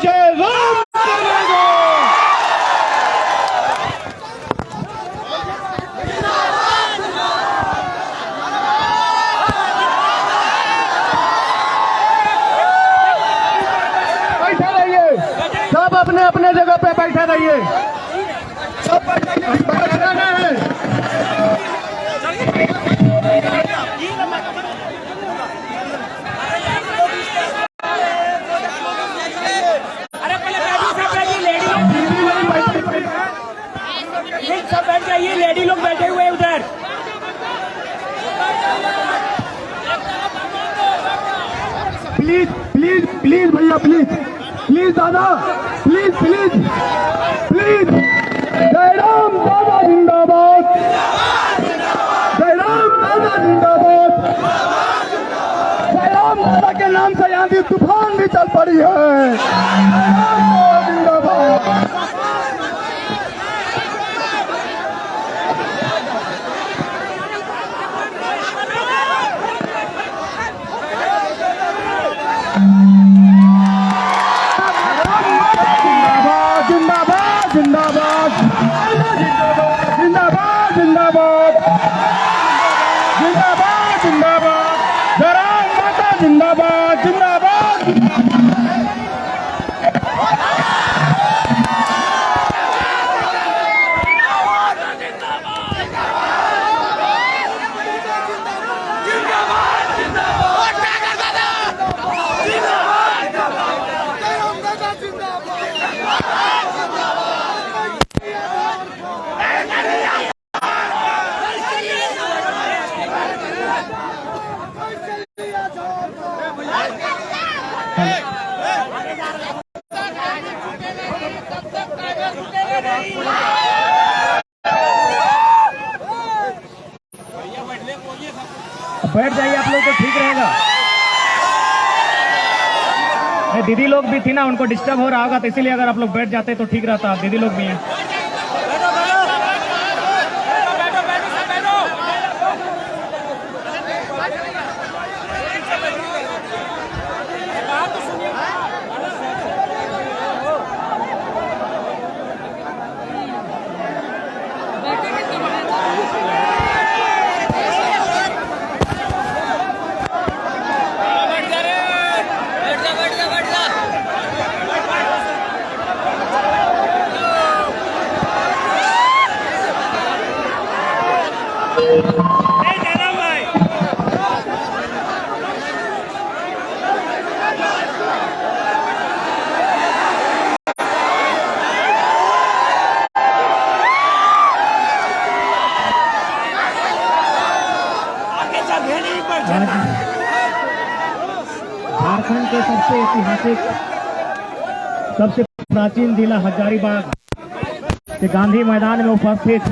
जय राम करेगा। बैठे रहिए सब, अपने अपने जगह पे बैठे रहिए सब, बैठना है। सब बैठ जाइए, लेडी लोग बैठे हुए हैं उधर। प्लीज प्लीज प्लीज भैया, प्लीज प्लीज दादा, प्लीज प्लीज प्लीज। जय राम दादा जिंदाबाद, जय राम दादा जिंदाबाद। जय राम दादा के नाम से आंधी तूफान भी चल पड़ी है। जिंदाबाद। जिंदाबाद जिंदाबाद जिंदाबाद जिंदाबाद जिंदाबाद जिंदाबाद। जय राम माता जिंदाबाद जिंदाबाद। बैठ जाइए आप लोग, तो ठीक रहेगा। दीदी लोग भी थी ना, उनको डिस्टर्ब हो रहा होगा, तो इसीलिए अगर आप लोग बैठ जाते तो ठीक रहता। दीदी लोग भी हैं। झारखंड के सबसे ऐतिहासिक, सबसे प्राचीन जिला हजारीबाग के गांधी मैदान में उपस्थित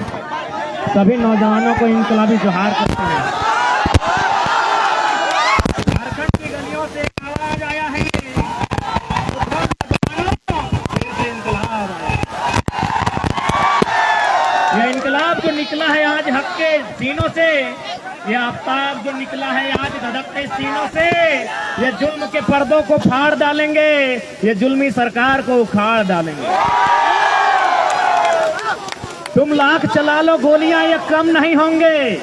सभी नौजवानों को इंकलाबी जोहार करते हैं। झारखंड की गलियों से एक आवाज आया है, यह इंकलाब जो निकला है आज हक के सीनों से, यह आफ्ताब जो निकला है आज धधकते सीनों से, ये जुल्म के पर्दों को फाड़ डालेंगे, ये जुल्मी सरकार को उखाड़ डालेंगे। तुम लाख चला लो गोलियां, ये कम नहीं होंगे।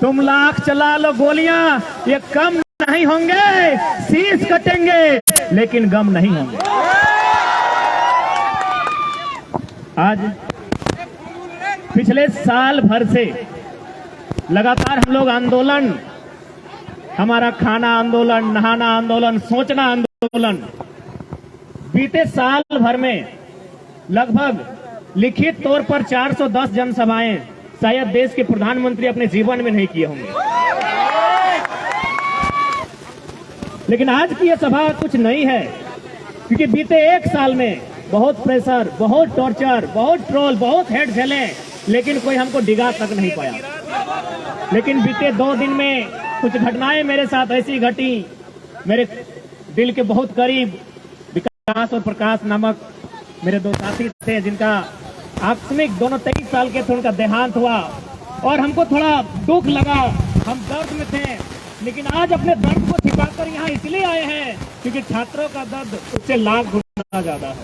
तुम लाख चला लो गोलियां, ये कम नहीं होंगे। शीश कटेंगे लेकिन गम नहीं होंगे। आज पिछले साल भर से लगातार हम लोग आंदोलन, हमारा खाना आंदोलन, नहाना आंदोलन, सोचना आंदोलन, बीते साल भर में लगभग लिखित तौर पर 410 जनसभाएं शायद देश के प्रधानमंत्री अपने जीवन में नहीं किए होंगे। लेकिन आज की यह सभा कुछ नई है, क्योंकि बीते एक साल में बहुत प्रेशर, बहुत टॉर्चर, बहुत ट्रोल, बहुत हेड झेले, लेकिन कोई हमको डिगा तक नहीं पाया। लेकिन बीते 2 दिन में कुछ घटनाएं मेरे साथ ऐसी घटी, मेरे दिल के बहुत करीब विकास और प्रकाश नामक मेरे 2 साथी थे, जिनका आकस्मिक, दोनों 23 साल के थे, उनका देहांत हुआ और हमको थोड़ा दुख लगा। हम दर्द में थे, लेकिन आज अपने दर्द को छिपाकर यहाँ इसलिए आए हैं क्योंकि छात्रों का दर्द उससे लाख गुना ज्यादा है,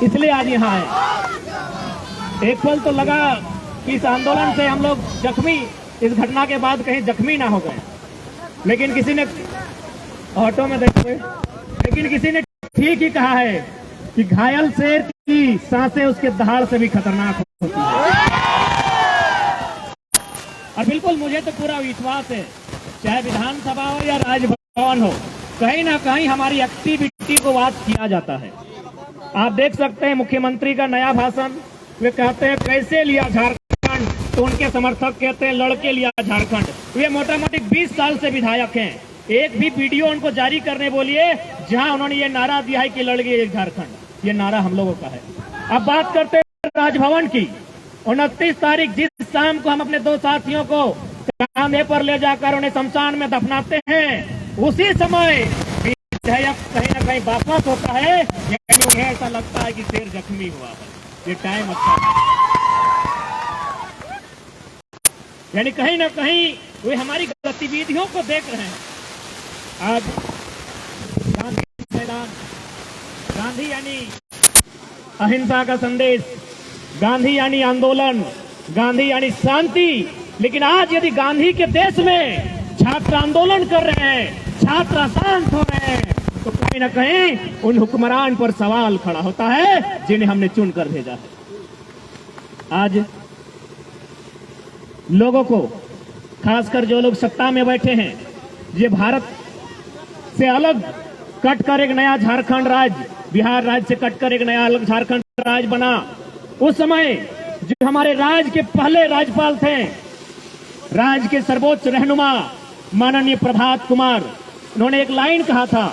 इसलिए आज यहाँ आए। एक पल तो लगा कि इस आंदोलन से हम लोग जख्मी, इस घटना के बाद कहीं जख्मी ना हो गए, लेकिन किसी ने ऑटो में देखे, लेकिन किसी ने ठीक ही कहा है कि घायल शेर की सांसें उसके दहाड़ से भी खतरनाक होती है। और बिल्कुल मुझे तो पूरा विश्वास है, चाहे विधानसभा हो या राजभवन हो, कहीं ना कहीं हमारी एक्टिविटी को वॉच किया जाता है। आप देख सकते हैं मुख्यमंत्री का नया भाषण, वे कहते हैं कैसे लिया झारखंड, तो उनके समर्थक कहते हैं लड़के लिया झारखंड। वे मोटा मोटी 20 साल से विधायक हैं, एक भी वीडियो उनको जारी करने बोलिए जहां उन्होंने ये नारा दिया है कि लड़के झारखंड, ये नारा हम लोगों का है। अब बात करते हैं राजभवन की। 29 तारीख जिस शाम को हम अपने 2 साथियों को कांधे पर ले जाकर उन्हें शमशान में दफनाते हैं, उसी समय विधायक कहीं ना कहीं वापस होता है, यानी उन्हें ऐसा लगता है कि शेर जख्मी हुआ है, ये टाइम अच्छा है। यानी कहीं ना कहीं वे हमारी गतिविधियों को देख रहे हैं। आज गांधी मैदान, गांधी यानी अहिंसा का संदेश, गांधी यानी आंदोलन, गांधी यानी शांति। लेकिन आज यदि गांधी के देश में छात्र आंदोलन कर रहे हैं, छात्र अशांत हो रहे हैं, तो कहीं ना कहीं उन हुक्मरान पर सवाल खड़ा होता है जिन्हें हमने चुनकर भेजा है। आज लोगों को, खासकर जो लोग सत्ता में बैठे हैं, ये भारत से अलग कटकर एक नया झारखंड राज्य, बिहार राज्य से कटकर एक नया अलग झारखंड राज्य बना। उस समय जो हमारे राज्य के पहले राज्यपाल थे, राज्य के सर्वोच्च रहनुमा माननीय प्रभात कुमार, उन्होंने एक लाइन कहा था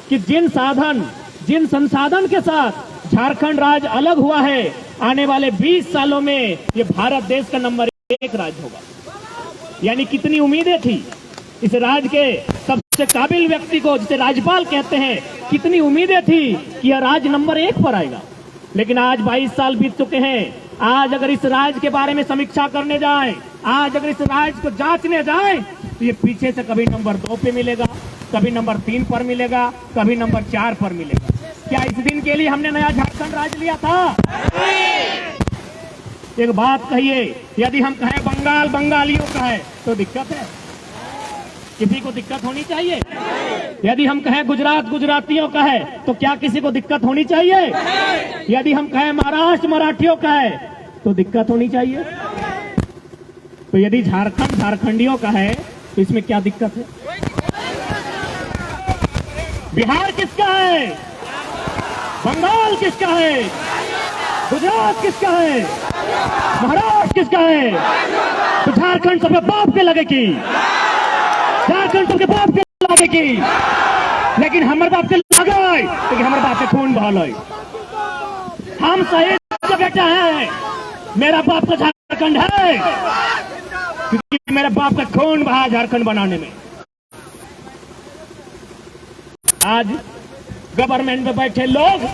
कि जिन संसाधन के साथ झारखंड राज्य अलग हुआ है, आने वाले 20 सालों में ये भारत देश का नंबर 1 राज्य होगा। यानी कितनी उम्मीदें थी इस राज्य के सबसे काबिल व्यक्ति को, जिसे राज्यपाल कहते हैं, कितनी उम्मीदें थी कि यह राज्य नंबर 1 पर आएगा। लेकिन आज 22 साल बीत चुके हैं। आज अगर इस राज्य के बारे में समीक्षा करने जाएं, आज अगर इस राज्य को जांचने जाएं, तो ये पीछे से कभी नंबर 2 पे मिलेगा, कभी नंबर 3 पर मिलेगा, कभी नंबर 4 पर मिलेगा। क्या इस दिन के लिए हमने नया झारखंड राज्य लिया था? एक बात कहिए, यदि हम कहें बंगाल बंगालियों का है तो दिक्कत है, किसी को दिक्कत होनी चाहिए? यदि हम कहें गुजरात गुजरातियों का है तो क्या किसी को दिक्कत होनी चाहिए? यदि हम कहें महाराष्ट्र मराठियों का है तो दिक्कत होनी चाहिए? तो यदि झारखंड झारखंडियों का है तो इसमें क्या दिक्कत है? बिहार किसका है? बंगाल किसका है? गुजरात किसका है? महाराष्ट्र किसका है? तो झारखंड सबके बाप के लगेगी, झारखंड सबके बाप के लगेगी। लेकिन हमारे बाप के लगाए, लेकिन हमारे बाप के खून बहाल है। हम शहीद का बेटा है, मेरा बाप का झारखंड है, क्योंकि मेरे बाप का खून बहा झारखंड बनाने में। आज गवर्नमेंट में बैठे लोग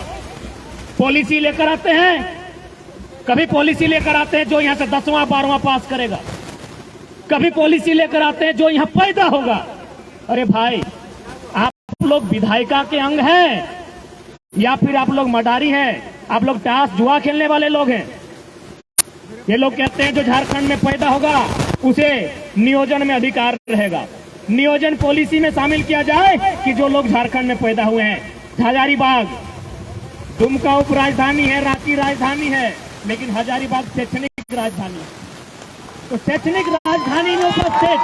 पॉलिसी लेकर आते हैं, कभी पॉलिसी लेकर आते हैं जो यहां से 10वां 12वां पास करेगा, कभी पॉलिसी लेकर आते हैं जो यहां पैदा होगा। अरे भाई, आप लोग विधायिका के अंग हैं या फिर आप लोग मडारी हैं? आप लोग ताश जुआ खेलने वाले लोग हैं। ये लोग कहते हैं जो झारखंड में पैदा होगा उसे नियोजन में अधिकार रहेगा। नियोजन पॉलिसी में शामिल किया जाए कि जो लोग झारखंड में पैदा हुए हैं। हजारीबाग दुमका उप राजधानी है, रांची राजधानी है, लेकिन हजारीबाग शैक्षणिक राजधानी है। तो शैक्षणिक राजधानी में उपस्थित,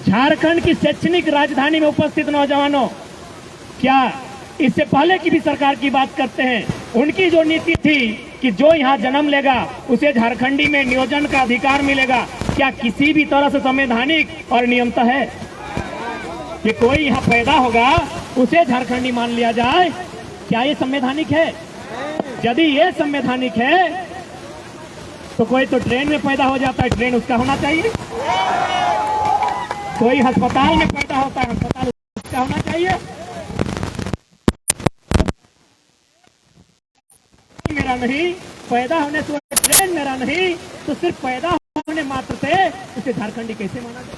झारखंड की शैक्षणिक राजधानी में उपस्थित नौजवानों, क्या इससे पहले की भी सरकार की बात करते हैं, उनकी जो नीति थी कि जो यहां जन्म लेगा उसे झारखंडी में नियोजन का अधिकार मिलेगा, क्या किसी भी तरह से संवैधानिक और नियमता है कि कोई यहां पैदा होगा उसे झारखंडी मान लिया जाए? क्या ये संवैधानिक है? यदि ये संवैधानिक है तो कोई तो ट्रेन में पैदा हो जाता है, ट्रेन उसका होना चाहिए। कोई अस्पताल में पैदा होता है, अस्पताल उसका होना चाहिए। मेरा नहीं, पैदा होने से ट्रेन मेरा नहीं, तो सिर्फ पैदा अपने मात्र से उसे झारखंडी कैसे माना जाए?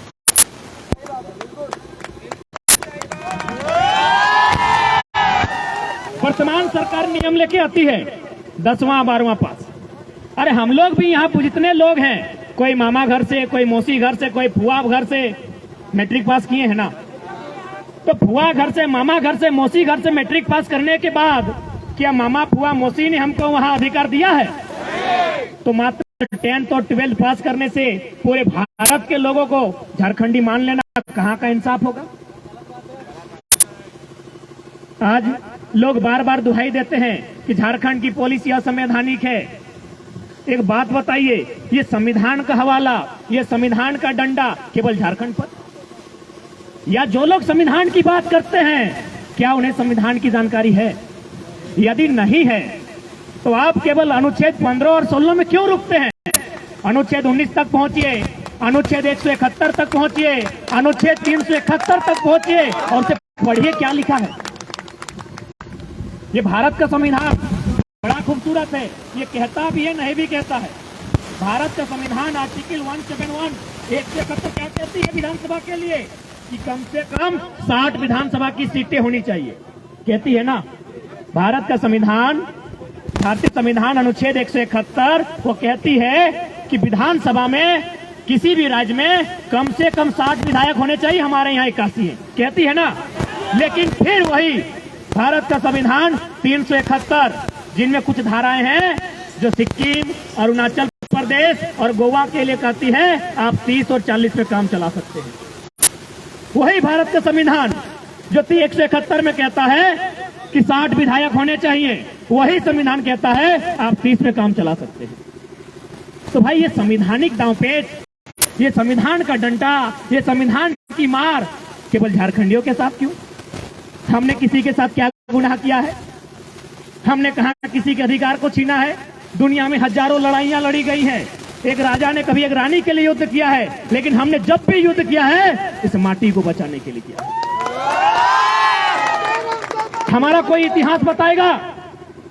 वर्तमान सरकार नियम लेके आती है 10वां 12वां पास। अरे हम लोग भी यहाँ जितने लोग हैं, कोई मामा घर से, कोई मौसी घर से, कोई फुआ घर से मैट्रिक पास किए हैं ना। तो फुआ घर से, मामा घर से, मौसी घर से मैट्रिक पास करने के बाद क्या मामा फुआ मौसी ने हमको वहां अधिकार दिया है? तो मात्र 10th और 12th पास करने से पूरे भारत के लोगों को झारखंडी मान लेना कहां का इंसाफ होगा? आज लोग बार बार दुहाई देते हैं कि झारखंड की पॉलिसी असंवैधानिक है। एक बात बताइए, ये संविधान का हवाला, ये संविधान का डंडा केवल झारखंड पर, या जो लोग संविधान की बात करते हैं क्या उन्हें संविधान की जानकारी है? यदि नहीं है तो आप केवल अनुच्छेद 15 और 16 में क्यों रुकते हैं? अनुच्छेद 19 तक पहुंचिए, अनुच्छेद 171 तक पहुंचिए, अनुच्छेद 371 तक पहुंचिए और उसे पढ़िए क्या लिखा है। ये भारत का संविधान बड़ा खूबसूरत है, ये कहता भी है नहीं भी कहता है। भारत का संविधान आर्टिकल 171 171 क्या कहती है विधानसभा के लिए कि कम से कम 60 विधानसभा की सीटें होनी चाहिए, कहती है ना। भारत का संविधान, भारतीय संविधान अनुच्छेद 171 वो कहती है कि विधानसभा में किसी भी राज्य में कम से कम 60 विधायक होने चाहिए। हमारे यहाँ 81 है, कहती है ना। लेकिन फिर वही भारत का संविधान 371 जिनमें कुछ धाराएं हैं जो सिक्किम, अरुणाचल प्रदेश और गोवा के लिए कहती है आप 30 और 40 पे काम चला सकते हैं। वही भारत का संविधान जो 171 में कहता है कि 60 विधायक होने चाहिए, वही संविधान कहता है आप 30 पे काम चला सकते हैं। तो भाई ये संवैधानिक दांवपेच, ये संविधान का डंडा, ये संविधान की मार केवल झारखंडियों के साथ क्यों? हमने किसी के साथ क्या गुनाह किया है? हमने कहा किसी के अधिकार को छीना है? दुनिया में हजारों लड़ाइयां लड़ी गई हैं। एक राजा ने कभी एक रानी के लिए युद्ध किया है, लेकिन हमने जब भी युद्ध किया है इस माटी को बचाने के लिए किया है। हमारा कोई इतिहास बताएगा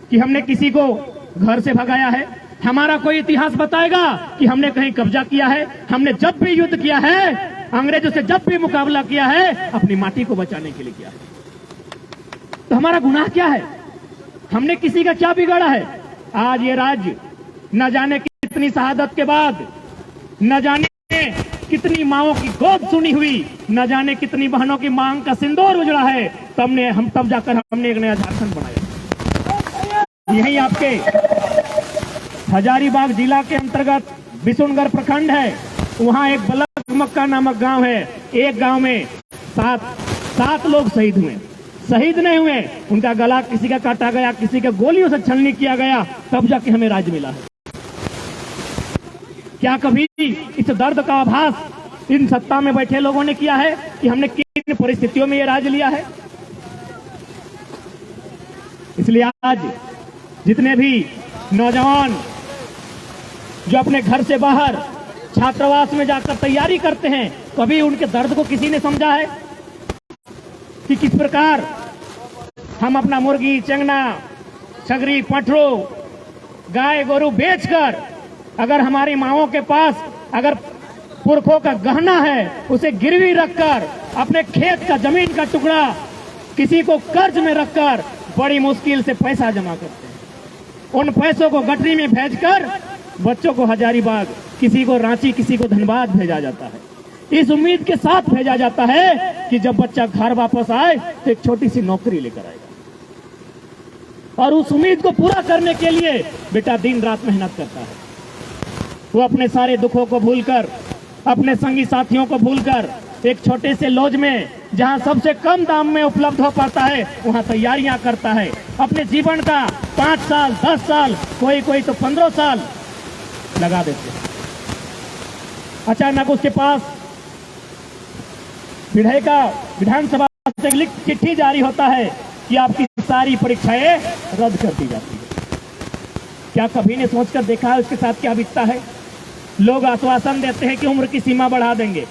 कि हमने किसी को घर से भगाया है? हमारा कोई इतिहास बताएगा कि हमने कहीं कब्जा किया है? हमने जब भी युद्ध किया है, अंग्रेजों से जब भी मुकाबला किया है, अपनी माटी को बचाने के लिए किया है। तो हमारा गुनाह क्या है? हमने किसी का क्या बिगाड़ा है? आज ये राज्य न जाने कितनी शहादत के बाद, न जाने कितनी माओं की गोद सुनी हुई, न जाने कितनी बहनों की मांग का सिंदूर उजड़ा है, तब जाकर हमने एक नया झारखंड बनाया। यही आपके हजारीबाग जिला के अंतर्गत बिशुनगढ़ प्रखंड है, वहां एक बलक मक्का नामक गांव है। एक गांव में सात लोग शहीद हुए। शहीद नहीं हुए, उनका गला किसी का काटा गया, किसी के गोलियों से छलनी किया गया, तब जाके हमें राज्य मिला है। क्या कभी इस दर्द का आभास इन सत्ता में बैठे लोगों ने किया है कि हमने किन परिस्थितियों में ये राज्य लिया है? इसलिए आज जितने भी नौजवान जो अपने घर से बाहर छात्रावास में जाकर तैयारी करते हैं, कभी उनके दर्द को किसी ने समझा है कि किस प्रकार हम अपना मुर्गी, चंगना, छगरी, पटरू, गाय गोरू बेचकर, अगर हमारी माओं के पास अगर पुरखों का गहना है उसे गिरवी रखकर, अपने खेत का जमीन का टुकड़ा किसी को कर्ज में रखकर बड़ी मुश्किल से पैसा जमा करते हैं। उन पैसों को गठरी में भेजकर बच्चों को हजारीबाग, किसी को रांची, किसी को धनबाद भेजा जाता है। इस उम्मीद के साथ भेजा जाता है कि जब बच्चा घर वापस आए तो एक छोटी सी नौकरी लेकर आएगा। और उस उम्मीद को पूरा करने के लिए बेटा दिन रात मेहनत करता है। वो अपने सारे दुखों को भूलकर, अपने संगी साथियों को भूलकर, एक छोटे से लॉज में जहां सबसे कम दाम में उपलब्ध हो पाता है वहां तैयारियां करता है। अपने जीवन का 5 साल, 10 साल, कोई तो 15 साल लगा देते हैं। अचानक उसके पास विधानसभा से लिखित चिट्ठी जारी होता है कि आपकी सारी परीक्षाएं रद्द कर दी जाती है। क्या कभी ने सोचकर देखा है उसके साथ क्या बीतता है? लोग आश्वासन देते हैं कि उम्र की सीमा बढ़ा देंगे।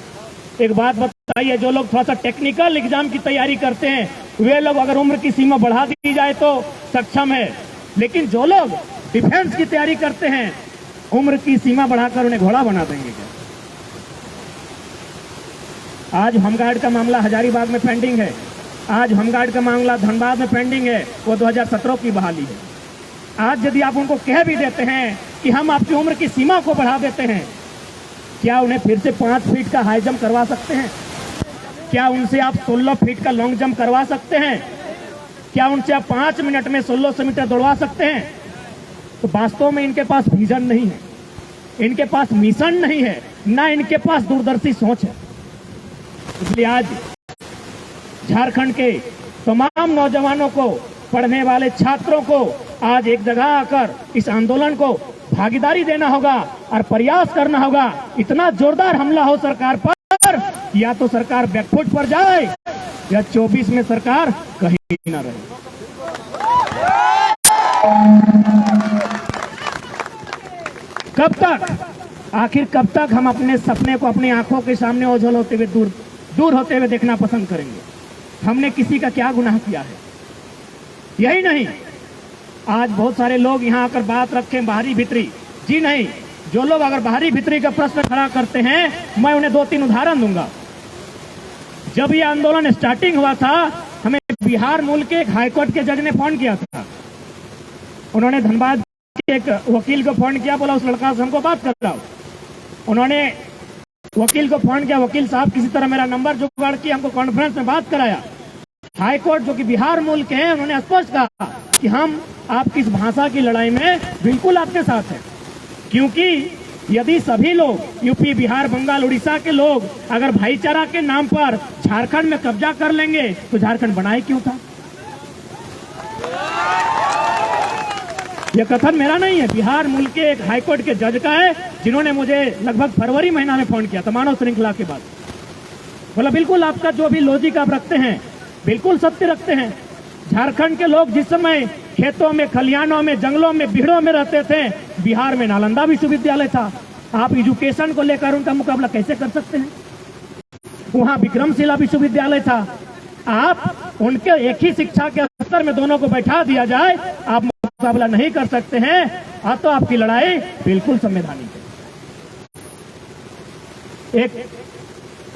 एक बात बताइए, जो लोग थोड़ा सा टेक्निकल एग्जाम की तैयारी करते हैं वे लोग अगर उम्र की सीमा बढ़ा दी जाए तो सक्षम है, लेकिन जो लोग डिफेंस की तैयारी करते हैं, उम्र की सीमा बढ़ाकर उन्हें घोड़ा बना देंगे क्या? आज होमगार्ड का मामला हजारीबाग में पेंडिंग है, आज होमगार्ड का मामला धनबाद में पेंडिंग है, वो 2017 की बहाली है। आज यदि आप उनको कह भी देते हैं कि हम आपकी उम्र की सीमा को बढ़ा देते हैं, क्या उन्हें फिर से 5 फीट का हाई जंप करवा सकते हैं? क्या उनसे आप 16 फीट का लॉन्ग जंप करवा सकते हैं? क्या उनसे आप 5 मिनट में 1600 मीटर दौड़वा सकते हैं? तो वास्तव में इनके पास विजन नहीं है, इनके पास मिशन नहीं है, ना इनके पास दूरदर्शी सोच है। इसलिए आज झारखंड के तमाम नौजवानों को, पढ़ने वाले छात्रों को आज एक जगह आकर इस आंदोलन को भागीदारी देना होगा और प्रयास करना होगा। इतना जोरदार हमला हो सरकार पर, या तो सरकार बैकफुट पर जाए या 24 में सरकार कहीं ना रहे। कब तक, आखिर कब तक हम अपने सपने को अपनी आंखों के सामने ओझल होते हुए दूर होते हुए देखना पसंद करेंगे? हमने किसी का क्या गुनाह किया है? यही नहीं, आज बहुत सारे लोग यहां आकर बात रखें बाहरी भीतरी। जी नहीं, जो लोग अगर बाहरी भीतरी का प्रश्न खड़ा करते हैं, मैं उन्हें 2-3 उदाहरण दूंगा। जब यह आंदोलन स्टार्टिंग हुआ था, हमें बिहार मूल के एक हाईकोर्ट के जज ने फोन किया था। उन्होंने धनबाद के एक वकील को फोन किया, बोला उस लड़का से हमको बात कराओ। उन्होंने वकील को फोन किया, वकील साहब किसी तरह मेरा नंबर जुगाड़ किया, हमको कॉन्फ्रेंस में बात कराया। हाईकोर्ट जो कि बिहार मूल के हैं, उन्होंने स्पष्ट कहा कि हम आपकी इस भाषा की लड़ाई में बिल्कुल आपके साथ हैं, क्योंकि यदि सभी लोग यूपी, बिहार, बंगाल, उड़ीसा के लोग अगर भाईचारा के नाम पर झारखंड में कब्जा कर लेंगे तो झारखंड बनाए क्यों था? यह कथन मेरा नहीं है, बिहार मूल के एक हाईकोर्ट के जज का है, जिन्होंने मुझे लगभग फरवरी महीना में फोन किया था, मानव श्रृंखला के बाद। बोला बिल्कुल आपका जो भी लॉजिक आप रखते हैं बिल्कुल सत्य रखते हैं। झारखंड के लोग जिस समय खेतों में, खलिहानों में, जंगलों में, बिहड़ों में रहते थे, बिहार में नालंदा विश्वविद्यालय था। आप एजुकेशन को लेकर उनका मुकाबला कैसे कर सकते हैं? वहां विक्रमशिला विश्वविद्यालय था। आप उनके एक ही शिक्षा के स्तर में दोनों को बैठा दिया जाए, आप मुकाबला नहीं कर सकते हैं। अब तो आपकी लड़ाई बिल्कुल संवैधानिक है। एक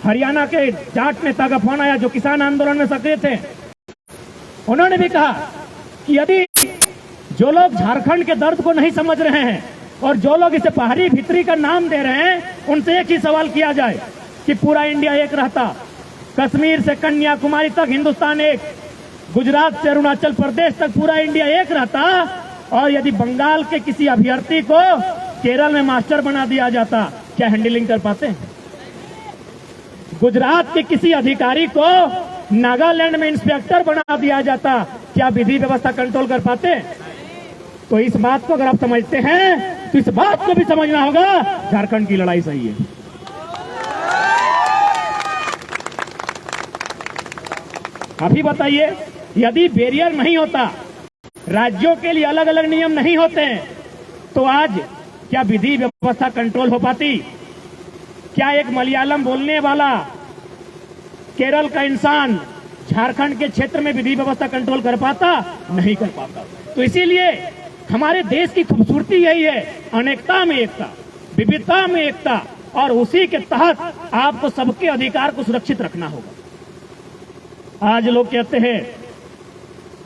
हरियाणा के जाट नेता का फोन आया जो किसान आंदोलन में सक्रिय थे। उन्होंने भी कहा कि यदि जो लोग झारखंड के दर्द को नहीं समझ रहे हैं और जो लोग इसे बाहरी भीतरी का नाम दे रहे हैं, उनसे एक ही सवाल किया जाए कि पूरा इंडिया एक रहता, कश्मीर से कन्याकुमारी तक हिंदुस्तान एक, गुजरात से अरुणाचल प्रदेश तक पूरा इंडिया एक रहता, और यदि बंगाल के किसी अभ्यर्थी को केरल में मास्टर बना दिया जाता, क्या हैंडलिंग कर पाते हैं? गुजरात के किसी अधिकारी को नागालैंड में इंस्पेक्टर बना दिया जाता, क्या विधि व्यवस्था कंट्रोल कर पाते? तो इस बात को अगर आप समझते हैं तो इस बात को भी समझना होगा, झारखंड की लड़ाई सही है। अभी बताइए, यदि बैरियर नहीं होता, राज्यों के लिए अलग अलग नियम नहीं होते हैं, तो आज क्या विधि व्यवस्था कंट्रोल हो पाती? क्या एक मलयालम बोलने वाला केरल का इंसान झारखंड के क्षेत्र में विधि व्यवस्था कंट्रोल कर पाता? नहीं कर पाता। तो इसीलिए हमारे देश की खूबसूरती यही है, अनेकता में एकता, विविधता में एकता, और उसी के तहत आपको सबके अधिकार को सुरक्षित रखना होगा। आज लोग कहते हैं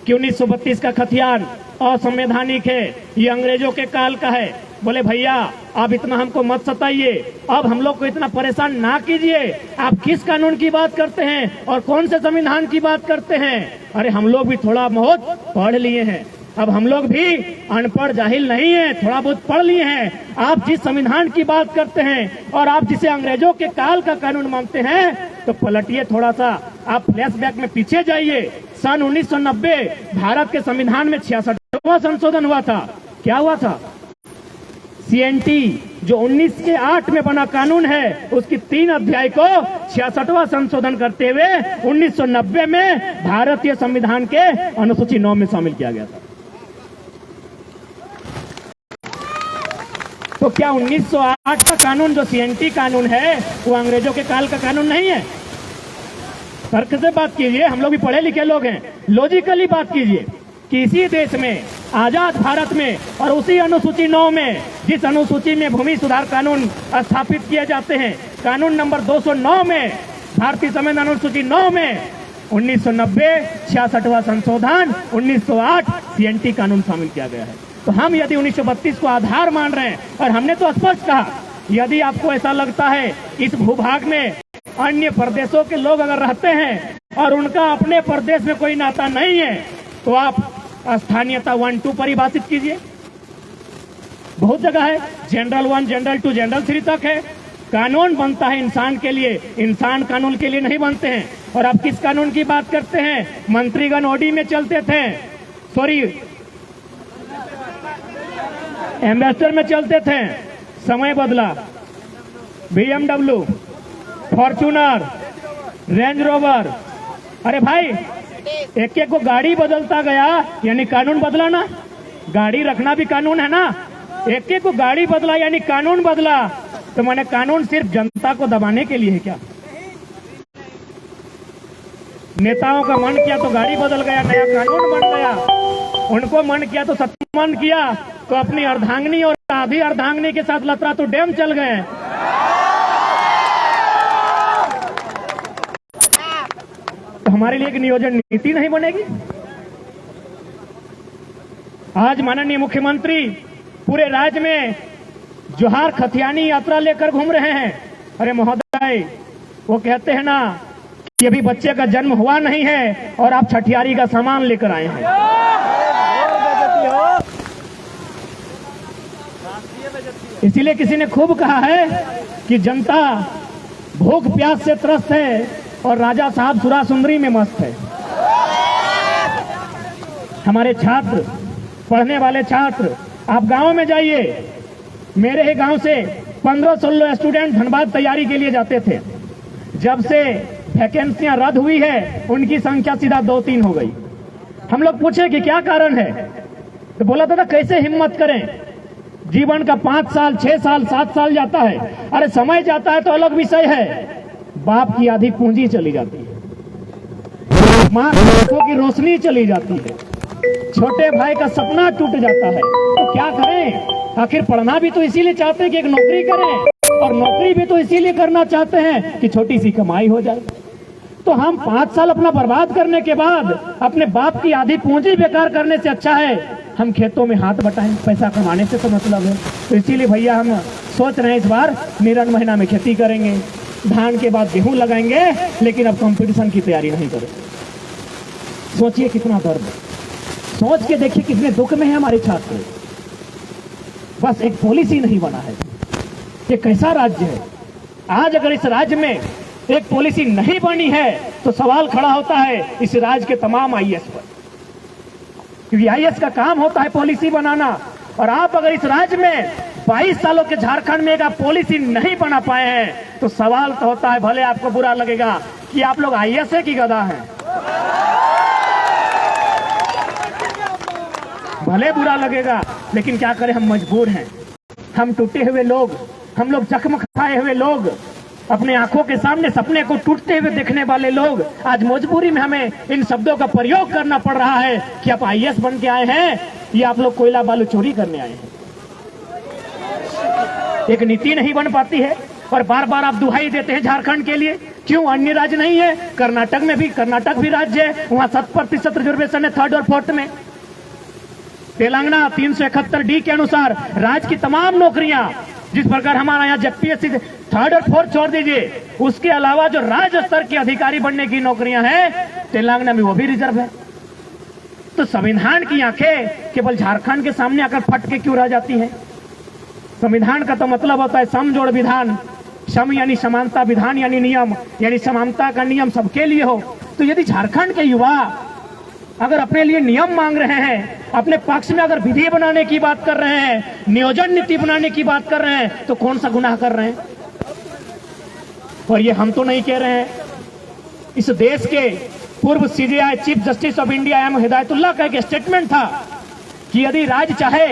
कि 1932 का खतियान असंवैधानिक है, ये अंग्रेजों के काल का है। बोले भैया आप इतना हमको मत सताइए, अब हम लोग को इतना परेशान ना कीजिए। आप किस कानून की बात करते हैं और कौन से संविधान की बात करते हैं? अरे हम लोग भी थोड़ा बहुत पढ़ लिए हैं, अब हम लोग भी अनपढ़ जाहिल नहीं है, थोड़ा बहुत पढ़ लिए हैं। आप जिस संविधान की बात करते हैं और आप जिसे अंग्रेजों के काल का कानून मानते हैं, तो पलटिए थोड़ा सा, आप फ्लैशबैक में पीछे जाइए। सन 1990 भारत के संविधान में 66वां संशोधन हुआ था। क्या हुआ था? CNT जो 1908 में बना कानून है, उसकी 3 अध्याय को 66वां संशोधन करते हुए 1990 में भारतीय संविधान के अनुसूची 9 में शामिल किया गया था। तो क्या 1908 का कानून जो CNT कानून है वो अंग्रेजों के काल का कानून नहीं है? तर्क से बात कीजिए, हम लोग भी पढ़े लिखे लोग हैं, लॉजिकली बात कीजिए। किसी देश में आजाद भारत में और उसी अनुसूची 9 में, जिस अनुसूची में भूमि सुधार कानून स्थापित किए जाते हैं, कानून नंबर 209 में, भारतीय संविधान अनुसूची 9 में 1990 66वां संशोधन 1908 CNT कानून शामिल किया गया है। तो हम यदि 1932 को आधार मान रहे हैं, और हमने तो स्पष्ट कहा, यदि आपको ऐसा लगता है इस भूभाग में अन्य प्रदेशों के लोग अगर रहते हैं और उनका अपने प्रदेश में कोई नाता नहीं है, तो आप स्थानीयता 1-2 परिभाषित कीजिए। बहुत जगह है, जनरल 1, जनरल 2, जनरल 3 तक है। कानून बनता है इंसान के लिए, इंसान कानून के लिए नहीं बनते हैं। और आप किस कानून की बात करते हैं? मंत्रीगण ओडी में चलते थे, सॉरी एम्बेसडर में चलते थे, समय बदला, BMW, फॉर्च्यूनर, रेंज रोवर, अरे भाई एक एक को गाड़ी बदलता गया, यानी कानून बदला ना। गाड़ी रखना भी कानून है ना। एक एक को गाड़ी बदला यानी कानून बदला। तो मैंने कानून सिर्फ जनता को दबाने के लिए है क्या? नेताओं का मन किया तो गाड़ी बदल गया, नया कानून बन गया। उनको मन किया तो सत्यावन किया, तो अपनी अर्धांगिनी और आधी अर्धांगिनी के साथ लतरा तो डैम चल गए। तो हमारे लिए एक नियोजन नीति नहीं बनेगी? आज माननीय मुख्यमंत्री पूरे राज्य में जोहार खतियानी यात्रा लेकर घूम रहे हैं। अरे महोदय, वो कहते हैं ना कि अभी बच्चे का जन्म हुआ नहीं है और आप छठियारी का सामान लेकर आए हैं। इसीलिए किसी ने खूब कहा है कि जनता भूख प्यास से त्रस्त है और राजा साहब सुरा सुंदरी में मस्त है। हमारे छात्र, पढ़ने वाले छात्र, आप गांव में जाइए। मेरे ही गांव से 15-16 स्टूडेंट धनबाद तैयारी के लिए जाते थे। जब से वैकेंसियां रद्द हुई है, उनकी संख्या सीधा 2-3 हो गई। हम लोग पूछे कि क्या कारण है, तो बोला था कैसे हिम्मत करें, जीवन का 5 साल, 6 साल, 7 साल जाता है। अरे समय जाता है तो अलग विषय है, बाप की आधी पूंजी चली जाती है, माँ की आंखों की रोशनी चली जाती है, छोटे भाई का सपना टूट जाता है। तो क्या करें? आखिर पढ़ना भी तो इसीलिए चाहते हैं कि एक नौकरी करें, और नौकरी भी तो इसीलिए करना चाहते हैं कि छोटी सी कमाई हो जाए। तो हम 5 साल अपना बर्बाद करने के बाद अपने बाप की आधी पूंजी बेकार करने से अच्छा है हम खेतों में हाथ बटाएं। पैसा कमाने से तो मतलब है। तो इसीलिए भैया हम सोच रहे हैं इस बार निरन महीना में खेती करेंगे, धान के बाद गेहूं लगाएंगे, लेकिन अब कंपटीशन की तैयारी नहीं करेंगे। सोचिए कितना दर्द, सोच के देखिए कितने दुख में है हमारे छात्र। बस एक पॉलिसी नहीं बना है। ये कैसा राज्य है? आज अगर इस राज्य में एक पॉलिसी नहीं बनी है तो सवाल खड़ा होता है इस राज्य के तमाम IAS पर, क्योंकि IAS का काम होता है पॉलिसी बनाना। और आप अगर इस राज्य में 22 सालों के झारखंड में एक आप पॉलिसी नहीं बना पाए हैं तो सवाल तो होता है, भले आपको बुरा लगेगा कि आप लोग IAS है कि गधा हैं, भले बुरा लगेगा, लेकिन क्या करें, हम मजबूर हैं। हम टूटे हुए लोग, हम लोग जख्म खाए हुए लोग, अपने आंखों के सामने सपने को टूटते हुए देखने वाले लोग, आज मजबूरी में हमें इन शब्दों का प्रयोग करना पड़ रहा है कि आप IAS बन के आए हैं या आप लोग कोयला बालू चोरी करने आए हैं। एक नीति नहीं बन पाती है और बार बार आप दुहाई देते हैं झारखंड के लिए। क्यों? अन्य राज्य नहीं है? कर्नाटक में भी, कर्नाटक भी राज्य है, वहां 7% रिजर्वेशन है 3rd और 4th में। तेलंगाना 371D के अनुसार राज्य की तमाम नौकरियां, जिस प्रकार हमारा यहाँ JPSC 3rd और 4th छोड़ दीजिए, उसके अलावा जो राज्य स्तर के अधिकारी बनने की नौकरियां हैं तेलंगाना में वो भी रिजर्व है। तो संविधान की आंखें केवल झारखंड के सामने आकर फट के क्यों रह जाती हैं? संविधान का तो मतलब होता है समजोड़ विधान, सम यानी समानता, विधान यानी नियम, यानी समानता का नियम सबके लिए हो। तो यदि झारखंड के युवा अगर अपने लिए नियम मांग रहे हैं, अपने पक्ष में अगर विधि बनाने की बात कर रहे हैं, नियोजन नीति बनाने की बात कर रहे हैं, तो कौन सा गुनाह कर रहे हैं? और ये हम तो नहीं कह रहे हैं, इस देश के पूर्व CJI chief justice of India M Hidayatullah का एक स्टेटमेंट था कि यदि राज्य चाहे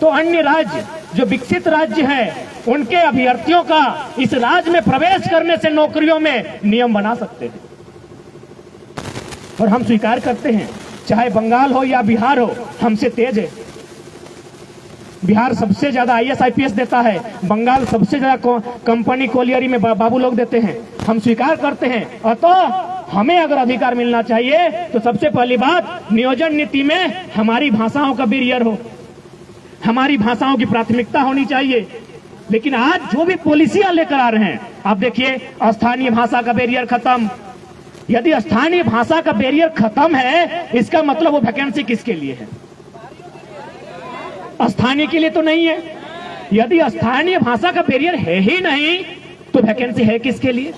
तो अन्य राज्य जो विकसित राज्य हैं उनके अभ्यर्थियों का इस राज्य में प्रवेश करने से नौकरियों में नियम बना सकते हैं। और हम स्वीकार करते हैं चाहे बंगाल हो या बिहार हो, हमसे तेज है। बिहार सबसे ज्यादा IAS IPS देता है, बंगाल सबसे ज्यादा कंपनी कोलियरी में बाबू लोग देते हैं, हम स्वीकार करते हैं। और तो हमें अगर अधिकार मिलना चाहिए तो सबसे पहली बात, नियोजन नीति में हमारी भाषाओं का बैरियर हो, हमारी भाषाओं की प्राथमिकता होनी चाहिए। लेकिन आज जो भी पॉलिसियां लेकर आ रहे हैं, आप देखिए, स्थानीय भाषा का बैरियर खत्म। यदि स्थानीय भाषा का बैरियर खत्म है, इसका मतलब वो वैकेंसी किसके लिए है? स्थानीय के लिए तो नहीं है। यदि स्थानीय भाषा का बैरियर है ही नहीं, तो वैकेंसी है किसके लिए?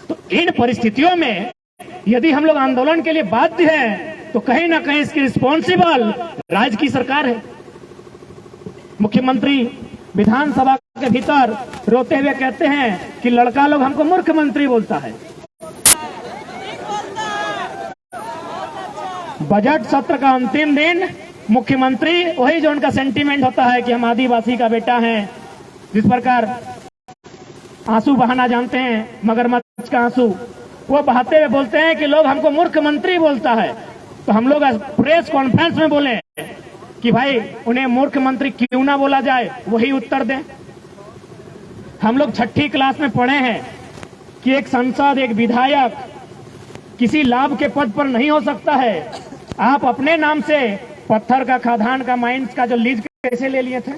तो इन परिस्थितियों में यदि हम लोग आंदोलन के लिए बाध्य हैं, तो कहीं ना कहीं इसकी रिस्पॉन्सिबल राज्य की सरकार है। मुख्यमंत्री विधानसभा के भीतर रोते हुए कहते हैं कि लड़का लोग हमको मूर्ख मंत्री बोलता है। बजट सत्र का अंतिम दिन मुख्यमंत्री वही जो उनका सेंटीमेंट होता है कि हम आदिवासी का बेटा हैं, जिस प्रकार आंसू बहाना जानते हैं, मगरमच्छ का आंसू, वो बहाते हुए बोलते हैं कि लोग हमको मूर्ख मंत्री बोलता है। तो हम लोग प्रेस कॉन्फ्रेंस में बोले कि भाई उन्हें मूर्ख मंत्री क्यों ना बोला जाए, वही उत्तर दें। हम लोग 6ठी क्लास में पढ़े हैं कि एक सांसद, एक विधायक किसी लाभ के पद पर नहीं हो सकता है। आप अपने नाम से पत्थर का, खादान का, माइंस का जो लीज कैसे ले लिए थे?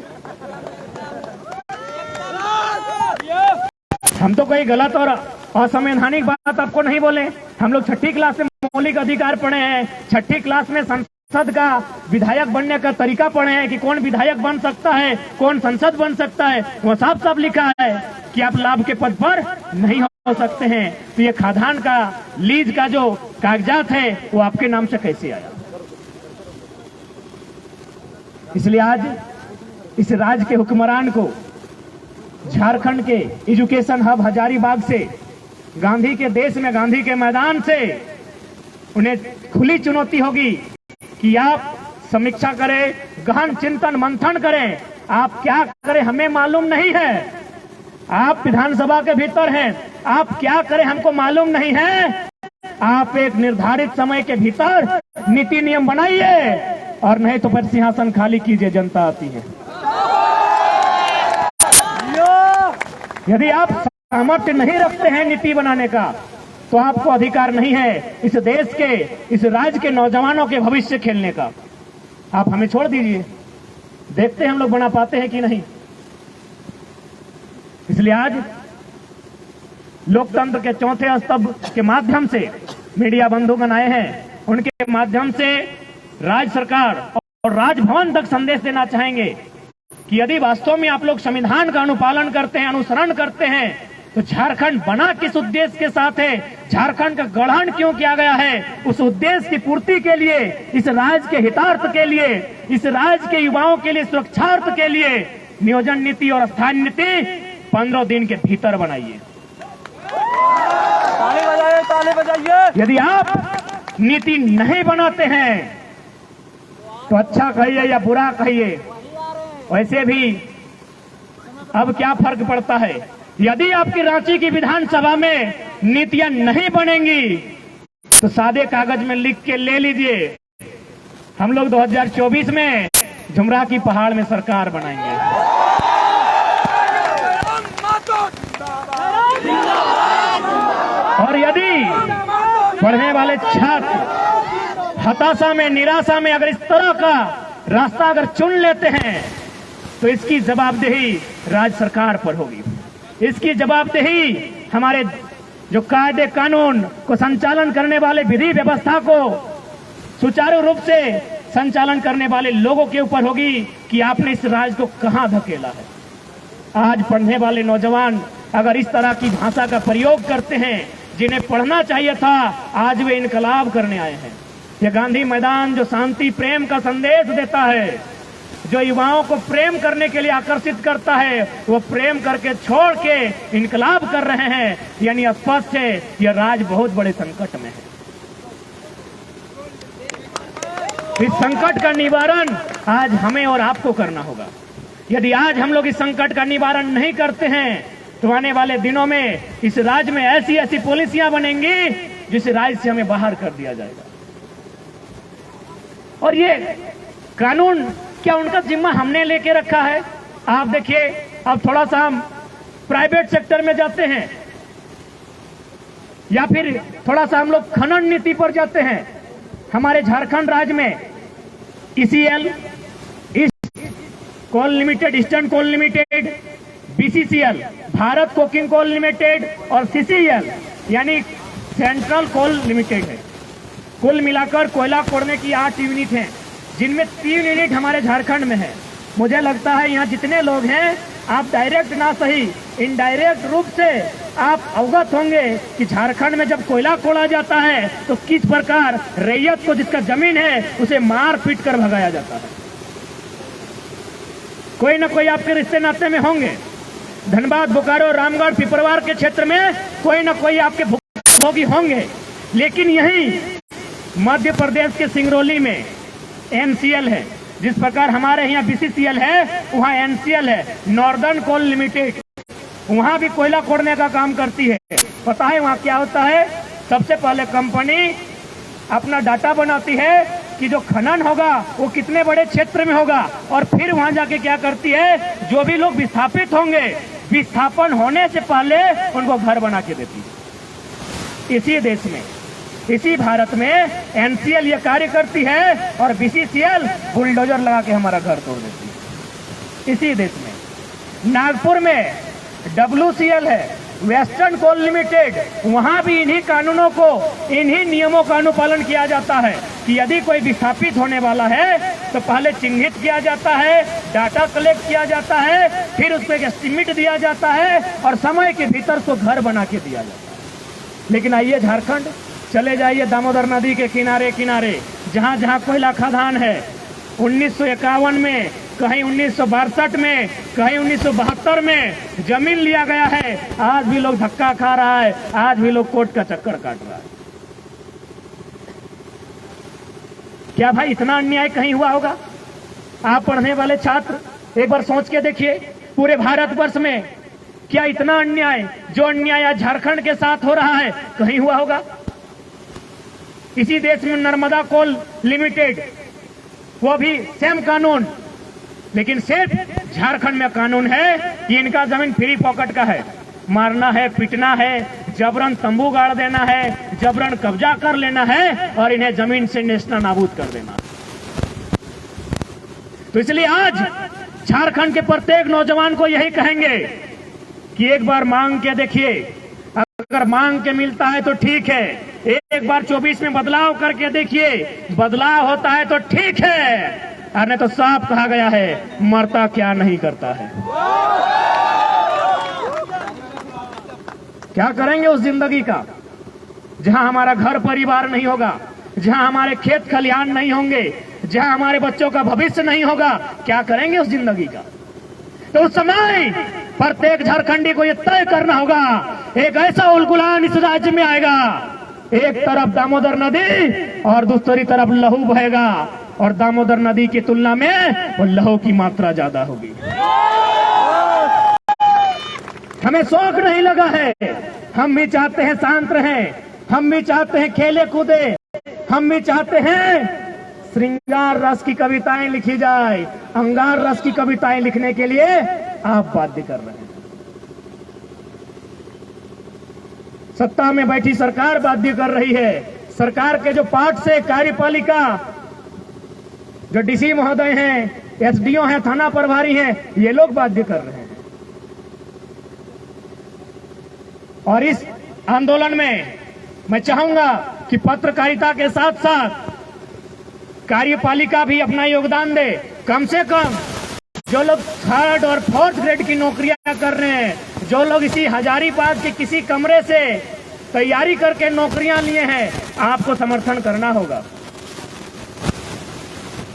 हम तो कोई गलत और असंवैधानिक बात आपको नहीं बोले। हम लोग 6ठी क्लास में मौलिक अधिकार पढ़े हैं, 6ठी क्लास में संसद का, विधायक बनने का तरीका पढ़े हैं कि कौन विधायक बन सकता है, कौन संसद बन सकता है। वो साफ साफ लिखा है कि आप लाभ के पद पर नहीं हो सकते हैं। तो ये खादान का, लीज का जो कागजात है, वो आपके नाम से कैसे आया? इसलिए आज इस राज्य के हुक्मरान को झारखंड के एजुकेशन हब हजारीबाग से, गांधी के देश में, गांधी के मैदान से उन्हें खुली चुनौती होगी कि आप समीक्षा करें, गहन चिंतन मंथन करें। आप क्या करें हमें मालूम नहीं है। आप विधानसभा के भीतर हैं, आप क्या करें हमको मालूम नहीं है। आप एक निर्धारित समय के भीतर नीति नियम बनाइए, और नहीं तो फिर सिंहासन खाली कीजिए, जनता आती है। यदि आप सामर्थ्य नहीं रखते हैं नीति बनाने का, तो आपको अधिकार नहीं है इस देश के, इस राज्य के नौजवानों के भविष्य खेलने का। आप हमें छोड़ दीजिए, देखते हैं हम लोग बना पाते हैं कि नहीं। इसलिए आज लोकतंत्र के चौथे स्तंभ के माध्यम से मीडिया बंधुगण आए हैं, उनके माध्यम से राज्य सरकार और राजभवन तक संदेश देना चाहेंगे कि यदि वास्तव में आप लोग संविधान का अनुपालन करते हैं, अनुसरण करते हैं, तो झारखंड बना किस उद्देश्य के साथ है, झारखंड का गठन क्यों किया गया है, उस उद्देश्य की पूर्ति के लिए, इस राज्य के हितार्थ के लिए, इस राज्य के युवाओं के लिए, सुरक्षार्थ के लिए नियोजन नीति और स्थानीय नीति 15 दिन के भीतर बनाइए। ताली बजाइए। यदि आप नीति नहीं बनाते हैं तो अच्छा कहिए या बुरा कहिए, वैसे भी अब क्या फर्क पड़ता है। यदि आपकी रांची की विधानसभा में नीतियां नहीं बनेंगी तो सादे कागज में लिख के ले लीजिए, हम लोग 2024 में झुमरा की पहाड़ में सरकार बनाएंगे। और यदि पढ़ने वाले छात्र हताशा में, निराशा में अगर इस तरह का रास्ता अगर चुन लेते हैं, तो इसकी जवाबदेही राज्य सरकार पर होगी। इसकी जवाबदेही हमारे जो कायदे कानून को संचालन करने वाले, विधि व्यवस्था को सुचारू रूप से संचालन करने वाले लोगों के ऊपर होगी कि आपने इस राज्य को कहां धकेला है। आज पढ़ने वाले नौजवान अगर इस तरह की भाषा का प्रयोग करते हैं, जिन्हें पढ़ना चाहिए था, आज वे इनकलाब करने आए हैं। यह गांधी मैदान जो शांति प्रेम का संदेश देता है, जो युवाओं को प्रेम करने के लिए आकर्षित करता है, वो प्रेम करके छोड़ के इनकलाब कर रहे हैं। यानी स्पष्ट है यह राज्य बहुत बड़े संकट में है। इस संकट का निवारण आज हमें और आपको करना होगा। यदि आज हम लोग इस संकट का निवारण नहीं करते हैं, तो आने वाले दिनों में इस राज्य में ऐसी ऐसी पॉलिसियां बनेंगी जिस राज्य से हमें बाहर कर दिया जाएगा। और ये कानून क्या उनका जिम्मा हमने लेके रखा है? आप देखिए, अब थोड़ा सा हम प्राइवेट सेक्टर में जाते हैं या फिर थोड़ा सा हम लोग खनन नीति पर जाते हैं। हमारे झारखंड राज्य में ECL, East Coal Limited, Eastern Coal Limited, BCCL, Bharat Coking Coal Limited और सीसीएल यानी सेंट्रल कोल लिमिटेड है। कुल मिलाकर कोयला खोदने की 8 यूनिट हैं, जिनमें 3 यूनिट हमारे झारखंड में है। मुझे लगता है यहाँ जितने लोग हैं, आप डायरेक्ट ना सही इनडायरेक्ट रूप से आप अवगत होंगे कि झारखंड में जब कोयला खोदा जाता है तो किस प्रकार रैयत को, जिसका जमीन है, उसे मार पीट कर भगाया जाता है। कोई ना कोई आपके रिश्ते नाते में होंगे। धनबाद, बोकारो, रामगढ़, पिपरवार के क्षेत्र में कोई ना कोई आपके भोगी होंगे। लेकिन यही मध्य प्रदेश के सिंगरौली में एनसीएल है, जिस प्रकार हमारे यहाँ बीसीसीएल है, वहाँ एनसीएल है, नॉर्दर्न कोल लिमिटेड। वहाँ भी कोयला खोदने का काम करती है। पता है वहाँ क्या होता है? सबसे पहले कंपनी अपना डाटा बनाती है कि जो खनन होगा वो कितने बड़े क्षेत्र में होगा, और फिर वहाँ जाके क्या करती है, जो भी लोग विस्थापित होंगे, विस्थापन होने से पहले उनको घर बना के देती है। इसी देश में, इसी भारत में एनसीएल ये कार्य करती है और बीसीसीएल बुलडोजर लगा के हमारा घर तोड़ देती है। इसी देश में नागपुर में डब्ल्यूसीएल है, वेस्टर्न कोल लिमिटेड, वहां भी इन्हीं कानूनों को, इन्हीं नियमों का अनुपालन किया जाता है कि यदि कोई विस्थापित होने वाला है तो पहले चिन्हित किया जाता है, डाटा कलेक्ट किया जाता है, फिर उस पर एस्टीमेट दिया जाता है और समय के भीतर उसको घर बना के दिया जाता है। लेकिन आइए झारखंड चले जाइए, दामोदर नदी के किनारे किनारे जहां जहां कोयला खदान है, 1951 में, कहीं 1962 में, कहीं 1972 में जमीन लिया गया है। आज भी लोग धक्का खा रहा है, आज भी लोग कोर्ट का चक्कर काट रहा है। क्या भाई इतना अन्याय कहीं हुआ होगा? आप पढ़ने वाले छात्र एक बार सोच के देखिए, पूरे भारतवर्ष में क्या इतना अन्याय, जो अन्याय आज झारखंड के साथ हो रहा है, कहीं हुआ होगा? इसी देश में नर्मदा कोल लिमिटेड, वो भी सेम कानून, लेकिन सिर्फ झारखंड में कानून है कि इनका जमीन फ्री पॉकेट का है। मारना है, पीटना है, जबरन तंबू गाड़ देना है, जबरन कब्जा कर लेना है और इन्हें जमीन से नेस्ता नाबूद कर देना। तो इसलिए आज झारखंड के प्रत्येक नौजवान को यही कहेंगे कि एक बार मांग के देखिए, अगर मांग के मिलता है तो ठीक है, एक बार 24 में बदलाव करके देखिए, बदलाव होता है तो ठीक है, और नहीं तो साफ कहा गया है, मरता क्या नहीं करता है। क्या करेंगे उस जिंदगी का जहां हमारा घर परिवार नहीं होगा, जहां हमारे खेत खलिहान नहीं होंगे, जहां हमारे बच्चों का भविष्य नहीं होगा? क्या करेंगे उस जिंदगी का? तो उस समय प्रत्येक झारखंडी को यह तय करना होगा, एक ऐसा उलगुलान इस राज्य में आएगा, एक तरफ दामोदर नदी और दूसरी तरफ लहू बहेगा, और दामोदर नदी की तुलना में वो लहू की मात्रा ज्यादा होगी। हमें शौक नहीं लगा है, हम भी चाहते हैं शांत रहें, हम भी चाहते हैं खेले कूदे, हम भी चाहते हैं श्रृंगार रस की कविताएं लिखी जाए, अंगार रस की कविताएं लिखने के लिए आप बाध्य कर रहे हैं। सत्ता में बैठी सरकार बाध्य कर रही है। सरकार के जो पार्ट से कार्यपालिका, जो डीसी महोदय हैं, एसडीओ हैं, थाना प्रभारी हैं, ये लोग बाध्य कर रहे हैं। और इस आंदोलन में मैं चाहूंगा कि पत्रकारिता के साथ साथ कार्यपालिका भी अपना योगदान दे। कम से कम जो लोग 3rd और 4th ग्रेड की नौकरियां कर रहे हैं, जो लोग इसी हजारीबाग के किसी कमरे से तैयारी करके नौकरियां लिए हैं, आपको समर्थन करना होगा,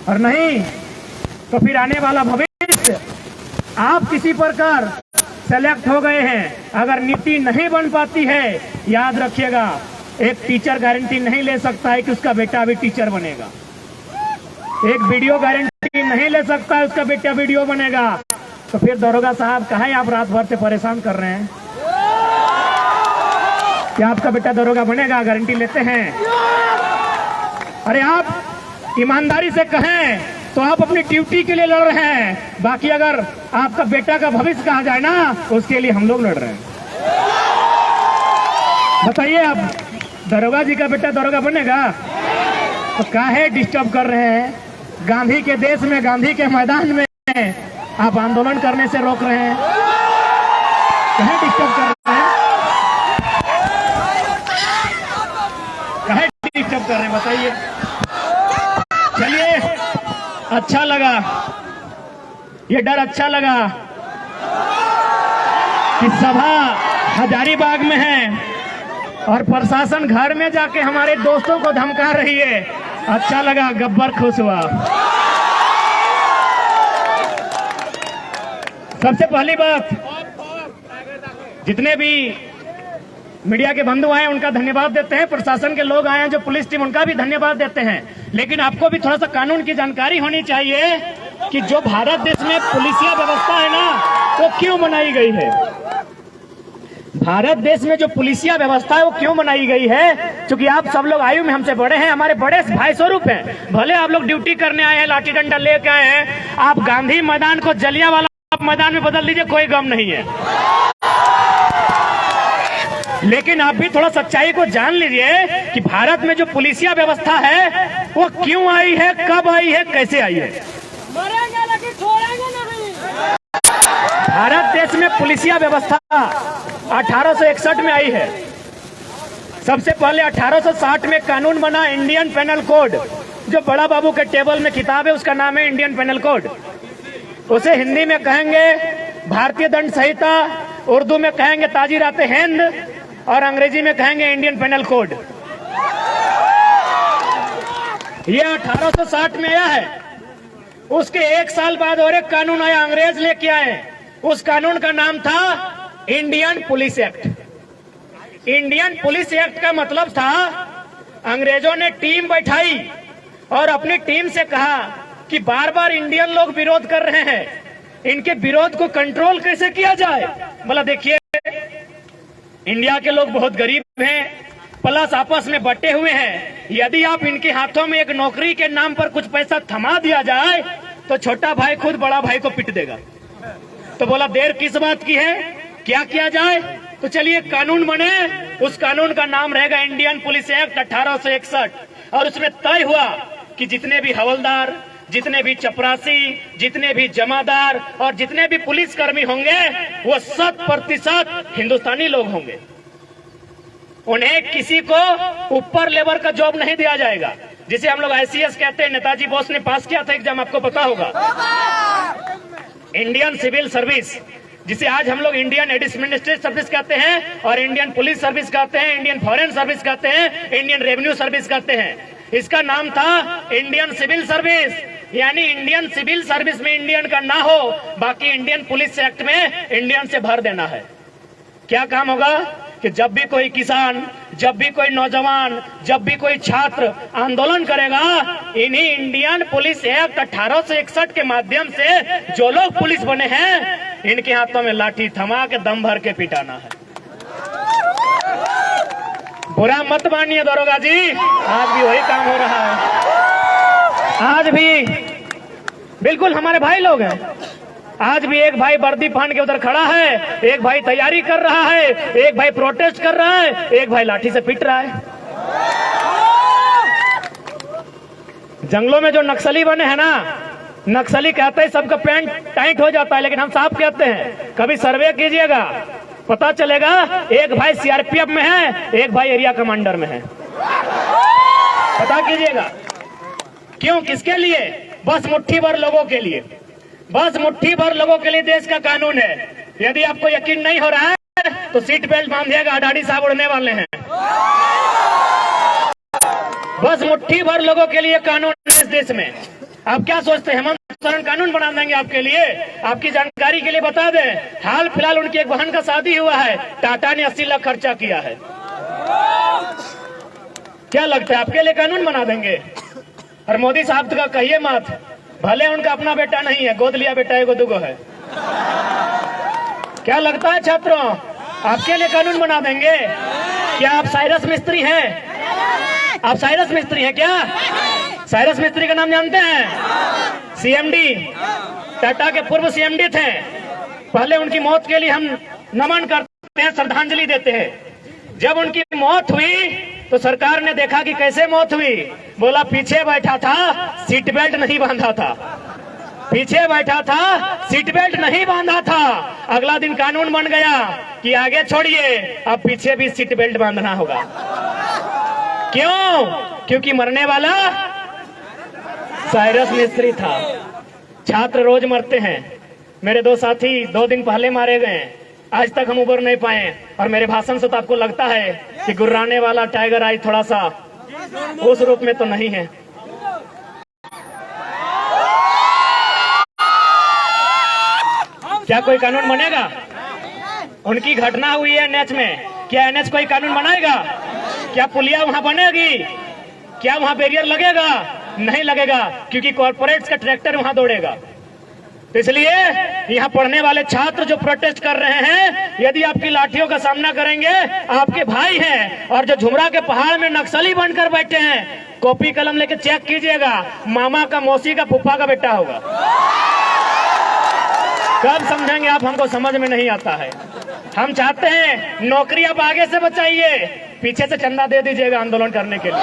और नहीं तो फिर आने वाला भविष्य, आप किसी प्रकार सेलेक्ट हो गए हैं, अगर नीति नहीं बन पाती है, याद रखिएगा, एक टीचर गारंटी नहीं ले सकता है कि उसका बेटा भी टीचर बनेगा। एक वीडियो गारंटी नहीं ले सकता है उसका बेटा वीडियो बनेगा। तो फिर दरोगा साहब, काहे आप रात भर से परेशान कर रहे हैं? कि आपका बेटा दरोगा बनेगा, गारंटी लेते हैं? अरे आप ईमानदारी से कहें तो आप अपनी ड्यूटी के लिए लड़ रहे हैं, बाकी अगर आपका बेटा का भविष्य कहा जाए ना, उसके लिए हम लोग लड़ रहे हैं। बताइए, आप दरोगा जी का बेटा दरोगा बनेगा? तो काहे डिस्टर्ब कर रहे हैं? गांधी के देश में, गांधी के मैदान में आप आंदोलन करने से रोक रहे हैं, काहे डिस्टर्ब कर रहे हैं? काहे डिस्टर्ब कर रहे हैं बताइए? चलिए, अच्छा लगा, ये डर अच्छा लगा कि सभा हजारीबाग में है और प्रशासन घर में जाके हमारे दोस्तों को धमका रही है। अच्छा लगा, गब्बर खुश हुआ। सबसे पहली बात, जितने भी मीडिया के बंधु आए उनका धन्यवाद देते हैं, प्रशासन के लोग आए हैं जो पुलिस टीम, उनका भी धन्यवाद देते हैं। लेकिन आपको भी थोड़ा सा कानून की जानकारी होनी चाहिए कि जो भारत देश में पुलिसिया व्यवस्था है ना, वो क्यों बनाई गई है। भारत देश में जो पुलिसिया व्यवस्था है वो क्यों बनाई गई है? क्योंकि आप सब लोग आयु में हमसे बड़े हैं, हमारे बड़े भाई स्वरूप हैं। भले आप लोग ड्यूटी करने आए हैं, लाठी डंडा लेके आए हैं, आप गांधी मैदान को जलियांवाला मैदान में बदल दीजिए, कोई गम नहीं है। लेकिन आप भी थोड़ा सच्चाई को जान लीजिए कि भारत में जो पुलिसिया व्यवस्था है वो क्यों आई है, कब आई है, कैसे आई है। मरेंगे लेकिन छोड़ेंगे नहीं। भारत देश में पुलिसिया व्यवस्था 1861 में आई है। सबसे पहले 1860 में कानून बना इंडियन पेनल कोड, जो बड़ा बाबू के टेबल में किताब है उसका नाम है इंडियन पेनल कोड। उसे हिंदी में कहेंगे भारतीय दंड संहिता, उर्दू में कहेंगे ताजीरात हिंद और अंग्रेजी में कहेंगे इंडियन पेनल कोड। ये 1860 में आया है। उसके एक साल बाद और एक कानून आया, अंग्रेज लेके आए। उस कानून का नाम था Indian police act. Indian police act का मतलब था, अंग्रेजों ने टीम बैठाई और अपनी टीम से कहा कि बार बार इंडियन लोग विरोध कर रहे हैं, इनके विरोध को कंट्रोल कैसे किया जाए। बोला देखिए, इंडिया के लोग बहुत गरीब हैं, प्लस आपस में बटे हुए हैं, यदि आप इनके हाथों में एक नौकरी के नाम पर कुछ पैसा थमा दिया जाए तो छोटा भाई खुद बड़ा भाई को पीट देगा। तो बोला देर किस बात की है, क्या किया जाए। तो चलिए कानून बने, उस कानून का नाम रहेगा इंडियन पुलिस एक्ट 1861। और उसमें तय हुआ कि जितने भी हवलदार, जितने भी चपरासी, जितने भी जमादार और जितने भी पुलिसकर्मी होंगे वो 100% हिंदुस्तानी लोग होंगे। उन्हें किसी को ऊपर लेवल का जॉब नहीं दिया जाएगा, जिसे हम लोग ICS कहते हैं। नेताजी बोस ने पास किया था एग्जाम, आपको पता होगा। इंडियन सिविल सर्विस, जिसे आज हम लोग इंडियन एडमिनिस्ट्रेटिव सर्विस कहते हैं और इंडियन पुलिस सर्विस कहते हैं, इंडियन फॉरेन सर्विस कहते हैं, इंडियन रेवेन्यू सर्विस कहते हैं। इसका नाम था इंडियन सिविल सर्विस। यानी इंडियन सिविल सर्विस में इंडियन का ना हो, बाकी इंडियन पुलिस एक्ट में इंडियन से भर देना है। क्या काम होगा कि जब भी कोई किसान, जब भी कोई नौजवान, जब भी कोई छात्र आंदोलन करेगा, इन्हीं इंडियन पुलिस एक्ट 1861 के माध्यम से जो लोग पुलिस बने हैं, इनके हाथों में लाठी थमा के दम भर के पिटाना है। बुरा मत मानिए दरोगा जी, आज भी वही काम हो रहा है। आज भी बिल्कुल हमारे भाई लोग हैं। आज भी एक भाई वर्दी पहन के उधर खड़ा है, एक भाई तैयारी कर रहा है, एक भाई प्रोटेस्ट कर रहा है, एक भाई लाठी से पीट रहा है। जंगलों में जो नक्सली बने हैं ना, नक्सली कहते हैं सबका पैंट टाइट हो जाता है, लेकिन हम साफ कहते हैं, कभी सर्वे कीजिएगा पता चलेगा एक भाई CRPF में है, एक भाई एरिया कमांडर में है। पता कीजिएगा क्यों, किसके लिए? बस मुट्ठी भर लोगों के लिए, बस मुट्ठी भर लोगों के लिए देश का कानून है। यदि आपको यकीन नहीं हो रहा है तो सीट बेल्ट बांधिएगा, अडाड़ी साहब उड़ने वाले हैं। बस मुट्ठी भर लोगों के लिए कानून है इस देश में। आप क्या सोचते हैं हेमंत सोरेन कानून बना देंगे आपके लिए? आपकी जानकारी के लिए बता दें, हाल फिलहाल उनकी एक बहन का शादी हुआ है, टाटा ने 80 लाख खर्चा किया है। क्या लगता है आपके लिए कानून बना देंगे? और मोदी साहब का कहिए मत, भले उनका अपना बेटा नहीं है, गोद लिया बेटा एगो दुगो है। क्या लगता है छात्रों, आपके लिए कानून बना देंगे? क्या आप साइरस मिस्त्री हैं? आप साइरस मिस्त्री हैं क्या? साइरस मिस्त्री का नाम जानते हैं? सीएमडी, टाटा के पूर्व सीएमडी थे। पहले उनकी मौत के लिए हम नमन करते हैं, श्रद्धांजलि देते हैं। जब उनकी मौत हुई तो सरकार ने देखा कि कैसे मौत हुई, बोला पीछे बैठा था, सीट बेल्ट नहीं बांधा था। पीछे बैठा था, सीट बेल्ट नहीं बांधा था। अगला दिन कानून बन गया कि आगे छोड़िए, अब पीछे भी सीट बेल्ट बांधना होगा। क्यों? क्योंकि मरने वाला साइरस मिस्त्री था। छात्र रोज मरते हैं। मेरे दो साथी 2 दिन पहले मारे गए, आज तक हम उबर नहीं पाए। और मेरे भाषण से तो आपको लगता है कि गुर्राने वाला टाइगर आई थोड़ा सा उस रूप में तो नहीं है। क्या कोई कानून बनेगा? उनकी घटना हुई है एनएच में, क्या एनएच कोई कानून बनाएगा? क्या पुलिया वहां बनेगी? क्या वहां बैरियर लगेगा? नहीं लगेगा, क्योंकि कॉर्पोरेट्स का ट्रैक्टर वहां दौड़ेगा। तो इसलिए यहाँ पढ़ने वाले छात्र जो प्रोटेस्ट कर रहे हैं, यदि आपकी लाठियों का सामना करेंगे, आपके भाई हैं। और जो झुमरा के पहाड़ में नक्सली बनकर बैठे हैं, कॉपी कलम लेके चेक कीजिएगा, मामा का, मौसी का, फूफा का बेटा होगा। कब समझेंगे आप? हमको समझ में नहीं आता है। हम चाहते हैं नौकरी आप आगे से बचाइए, पीछे से चंदा दे दीजिएगा आंदोलन करने के लिए।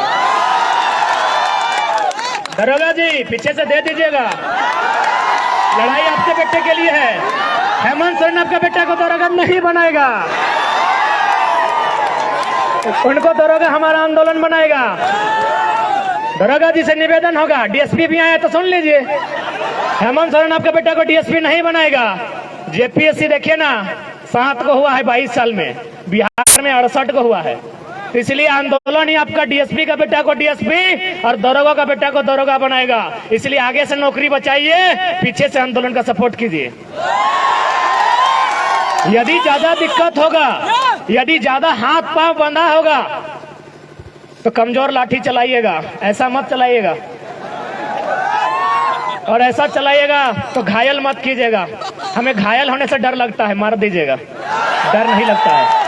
दरोगा जी, पीछे से दे दीजिएगा। लड़ाई आपके बेटे के लिए है। हेमंत सोरेन आपका बेटा को दरोगा नहीं बनाएगा, उनको दरोगा हमारा आंदोलन बनाएगा। दरोगा जी से निवेदन होगा, डीएसपी भी आए तो सुन लीजिए, हेमंत सोरेन आपका बेटा को डीएसपी नहीं बनाएगा। जेपीएससी देखिए ना, 7 को हुआ है 22 साल में, बिहार में 68 को हुआ है। तो इसलिए आंदोलन ही आपका डीएसपी का बेटा को डीएसपी और दरोगा का बेटा को दरोगा बनाएगा। इसलिए आगे से नौकरी बचाइए, पीछे से आंदोलन का सपोर्ट कीजिए। यदि ज्यादा दिक्कत होगा, यदि ज्यादा हाथ पांव बंधा होगा, तो कमजोर लाठी चलाइएगा, ऐसा मत चलाइएगा। और ऐसा चलाइएगा तो घायल मत कीजिएगा। हमें घायल होने से डर लगता है, मार दीजिएगा, डर नहीं लगता है।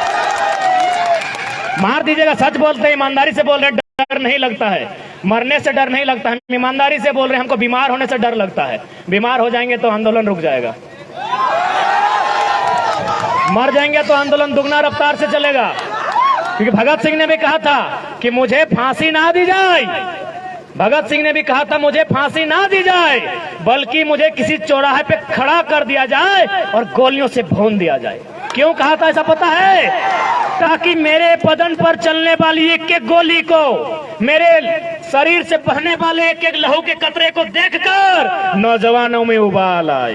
मार दीजिएगा, सच बोलते हैं, ईमानदारी से बोल रहे हैं, डर नहीं लगता है। मरने से डर नहीं लगता है, ईमानदारी से बोल रहे हैं। हमको बीमार होने से डर लगता है, बीमार हो जाएंगे तो आंदोलन रुक जाएगा। मर जाएंगे तो आंदोलन दुगना रफ्तार से चलेगा। क्योंकि भगत सिंह ने भी कहा था कि मुझे फांसी ना दी जाए। भगत सिंह ने भी कहा था मुझे फांसी ना दी जाए, बल्कि मुझे किसी चौराहे पे खड़ा कर दिया जाए और गोलियों से भून दिया जाए। क्यों कहा था ऐसा पता है? ताकि मेरे बदन पर चलने वाली एक एक गोली को, मेरे शरीर से बहने वाले एक एक लहू के कतरे को देखकर नौजवानों में उबाल आए।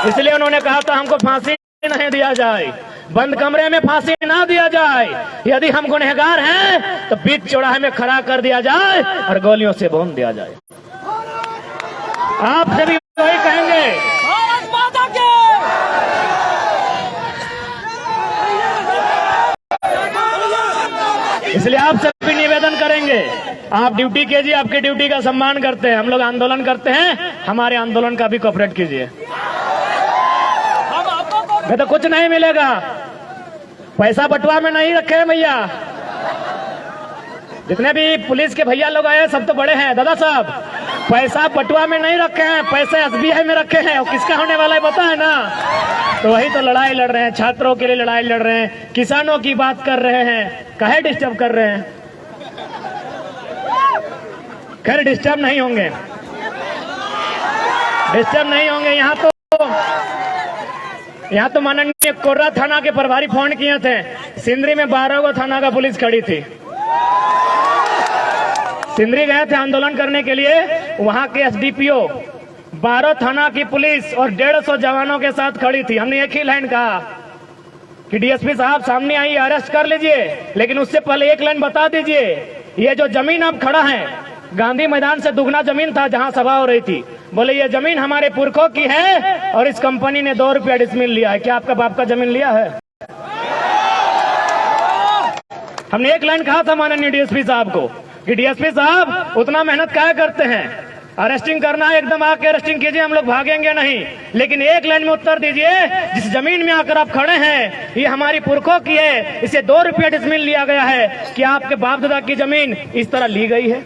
इसलिए उन्होंने कहा था हमको फांसी नहीं दिया जाए, बंद कमरे में फांसी ना दिया जाए। यदि हम गुनहगार हैं तो बीच चौराहे में खड़ा कर दिया जाए और गोलियों से भून दिया जाए। आप सभी वही कहेंगे। भारत माता की। इसलिए आप सभी निवेदन करेंगे, आप ड्यूटी कीजिए, आपकी ड्यूटी का सम्मान करते हैं। हम लोग आंदोलन करते हैं, हमारे आंदोलन का भी कोऑपरेट कीजिए। मैं तो कुछ नहीं मिलेगा, पैसा बटुआ में नहीं रखे हैं भैया। जितने भी पुलिस के भैया लोग आए सब तो बड़े हैं दादा साहब, पैसा बटुआ में नहीं रखे हैं, पैसे एसबीआई में रखे हैं। और किसका होने वाला है पता है ना? तो वही तो लड़ाई लड़ रहे हैं, छात्रों के लिए लड़ाई लड़ रहे हैं, किसानों की बात कर रहे हैं। काहे डिस्टर्ब कर रहे हैं? खैर डिस्टर्ब नहीं होंगे, डिस्टर्ब नहीं होंगे। यहाँ तो माननीय कोर्रा थाना के प्रभारी फोन किए थे, सिंदरी में 12 गो थाना का पुलिस खड़ी थी। सिंदरी गए थे आंदोलन करने के लिए, वहां के एसडीपीओ 12 थाना की पुलिस और 150 जवानों के साथ खड़ी थी। हमने एक ही लाइन कहा कि डीएसपी साहब सामने आइए, अरेस्ट कर लीजिए, लेकिन उससे पहले एक लाइन बता दीजिए, ये जो जमीन अब खड़ा है, गांधी मैदान से दुगना जमीन था जहां सभा हो रही थी। बोले ये जमीन हमारे पुरखों की है और इस कंपनी ने 2 रुपया डिसमिल लिया है। क्या आपका बाप का जमीन लिया है? हमने एक लाइन कहा था माननीय डीएसपी साहब को कि डीएसपी साहब उतना मेहनत क्या करते हैं, अरेस्टिंग करना है एकदम आके अरेस्टिंग कीजिए, हम लोग भागेंगे नहीं, लेकिन एक लाइन में उत्तर दीजिए, जिस जमीन में आकर आप खड़े हैं ये हमारी पुरखों की है, इसे 2 रुपया डिसमिल लिया गया है, क्या आपके बाप दादा की जमीन इस तरह ली गई है?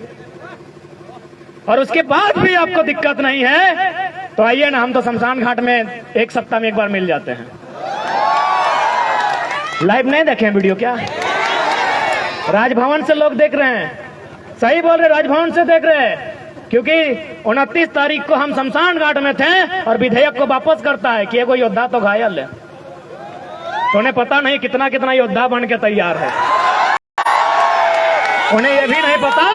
और उसके बाद भी आपको दिक्कत नहीं है तो आइए ना, हम तो शमशान घाट में 1 सप्ताह में 1 बार मिल जाते हैं। लाइव नहीं देखे वीडियो क्या? राजभवन से लोग देख रहे हैं, सही बोल रहे, राजभवन से देख रहे हैं, क्योंकि 29 तारीख को हम शमशान घाट में थे और विधेयक को वापस करता है कि एगो योद्धा तो घायल है, तो उन्हें पता नहीं कितना कितना योद्धा बन के तैयार है। उन्हें यह भी नहीं पता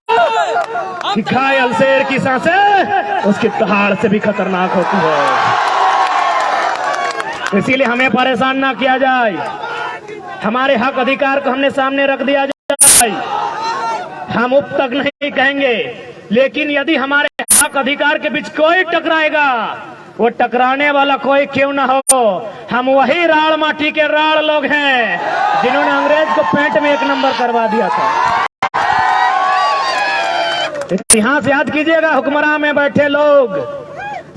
कि घायल शेर की सांसें उसकी दहाड़ से भी खतरनाक होती है। इसीलिए हमें परेशान ना किया जाए, हमारे हक अधिकार को हमने सामने रख दिया जाए। हम उप तक नहीं कहेंगे, लेकिन यदि हमारे हक अधिकार के बीच कोई टकराएगा, वो टकराने वाला कोई क्यों ना हो, हम वही राड़ माटी के राड़ लोग हैं जिन्होंने अंग्रेज को पेंट में 1 नंबर करवा दिया था। इतिहास याद कीजिएगा, हुक्मरान में बैठे लोग,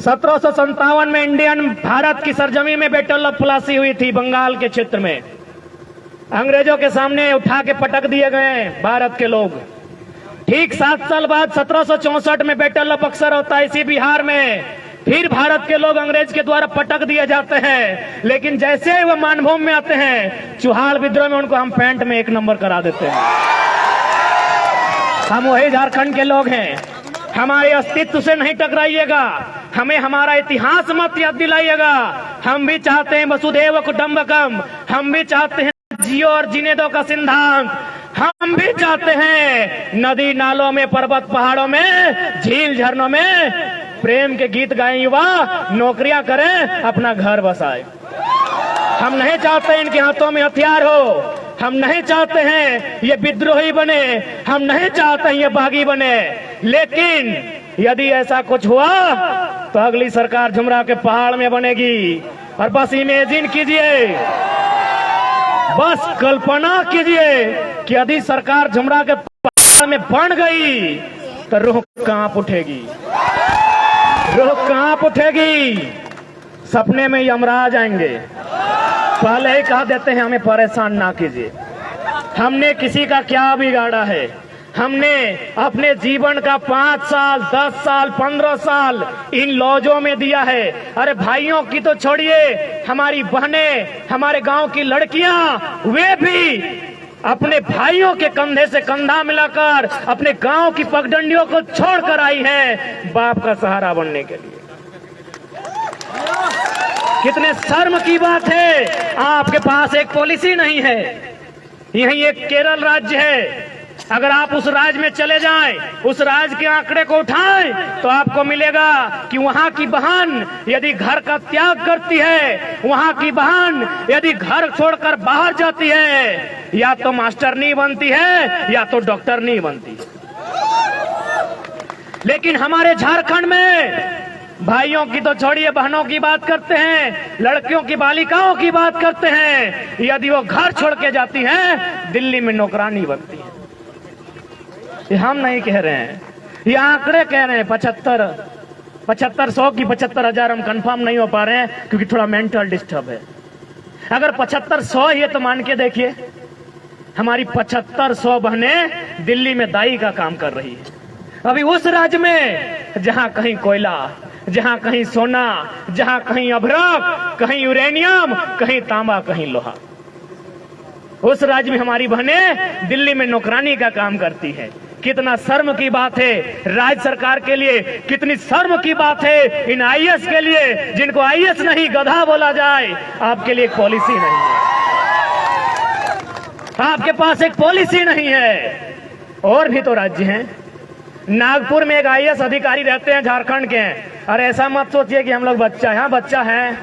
1757 में इंडियन भारत की सरजमी में बैटल ऑफ प्लासी हुई थी, बंगाल के क्षेत्र में अंग्रेजों के सामने उठा के पटक दिए गए भारत के लोग। ठीक 7 साल बाद 1764 में बैटल ऑफ बक्सर होता है इसी बिहार में, फिर भारत के लोग अंग्रेज के द्वारा पटक दिए जाते हैं, लेकिन जैसे ही वो मानभूमि में आते हैं, चुहाड़ विद्रोह में उनको हम पेंट में 1 नंबर करा देते हैं। हम वही झारखंड के लोग हैं, हमारे अस्तित्व से नहीं टकराइएगा, हमें हमारा इतिहास मत याद दिलाइएगा। हम भी चाहते हैं वसुधैव कुटुंबकम, हम भी चाहते हैं जियो और जीने दो का सिद्धांत, हम भी चाहते हैं नदी नालों में, पर्वत पहाड़ों में, झील झरनों में प्रेम के गीत गाएं युवा, नौकरियां करें, अपना घर बसाए। हम नहीं चाहते इनके हाथों में हथियार हो, हम नहीं चाहते हैं ये विद्रोही बने, हम नहीं चाहते हैं ये बागी बने, लेकिन यदि ऐसा कुछ हुआ तो अगली सरकार झुमरा के पहाड़ में बनेगी। और बस इमेजिन कीजिए, बस कल्पना कीजिए कि यदि सरकार झुमरा के पहाड़ में बन गई तो रूह कांप उठेगी, रूह कांप उठेगी, सपने में यमराज आएंगे। पहले ही कह देते हैं हमें परेशान ना कीजिए, हमने किसी का क्या बिगाड़ा है, हमने अपने जीवन का 5 साल 10 साल 15 साल इन लॉजों में दिया है। अरे भाइयों की तो छोड़िए, हमारी बहनें, हमारे गांव की लड़कियां, वे भी अपने भाइयों के कंधे से कंधा मिलाकर अपने गांव की पगडंडियों को छोड़कर आई है बाप का सहारा बनने के लिए। कितने शर्म की बात है, आपके पास एक पॉलिसी नहीं है। यही एक केरल राज्य है, अगर आप उस राज्य में चले जाएं, उस राज्य के आंकड़े को उठाएं तो आपको मिलेगा कि वहां की बहन यदि घर का त्याग करती है, वहां की बहन यदि घर छोड़कर बाहर जाती है, या तो मास्टर नहीं बनती है या तो डॉक्टर नहीं बनती। लेकिन हमारे झारखंड में भाइयों की तो छोड़िए, बहनों की बात करते हैं, लड़कियों की, बालिकाओं की बात करते हैं, यदि वो घर छोड़ के जाती हैं, दिल्ली में नौकरानी बनती है। ये हम नहीं कह रहे हैं, ये आंकड़े कह रहे हैं। 7500 की 75,000 हम कंफर्म नहीं हो पा रहे हैं क्योंकि थोड़ा मेंटल डिस्टर्ब है। अगर 7500 ये तो मान के देखिए, हमारी 7500 बहनें दिल्ली में दाई का काम कर रही है। अभी उस राज्य में जहां कहीं कोयला, जहां कहीं सोना, जहां कहीं अभ्रक, कहीं यूरेनियम, कहीं तांबा, कहीं लोहा, उस राज्य में हमारी बहनें दिल्ली में नौकरानी का काम करती है। कितना शर्म की बात है राज्य सरकार के लिए, कितनी शर्म की बात है इन आईएएस के लिए, जिनको आईएएस नहीं गधा बोला जाए। आपके लिए एक पॉलिसी नहीं है, आपके पास एक पॉलिसी नहीं है। और भी तो राज्य हैं, नागपुर में एक आईएएस अधिकारी रहते हैं, झारखंड के हैं। और ऐसा मत सोचिए कि हम लोग बच्चा है, हाँ बच्चा है,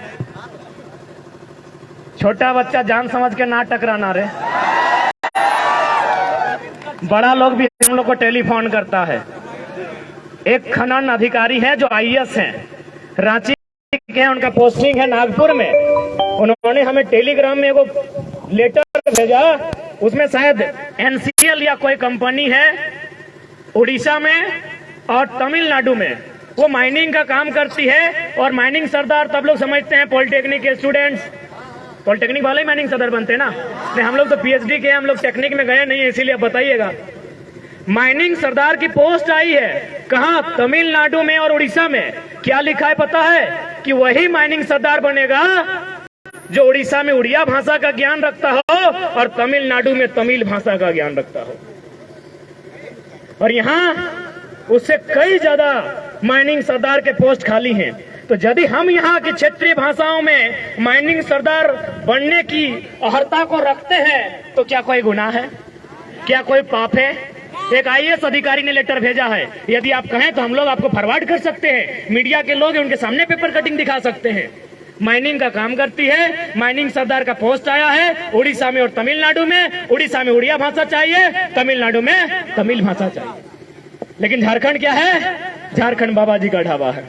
छोटा बच्चा जान समझ के ना टकराना रे। बड़ा लोग भी हम लोग को टेलीफोन करता है। एक खनन अधिकारी है जो आईएएस हैं, रांची के हैं, उनका पोस्टिंग है नागपुर में। उन्होंने हमें टेलीग्राम में एगो लेटर भेजा, उसमें शायद एनसीएल या कोई कंपनी है उड़ीसा में और तमिलनाडु में, वो माइनिंग का काम करती है। और माइनिंग सरदार तब लोग समझते हैं पॉलिटेक्निक के स्टूडेंट्स, पॉलिटेक्निक वाले ही माइनिंग सरदार बनते हैं ना। नहीं, हम लोग तो पीएचडी के हैं, हम लोग टेक्निक में गए नहीं है, इसीलिए बताइएगा। माइनिंग सरदार की पोस्ट आई है कहां? तमिलनाडु में और उड़ीसा में। क्या लिखा है पता है? कि वही माइनिंग सरदार बनेगा जो उड़ीसा में उड़िया भाषा का ज्ञान रखता हो और तमिलनाडु में तमिल भाषा का ज्ञान रखता हो। और यहां उससे कई ज्यादा माइनिंग सरदार के पोस्ट खाली हैं। तो यदि हम यहाँ की क्षेत्रीय भाषाओं में माइनिंग सरदार बनने की अहर्ता को रखते हैं तो क्या कोई गुनाह है? क्या कोई पाप है? एक आईएएस अधिकारी ने लेटर भेजा है, यदि आप कहें तो हम लोग आपको फॉरवर्ड कर सकते हैं। मीडिया के लोग उनके सामने पेपर कटिंग दिखा सकते हैं। माइनिंग का काम करती है, माइनिंग सरदार का पोस्ट आया है उड़ीसा में और तमिलनाडु में। उड़ीसा में उड़िया भाषा चाहिए, तमिलनाडु में तमिल भाषा चाहिए। लेकिन झारखंड क्या है? झारखंड बाबा जी का ढाबा है।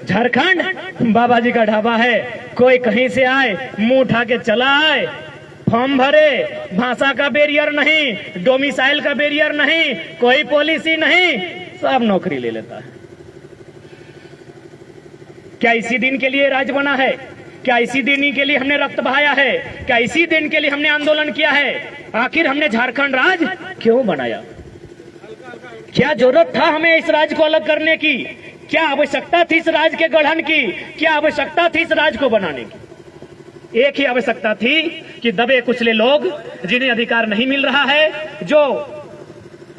झारखंड बाबा जी का ढाबा है। कोई कहीं से आए, मुंह उठा के चला आए, फॉर्म भरे, भाषा का बैरियर नहीं, डोमिसाइल का बैरियर नहीं, कोई पॉलिसी नहीं, सब नौकरी ले लेता है। क्या इसी दिन के लिए राज्य बना है? क्या इसी दिन के लिए हमने रक्त बहाया है? क्या इसी दिन के लिए हमने आंदोलन किया है? आखिर हमने झारखंड राज्य क्यों बनाया? क्या जरूरत था हमें इस राज्य को अलग करने की? क्या आवश्यकता थी इस राज्य के गठन की? क्या आवश्यकता थी इस राज्य को बनाने की? एक ही आवश्यकता थी कि दबे कुचले लोग, जिन्हें अधिकार नहीं मिल रहा है, जो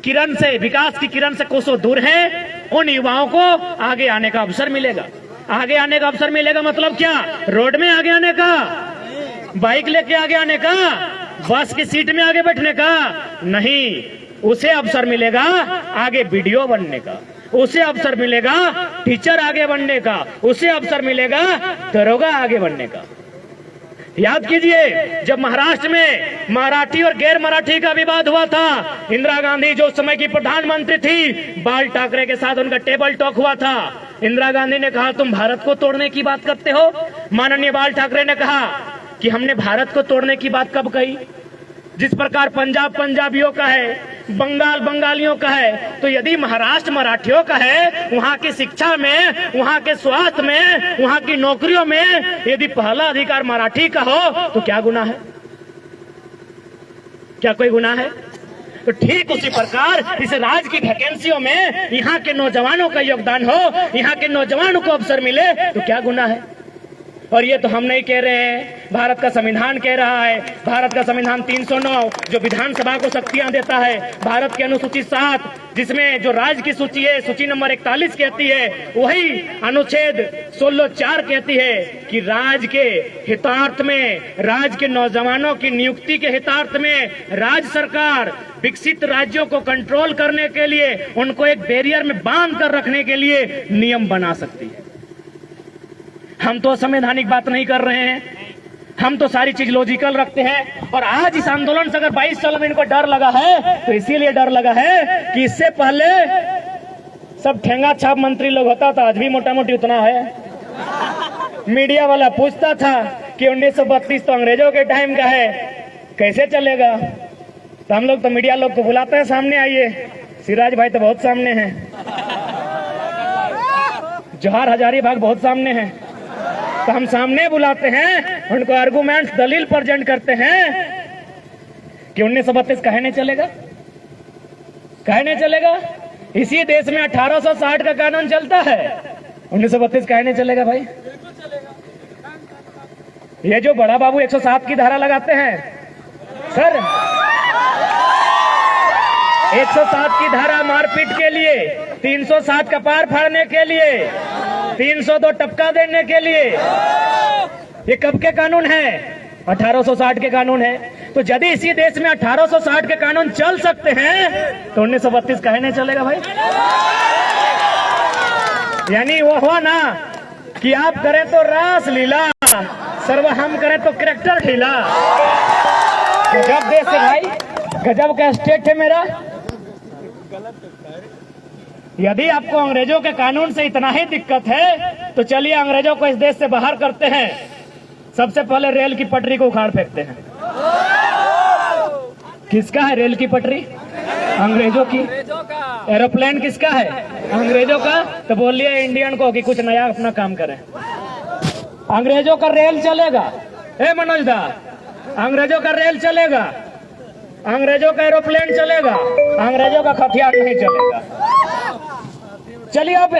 किरण से, विकास की किरण से कोसों दूर है, उन युवाओं को आगे आने का अवसर मिलेगा। आगे आने का अवसर मिलेगा मतलब क्या? रोड में आगे आने का, बाइक लेके आगे आने का, बस की सीट में आगे बैठने का नहीं। उसे अवसर मिलेगा आगे वीडियो बनने का, उसे अवसर मिलेगा टीचर आगे बनने का, उसे अवसर मिलेगा दरोगा आगे बनने का। याद कीजिए, जब महाराष्ट्र में मराठी और गैर मराठी का विवाद हुआ था, इंदिरा गांधी जो उस समय की प्रधानमंत्री थी, बाल ठाकरे के साथ उनका टेबल टॉक हुआ था। इंदिरा गांधी ने कहा तुम भारत को तोड़ने की बात करते हो। माननीय बाल ठाकरे ने कहा कि हमने भारत को तोड़ने की बात कब कही? जिस प्रकार पंजाब पंजाबियों का है, बंगाल बंगालियों का है, तो यदि महाराष्ट्र मराठियों का है, वहां की शिक्षा में, वहां के स्वास्थ्य में, वहां की नौकरियों में यदि पहला अधिकार मराठी का हो तो क्या गुनाह है? क्या कोई गुनाह है? तो ठीक उसी प्रकार इस राज्य की वैकेंसियों में यहाँ के नौजवानों का योगदान हो, यहाँ के नौजवानों को अवसर मिले तो क्या गुनाह है? और ये तो हम नहीं कह रहे हैं, भारत का संविधान कह रहा है। भारत का संविधान 309 जो विधानसभा को शक्तियां देता है, भारत की अनुसूची 7 जिसमें जो राज्य की सूची है, सूची नंबर 41 कहती है, वही अनुच्छेद 16(4) कहती है कि राज्य के हितार्थ में, राज्य के नौजवानों की नियुक्ति के हितार्थ में राज्य सरकार विकसित राज्यों को कंट्रोल करने के लिए, उनको एक बैरियर में बांध कर रखने के लिए नियम बना सकती है। हम तो संवैधानिक बात नहीं कर रहे हैं, हम तो सारी चीज लॉजिकल रखते हैं। और आज इस आंदोलन से अगर 22 साल में इनको डर लगा है तो इसीलिए डर लगा है कि इससे पहले सब ठेंगा छाप मंत्री लोग होता था, आज भी मोटा मोटी उतना है। मीडिया वाला पूछता था कि 1932 तो अंग्रेजों के टाइम का है, कैसे चलेगा? तो हम लोग तो मीडिया लोग को बुलाते हैं, सामने आइए। सिराज भाई तो बहुत सामने हैं, जवाहर हजारीबाग बहुत सामने हैं, तो हम सामने बुलाते हैं, उनको आर्गुमेंट्स, दलील प्रेजेंट करते हैं कि 1932 कहे नहीं चलेगा, कहे नहीं चलेगा। इसी देश में 1860 का कानून चलता है, 1932 कहे नहीं चलेगा भाई। ये जो बड़ा बाबू 107 की धारा लगाते हैं सर, 107 की धारा मारपीट के लिए, 307 का पार फाड़ने के लिए, 302 टपका देने के लिए, ये कब के कानून है? 1860 के कानून है। तो यदि इसी देश में 1860 के कानून चल सकते हैं तो 1932 कहे नहीं चलेगा भाई। यानी वो हुआ ना कि आप करें तो रास लीला, सर्व हम करें तो कैरेक्टर ढीला। गजब देश है भाई, गजब का स्टेट है मेरा। यदि आपको अंग्रेजों के कानून से इतना ही दिक्कत है तो चलिए अंग्रेजों को इस देश से बाहर करते हैं। सबसे पहले रेल की पटरी को उखाड़ फेंकते हैं। किसका है रेल की पटरी? अंग्रेजों की। एरोप्लेन किसका है? अंग्रेजों का। तो बोलिए इंडियन को कि कुछ नया अपना काम करें। अंग्रेजों का रेल चलेगा, ए मनोज दा, अंग्रेजों का रेल चलेगा, अंग्रेजों का एरोप्लेन चलेगा, अंग्रेजों का हथियार नहीं चलेगा। चलिए अब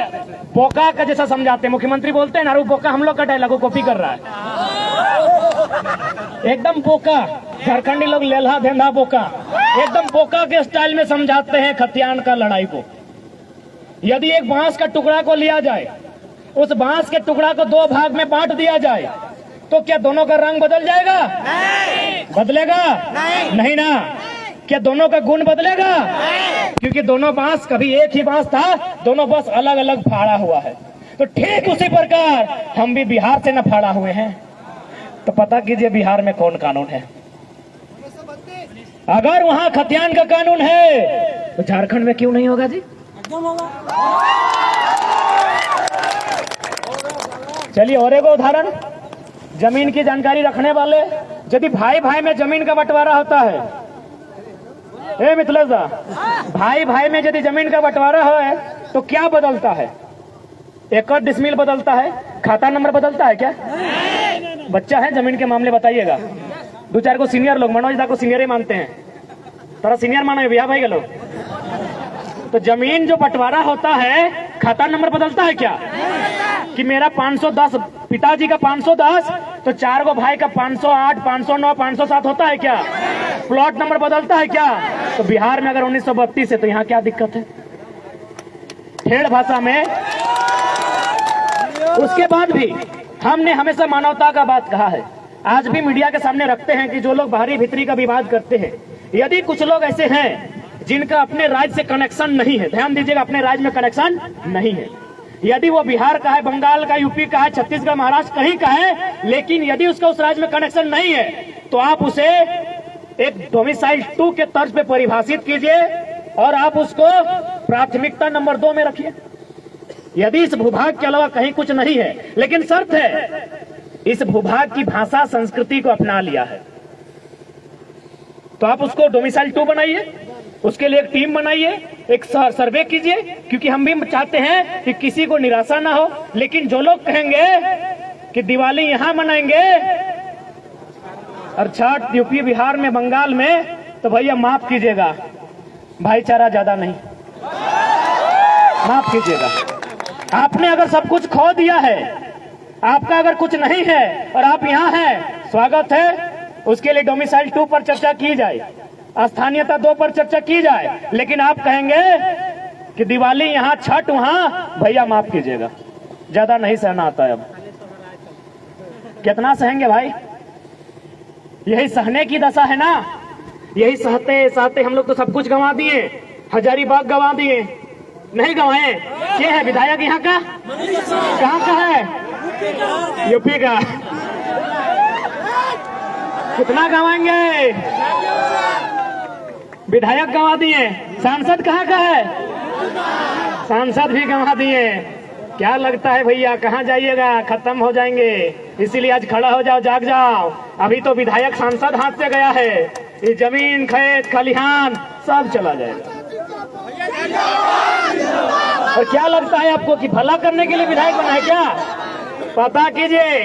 पोका का जैसा समझाते हैं, मुख्यमंत्री बोलते हैं ना, वो पोका हम लोग का डायलॉग कॉपी कर रहा है एकदम पोका। झारखंडी लोग लेल्हा धेंधा पोका, एकदम पोका के स्टाइल में समझाते हैं खतियान का लड़ाई को। यदि एक बांस का टुकड़ा को लिया जाए, उस बांस के टुकड़ा को दो भाग में बांट दिया जाए, तो क्या दोनों का रंग बदल जाएगा? नहीं। बदलेगा? नहीं ना। क्या दोनों का गुण बदलेगा? क्योंकि दोनों बांस कभी एक ही बांस था, दोनों बस अलग अलग फाड़ा हुआ है। तो ठीक उसी प्रकार हम भी बिहार से न फाड़ा हुए हैं। तो पता कीजिए बिहार में कौन कानून है। अगर वहां खतियान का कानून है तो झारखंड में क्यों नहीं होगा जी? चलिए और एक उदाहरण, जमीन की जानकारी रखने वाले, यदि भाई भाई में जमीन का बंटवारा होता है, ए मिथिलेश दा, भाई भाई में यदि जमीन का बंटवारा है तो क्या बदलता है? एकड़ डिसमिल बदलता है, खाता नंबर बदलता है क्या? बच्चा है जमीन के मामले बताइएगा। दो चार को सीनियर लोग, मनोज दा को सीनियर ही मानते हैं, थोड़ा सीनियर मानो भैया भाई के लोग। तो जमीन जो बंटवारा होता है, खाता नंबर बदलता है क्या? कि मेरा 510, पिताजी का 510, तो चार गो भाई का 508, 509, 507 होता है क्या? प्लॉट नंबर बदलता है क्या? तो बिहार में अगर 1932 है तो यहाँ क्या दिक्कत है? ठेठ भाषा में। उसके बाद भी हमने हमेशा मानवता का बात कहा है, आज भी मीडिया के सामने रखते हैं कि जो लोग बाहरी भीतरी का विवाद करते हैं, यदि कुछ लोग ऐसे हैं जिनका अपने राज्य से कनेक्शन नहीं है, ध्यान दीजिएगा, अपने राज्य में कनेक्शन नहीं है, यदि वो बिहार का है, बंगाल का, यूपी का है, छत्तीसगढ़, महाराष्ट्र कहीं का है, लेकिन यदि उसका उस राज्य में कनेक्शन नहीं है तो आप उसे एक डोमिसाइल 2 के तर्ज पे परिभाषित कीजिए और आप उसको प्राथमिकता नंबर 2 में रखिए। यदि इस भूभाग के अलावा कहीं कुछ नहीं है, लेकिन शर्त है इस भूभाग की भाषा संस्कृति को अपना लिया है, तो आप उसको डोमिसाइल 2 बनाइए, उसके लिए एक टीम बनाइए, एक सर्वे कीजिए, क्योंकि हम भी चाहते हैं कि किसी को निराशा ना हो। लेकिन जो लोग कहेंगे कि दिवाली यहां मनाएंगे और छठ यूपी, बिहार में, बंगाल में, तो भैया माफ कीजिएगा, भाईचारा ज्यादा नहीं, माफ कीजिएगा। आपने अगर सब कुछ खो दिया है, आपका अगर कुछ नहीं है और आप यहाँ हैं, स्वागत है। उसके लिए डोमिसाइल 2 पर चर्चा की जाए, स्थानीयता 2 पर चर्चा की जाए, लेकिन आप कहेंगे कि दिवाली यहाँ, छठ वहां, भैया माफ कीजिएगा, ज्यादा नहीं सहना आता है। अब कितना सहेंगे भाई? यही सहने की दशा है ना। यही सहते सहते हम लोग तो सब कुछ गंवा दिए, हजारीबाग गंवा दिए, नहीं गंवाए। ये है विधायक यहाँ का, कहाँ का है? यूपी का। कितना गंवाएंगे? विधायक गंवा दिए, सांसद कहाँ का है? सांसद भी गंवा दिए। क्या लगता है भैया कहाँ जाइएगा? खत्म हो जाएंगे। इसीलिए आज खड़ा हो जाओ, जाग जाओ। अभी तो विधायक सांसद हाथ से गया है, ये जमीन, खेत, खलिहान सब चला जाएगा। और क्या लगता है आपको कि भला करने के लिए विधायक बना है क्या? पता कीजिए,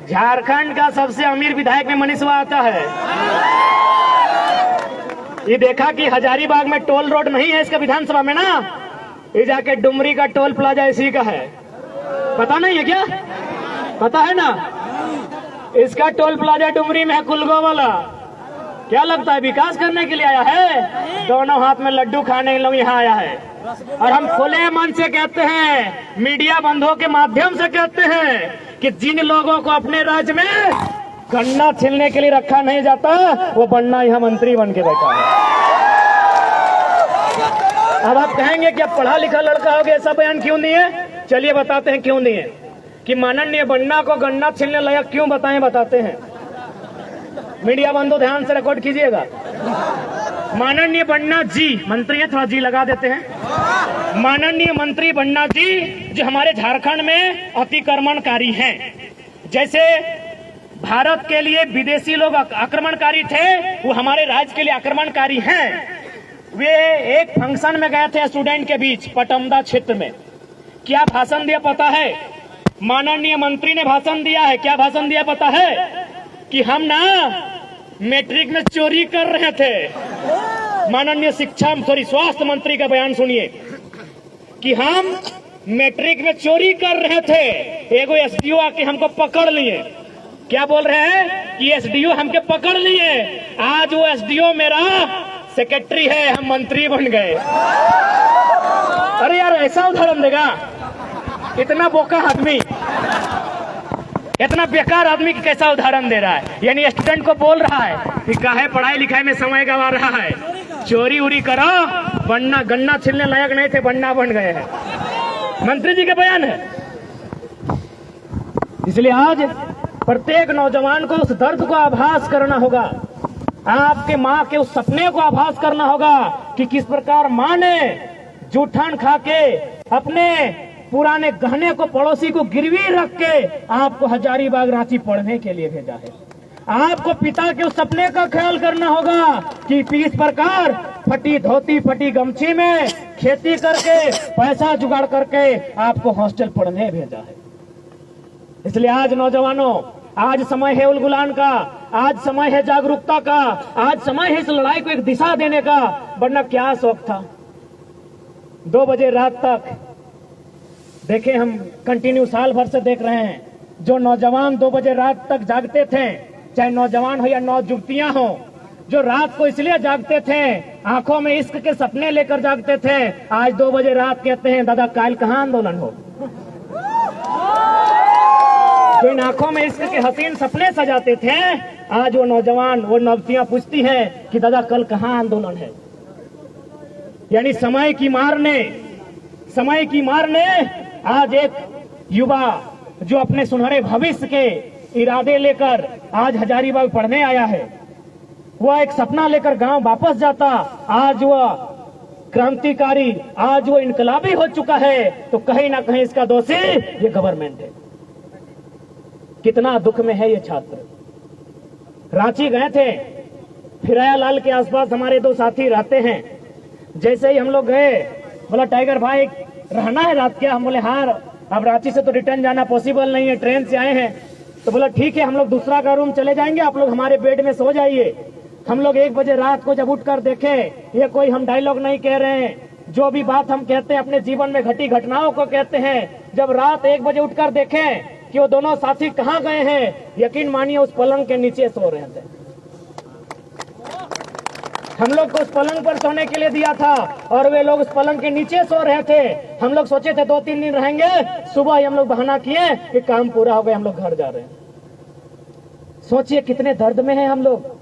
झारखंड का सबसे अमीर विधायक में मनीषवा आता है। ये देखा कि हजारीबाग में टोल रोड नहीं है इसका विधानसभा में ना, ये जाके डुमरी का टोल प्लाजा इसी का है। पता नहीं है क्या? पता है ना, इसका टोल प्लाजा डुमरी में है, कुलगो वाला। क्या लगता है विकास करने के लिए आया है? दोनों हाथ में लड्डू खाने लोग यहाँ आया है। और हम खुले मन से कहते हैं, मीडिया बंधुओं के माध्यम से कहते हैं कि जिन लोगों को अपने राज्य में गन्ना छीलने के लिए रखा नहीं जाता, वो बनना यहाँ मंत्री बन के बैठा है। अब आप कहेंगे कि अब पढ़ा लिखा लड़का हो गया, ऐसा बयान क्यों दिए? चलिए बताते हैं क्यों दिए। कि माननीय बन्ना को गन्ना छीलने लायक क्यों बताएं, बताते हैं। मीडिया बंधु ध्यान से रिकॉर्ड कीजिएगा। माननीय बन्ना जी, मंत्री है, थोड़ा जी लगा देते हैं। माननीय मंत्री बन्ना जी जो हमारे झारखंड में अतिक्रमणकारी हैं, जैसे भारत के लिए विदेशी लोग आक्रमणकारी थे, वो हमारे राज्य के लिए आक्रमणकारी हैं। वे एक फंक्शन में गए थे स्टूडेंट के बीच पटमदा क्षेत्र में। क्या भाषण दिया पता है? माननीय मंत्री ने भाषण दिया है। क्या भाषण दिया पता है? कि हम ना मैट्रिक में चोरी कर रहे थे। माननीय स्वास्थ्य मंत्री का बयान सुनिए कि हम मैट्रिक में चोरी कर रहे थे, एगो एसडीओ आके हमको पकड़ लिए। क्या बोल रहे हैं? कि एसडीओ हमके पकड़ लिए। आज वो एसडीओ मेरा सेक्रेटरी है, हम मंत्री बन गए। अरे यार, ऐसा उदाहरण देगा? इतना बोका आदमी, इतना बेकार आदमी की कैसा उदाहरण दे रहा है? यानी स्टूडेंट को बोल रहा है कि काहे पढ़ाई लिखाई में समय गवा रहा है, चोरी उरी करो, बनना गन्ना छिलने लायक नहीं थे, बनना बन गए हैं। मंत्री जी का बयान है। इसलिए आज प्रत्येक नौजवान को उस दर्द को आभास करना होगा, आपके माँ के उस सपने को आभास करना होगा कि किस प्रकार माँ ने जूठन खा के अपने पुराने गहने को पड़ोसी को गिरवी रख के आपको हजारीबाग रांची पढ़ने के लिए भेजा है। आपको पिता के उस सपने का ख्याल करना होगा कि इस प्रकार फटी धोती फटी गमछी में खेती करके पैसा जुगाड़ करके आपको हॉस्टल पढ़ने भेजा है। इसलिए आज नौजवानों, आज समय है उलगुलान का, आज समय है जागरूकता का, आज समय है इस लड़ाई को एक दिशा देने का। वरना क्या शौक था 2 बजे रात तक, देखें हम कंटिन्यू साल भर से देख रहे हैं, जो नौजवान 2 बजे रात तक जागते थे, चाहे नौजवान हो या नौजुवतियां हो, जो रात को इसलिए जागते थे, आंखों में इश्क के सपने लेकर जागते थे, आज 2 बजे रात कहते हैं दादा काल कहां आंदोलन हो। जो इन आंखों में इश्क के हसीन सपने सजाते थे, आज वो नौजवान, वो नौजतियां पूछती हैं कि दादा कल कहां आंदोलन है। यानी समय की मार ने आज एक युवा जो अपने सुनहरे भविष्य के इरादे लेकर आज हजारीबाग पढ़ने आया है, वह एक सपना लेकर गांव वापस जाता, आज वह क्रांतिकारी, आज वो इनकलाबी हो चुका है, तो कहीं ना कहीं इसका दोषी ये गवर्नमेंट है। कितना दुख में है ये छात्र। रांची गए थे, फिराया लाल के आसपास हमारे 2 साथी रहते हैं। जैसे ही हम लोग गए, बोला टाइगर भाई रहना है रात क्या? हम बोले हाँ, अब रांची से तो रिटर्न जाना पॉसिबल नहीं है, ट्रेन से आए हैं। तो बोला ठीक है, हम लोग दूसरा का रूम चले जाएंगे, आप लोग हमारे बेड में सो जाइए। हम लोग 1 बजे रात को जब उठकर देखे, ये कोई हम डायलॉग नहीं कह रहे हैं, जो भी बात हम कहते हैं अपने जीवन में घटी घटनाओं को कहते हैं। जब रात 1 बजे उठकर देखें कि वो दोनों साथी कहाँ गए हैं, यकीन मानिए उस पलंग के नीचे सो रहे थे। हम लोग को उस पलंग पर सोने के लिए दिया था और वे लोग उस पलंग के नीचे सो रहे थे। हम लोग सोचे थे 2-3 दिन रहेंगे, सुबह ही हम लोग बहाना किए कि काम पूरा हो गया, हम लोग घर जा रहे हैं। सोचिए कितने दर्द में हैं हम लोग।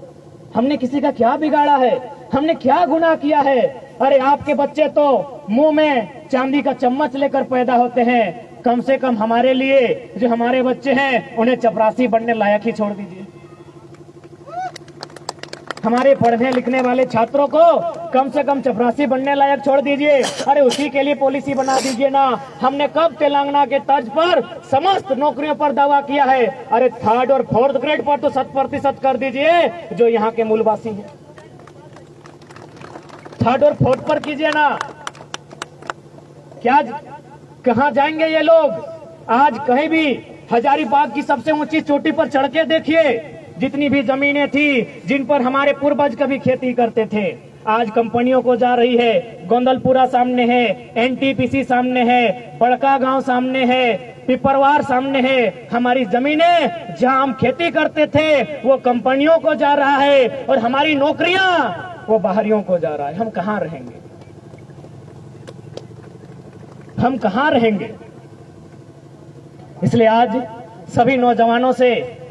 हमने किसी का क्या बिगाड़ा है? हमने क्या गुनाह किया है? अरे आपके बच्चे तो मुंह में चांदी का चम्मच लेकर पैदा होते हैं, कम से कम हमारे लिए जो हमारे बच्चे हैं उन्हें चपरासी बनने लायक ही छोड़ दीजिए। हमारे पढ़ने लिखने वाले छात्रों को कम से कम चपरासी बनने लायक छोड़ दीजिए। अरे उसी के लिए पॉलिसी बना दीजिए ना। हमने कब तेलंगाना के तर्ज पर समस्त नौकरियों पर दावा किया है? अरे 3rd और 4th ग्रेड पर तो 100% कर दीजिए जो यहाँ के मूलवासी हैं। 3rd और 4th पर कीजिए ना। क्या कहाँ जाएंगे ये लोग? आज कहीं भी हजारीबाग की सबसे ऊंची चोटी पर चढ़ के देखिए, जितनी भी जमीनें थी जिन पर हमारे पूर्वज कभी खेती करते थे, आज कंपनियों को जा रही है। गोंदलपुरा सामने है, एनटीपीसी सामने है, बड़का गांव सामने है, पिपरवार सामने है। हमारी जमीनें जहां हम खेती करते थे वो कंपनियों को जा रहा है और हमारी नौकरियां वो बाहरियों को जा रहा है। हम कहां रहेंगे? हम कहां रहेंगे? इसलिए आज सभी नौजवानों से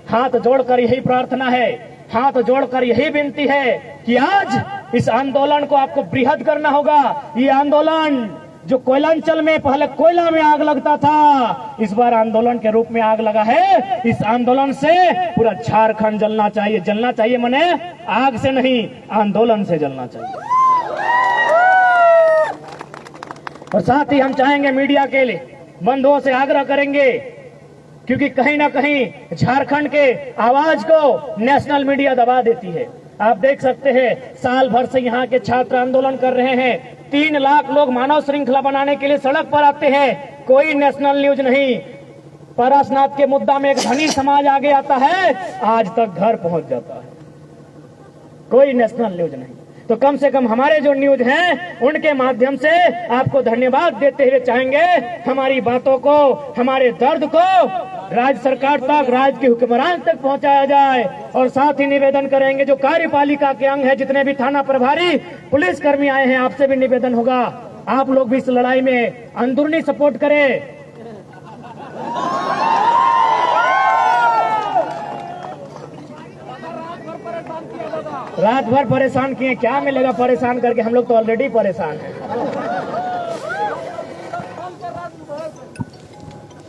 हाथ जोड़कर यही प्रार्थना है, हाथ जोड़कर यही विनती है कि आज इस आंदोलन को आपको बृहद करना होगा। ये आंदोलन जो कोयलांचल में पहले कोयला में आग लगता था, इस बार आंदोलन के रूप में आग लगा है। इस आंदोलन से पूरा झारखंड जलना चाहिए। जलना चाहिए मने आग से नहीं, आंदोलन से जलना चाहिए। और साथ ही हम चाहेंगे मीडिया के लिए बंधुओं से आग्रह करेंगे, क्योंकि कहीं ना कहीं झारखंड के आवाज को नेशनल मीडिया दबा देती है। आप देख सकते हैं साल भर से यहाँ के छात्र आंदोलन कर रहे हैं। 3 लाख लोग मानव श्रृंखला बनाने के लिए सड़क पर आते हैं, कोई नेशनल न्यूज नहीं। पारसनाथ के मुद्दा में एक धनी समाज आगे आता है, आज तक घर पहुंच जाता है, कोई नेशनल न्यूज नहीं। तो कम से कम हमारे जो न्यूज हैं उनके माध्यम से आपको धन्यवाद देते हुए चाहेंगे हमारी बातों को, हमारे दर्द को राज्य सरकार तक, राज्य के हुक्मरान तक पहुंचाया जाए। और साथ ही निवेदन करेंगे जो कार्यपालिका के अंग है, जितने भी थाना प्रभारी पुलिस कर्मी आए हैं, आपसे भी निवेदन होगा आप लोग भी इस लड़ाई में अंदरूनी सपोर्ट करें। रात भर परेशान किए, क्या मिलेगा परेशान करके, हम लोग तो ऑलरेडी परेशान हैं।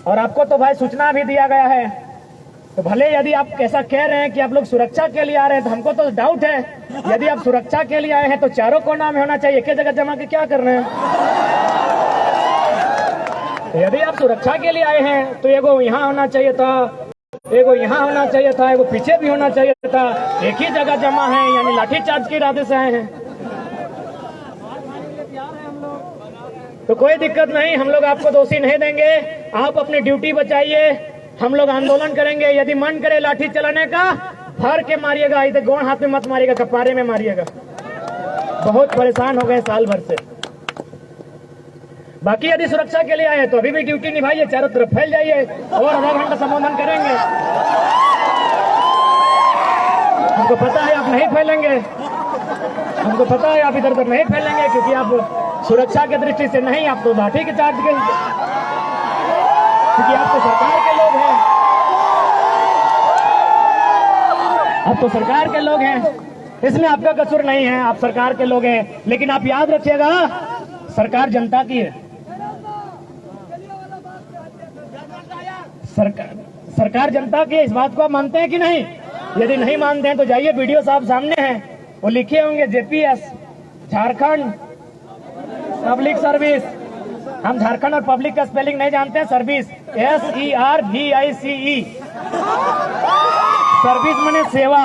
और आपको तो भाई सूचना भी दिया गया है, तो भले यदि आप ऐसा कह रहे हैं कि आप लोग सुरक्षा के लिए आ रहे हैं, तो हमको तो डाउट है। यदि आप सुरक्षा के लिए आए हैं तो चारों कोना में होना चाहिए, एक ही जगह जमा के क्या कर रहे हैं? यदि आप सुरक्षा के लिए आए हैं तो एगो यहाँ होना चाहिए था, एगो यहाँ होना चाहिए था, एगो पीछे भी होना चाहिए था। एक ही जगह जमा है, यानी लाठीचार्ज के इरादे से आए हैं। तो कोई दिक्कत नहीं, हम लोग आपको दोषी नहीं देंगे। आप अपनी ड्यूटी बचाइए, हम लोग आंदोलन करेंगे। यदि मन करे लाठी चलाने का, फर के मारिएगा, इधर गोड़ हाथ में मत मारिएगा, कपारे में मारिएगा। बहुत परेशान हो गए साल भर से। बाकी यदि सुरक्षा के लिए आए तो अभी भी ड्यूटी निभाइए, चारों तरफ फैल जाइए और आधा घंटा संबोधन करेंगे। हमको पता है आप नहीं फैलेंगे, हमको पता है आप इधर उधर नहीं फैलेंगे, क्योंकि आप सुरक्षा की दृष्टि से नहीं, आप तो लाठी के चार्ज के, क्योंकि आप तो सरकार के लोग हैं, आप तो सरकार के लोग हैं, इसमें आपका कसूर नहीं है, आप सरकार के लोग हैं। लेकिन आप याद रखिएगा, सरकार जनता की है, सरकार जनता की है। इस बात को आप मानते हैं कि नहीं? यदि नहीं मानते हैं तो जाइए, वीडियो साहब सामने हैं, वो लिखे होंगे जेपीएस, झारखंड पब्लिक सर्विस। हम झारखंड और पब्लिक का स्पेलिंग नहीं जानते हैं, सर्विस SERVICE। सर्विस मने सेवा,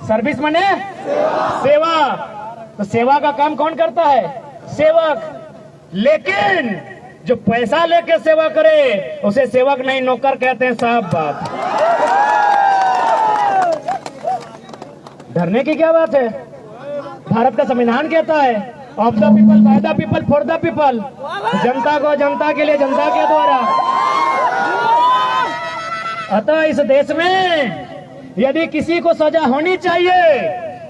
सर्विस मने सेवा। तो सेवा का काम कौन करता है? सेवक। लेकिन जो पैसा लेके सेवा करे उसे सेवक नहीं, नौकर कहते हैं। साफ बात, डरने की क्या बात है? भारत का संविधान कहता है of the people, by the people, for the people. जनता को, जनता के लिए, जनता के द्वारा। अतः इस देश में यदि किसी को सजा होनी चाहिए,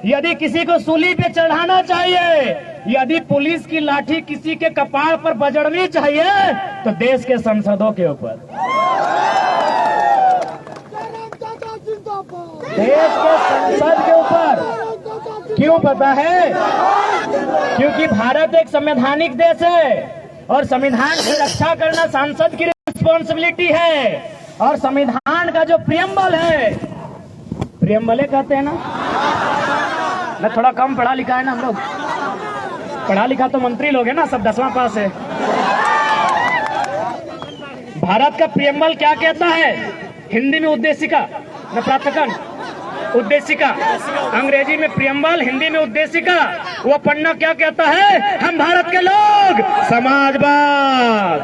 यदि किसी को सूली पे चढ़ाना चाहिए, यदि पुलिस की लाठी किसी के कपाड़ पर बजड़नी चाहिए, तो देश के सांसदों के ऊपर, देश के संसद के ऊपर। क्यों पता है? क्योंकि भारत एक संवैधानिक देश है और संविधान की रक्षा करना सांसद की रिस्पॉन्सिबिलिटी है। और संविधान का जो प्रियम्बल है, प्रियम्बले कहते हैं ना, थोड़ा कम पढ़ा लिखा है ना हम लोग, पढ़ा लिखा तो मंत्री लोग है ना, सब 10वां पास है। भारत का प्रियम्बल क्या कहता है? हिंदी में उद्देशिका, न प्रार्थकन, उद्देशिका। अंग्रेजी में प्रियम्बल, हिंदी में उद्देशिका। वो पढ़ना क्या कहता है? हम भारत के लोग समाजवाद।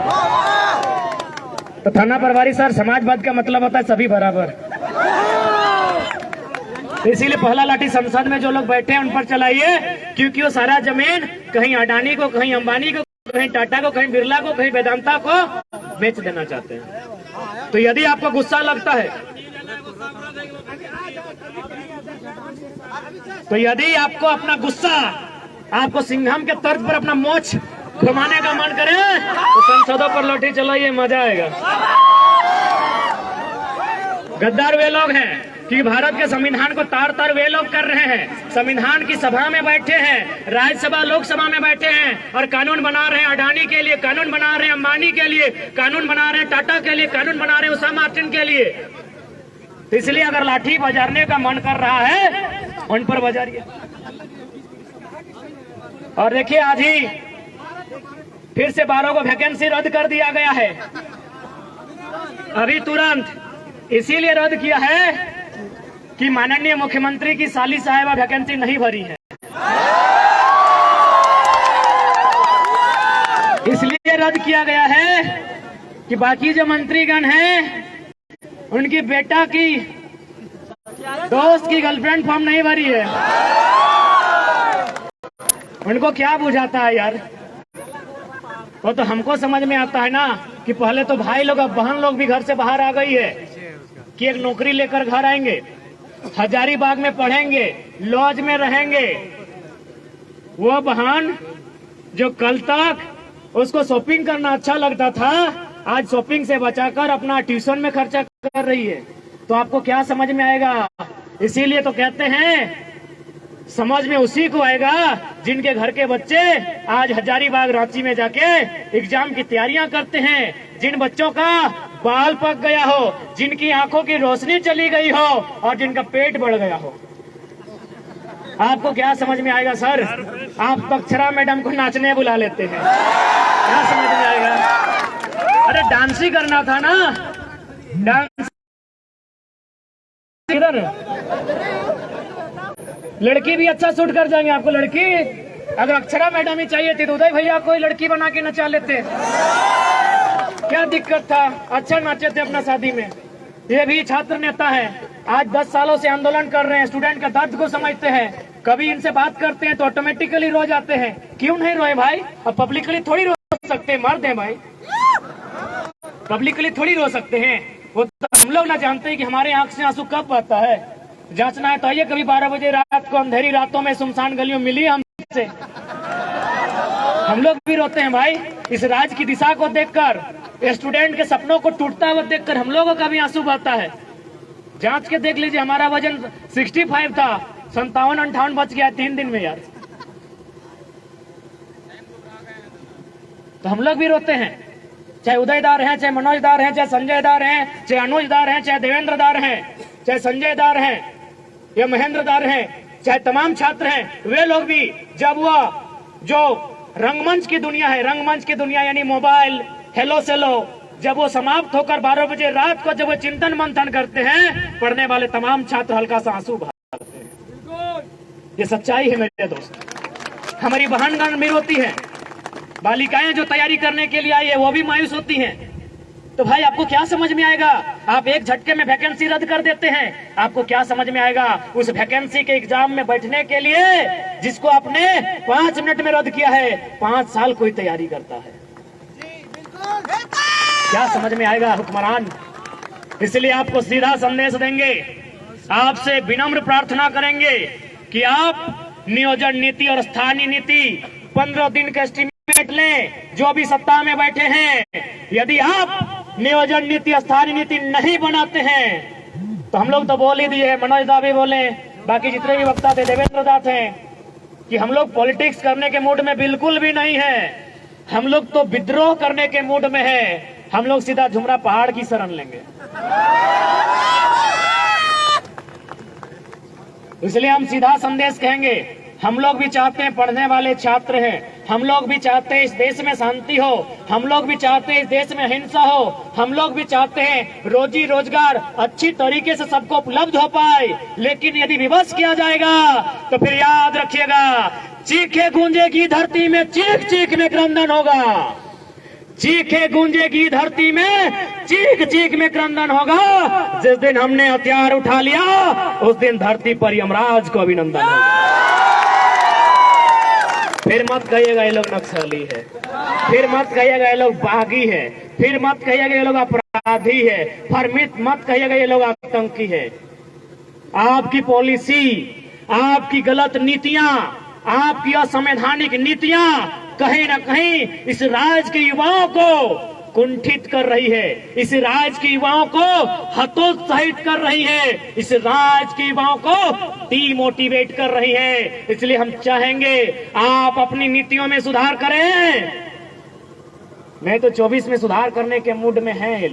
तो थाना प्रभारी सर, समाजवाद का मतलब होता है सभी बराबर। इसीलिए पहला लाठी संसद में जो लोग बैठे हैं उन पर चलाइए, क्योंकि वो सारा जमीन कहीं अडानी को, कहीं अंबानी को, कहीं टाटा को, कहीं बिरला को, कहीं वेदांता को बेच देना चाहते हैं। तो यदि आपको गुस्सा लगता है, तो यदि आपको अपना गुस्सा, आपको सिंघम के तर्ज पर अपना मोछ घुमाने का मन करे, तो संसदों पर लाठी चलाइए, मजा आएगा। गद्दार वे लोग हैं कि भारत के संविधान को तार तार वे लोग कर रहे हैं। संविधान की सभा में बैठे हैं, राज्यसभा लोकसभा में बैठे हैं और कानून बना रहे हैं। अडानी के लिए कानून बना रहे हैं, अंबानी के लिए कानून बना रहे हैं, टाटा के लिए कानून बना रहे हैं, उषा मार्टिन के लिए। तो इसलिए अगर लाठी बजाने का मन कर रहा है, उन पर बजाइए। और देखिए, आज ही फिर से 12 को वैकेंसी रद्द कर दिया गया है, अभी तुरंत। इसीलिए रद्द किया है कि माननीय मुख्यमंत्री की साली साहिबा वैकेंसी नहीं भरी है, इसलिए रद्द किया गया है कि बाकी जो मंत्रीगण हैं उनकी बेटा की दोस्त की गर्लफ्रेंड फॉर्म नहीं भरी है। उनको क्या बुझाता है यार, वो तो हमको समझ में आता है ना कि पहले तो भाई लोग अब बहन लोग भी घर से बाहर आ गई है कि एक नौकरी लेकर घर आएंगे, हजारीबाग में पढ़ेंगे, लॉज में रहेंगे। वो बहन जो कल तक उसको शॉपिंग करना अच्छा लगता था, आज शॉपिंग से बचाकर अपना ट्यूशन में खर्चा कर रही है। तो आपको क्या समझ में आएगा? इसीलिए तो कहते हैं समझ में उसी को आएगा जिनके घर के बच्चे आज हजारीबाग रांची में जाके एग्जाम की तैयारियां करते हैं, जिन बच्चों का बाल पक गया हो, जिनकी आंखों की रोशनी चली गई हो और जिनका पेट बढ़ गया हो। आपको क्या समझ में आएगा सर? आप तो अक्षरा मैडम को नाचने बुला लेते हैं, क्या समझ में आएगा? अरे डांस ही करना था ना, डांस इधर लड़की भी अच्छा सूट कर जाएंगे आपको। लड़की अगर अक्षरा मैडम ही चाहिए थी तो उदय भैया कोई लड़की बना के नचा लेते, क्या दिक्कत था? अच्छा नाचे थे अपना शादी में। ये भी छात्र नेता है, आज 10 सालों से आंदोलन कर रहे हैं, स्टूडेंट का दर्द को समझते हैं। कभी इनसे बात करते हैं तो ऑटोमेटिकली रो जाते हैं। क्यों नहीं रोए भाई? अब पब्लिकली थोड़ी रो सकते, मर्द हैं भाई, पब्लिकली थोड़ी रो सकते हैं। वो तो हम लोग ना जानते हैं कि हमारे आंख से आंसू कब आता है। जांचना है तो आइए कभी 12 बजे रात को अंधेरी रातों में सुनसान गलियों मिली हमसे, हम लोग भी रोते हैं भाई। इस राज्य की दिशा को देखकर, स्टूडेंट के सपनों को टूटता हुआ देखकर हम लोगों का भी आंसू बहता है। जांच के देख लीजिए, हमारा वजन 65 था, 57-58 बच गया 3 दिन में यार। तो हम लोग भी रोते हैं, चाहे उदयदार हैं, चाहे मनोजदार हैं, चाहे संजयदार हैं, चाहे अनुजदार हैं, चाहे देवेंद्रदार हैं, चाहे संजयदार हैं या महेंद्रदार हैं, चाहे तमाम छात्र हैं। वे लोग भी जब वह जो रंगमंच की दुनिया है, रंगमंच की दुनिया यानी मोबाइल, हेलो सेलो, जब वो समाप्त होकर 12 बजे रात को जब वो चिंतन मंथन करते हैं, पढ़ने वाले तमाम छात्र हल्का सा आंसू बहाते हैं। ये सच्चाई है मेरे दोस्त। हमारी बहनगण भी रोती है, बालिकाएं जो तैयारी करने के लिए आई है वो भी मायूस होती हैं। तो भाई आपको क्या समझ में आएगा? आप एक झटके में वैकेंसी रद्द कर देते हैं, आपको क्या समझ में आएगा? उस वैकेंसी के एग्जाम में बैठने के लिए जिसको आपने 5 मिनट में रद्द किया है, 5 साल कोई तैयारी करता है। क्या समझ में आएगा हुक्मरान? इसलिए आपको सीधा संदेश देंगे, आपसे विनम्र प्रार्थना करेंगे कि आप नियोजन नीति और स्थानीय नीति 15 दिन का एस्टीमेट लें। जो भी सत्ता में बैठे हैं, यदि आप नियोजन नीति स्थानीय नीति नहीं बनाते हैं तो हम लोग तो बोल ही दिए, मनोज दा भी बोले, बाकी जितने भी वक्ता थे, देवेंद्र दा थे, कि हम लोग पॉलिटिक्स करने के मूड में बिल्कुल भी नहीं है। हम लोग तो विद्रोह करने के मूड में है। हम लोग सीधा झुमरा पहाड़ की शरण लेंगे। इसलिए हम सीधा संदेश कहेंगे, हम लोग भी चाहते हैं, पढ़ने वाले छात्र हैं, हम लोग भी चाहते हैं इस देश में शांति हो, हम लोग भी चाहते हैं इस देश में अहिंसा हो, हम लोग भी चाहते हैं रोजी रोजगार अच्छी तरीके से सबको उपलब्ध हो पाए। लेकिन यदि विवश किया जाएगा तो फिर याद रखिएगा, चीखे गूंजेगी धरती में, चीख चीख में क्रंदन होगा। चीखे गूंजेगी धरती में, चीख चीख में क्रंदन होगा। जिस दिन हमने हथियार उठा लिया उस दिन धरती पर यमराज को अभिनंदन होगा। फिर मत कहिएगा ये लोग नक्सली है, फिर मत कहिएगा ये लोग बागी है, फिर मत कहिएगा ये लोग अपराधी है, फिर मत कहिएगा ये लोग आतंकी है। आपकी पॉलिसी, आपकी गलत नीतियां, आपकी असंवैधानिक नीतियां कहीं ना कहीं इस राज्य के युवाओं को कुंठित कर रही है, इस राज्य के युवाओं को हतोत्साहित कर रही है, इस राज्य के युवाओं को डीमोटिवेट कर रही है। इसलिए हम चाहेंगे आप अपनी नीतियों में सुधार करें। मैं तो 24 में सुधार करने के मूड में हैं ये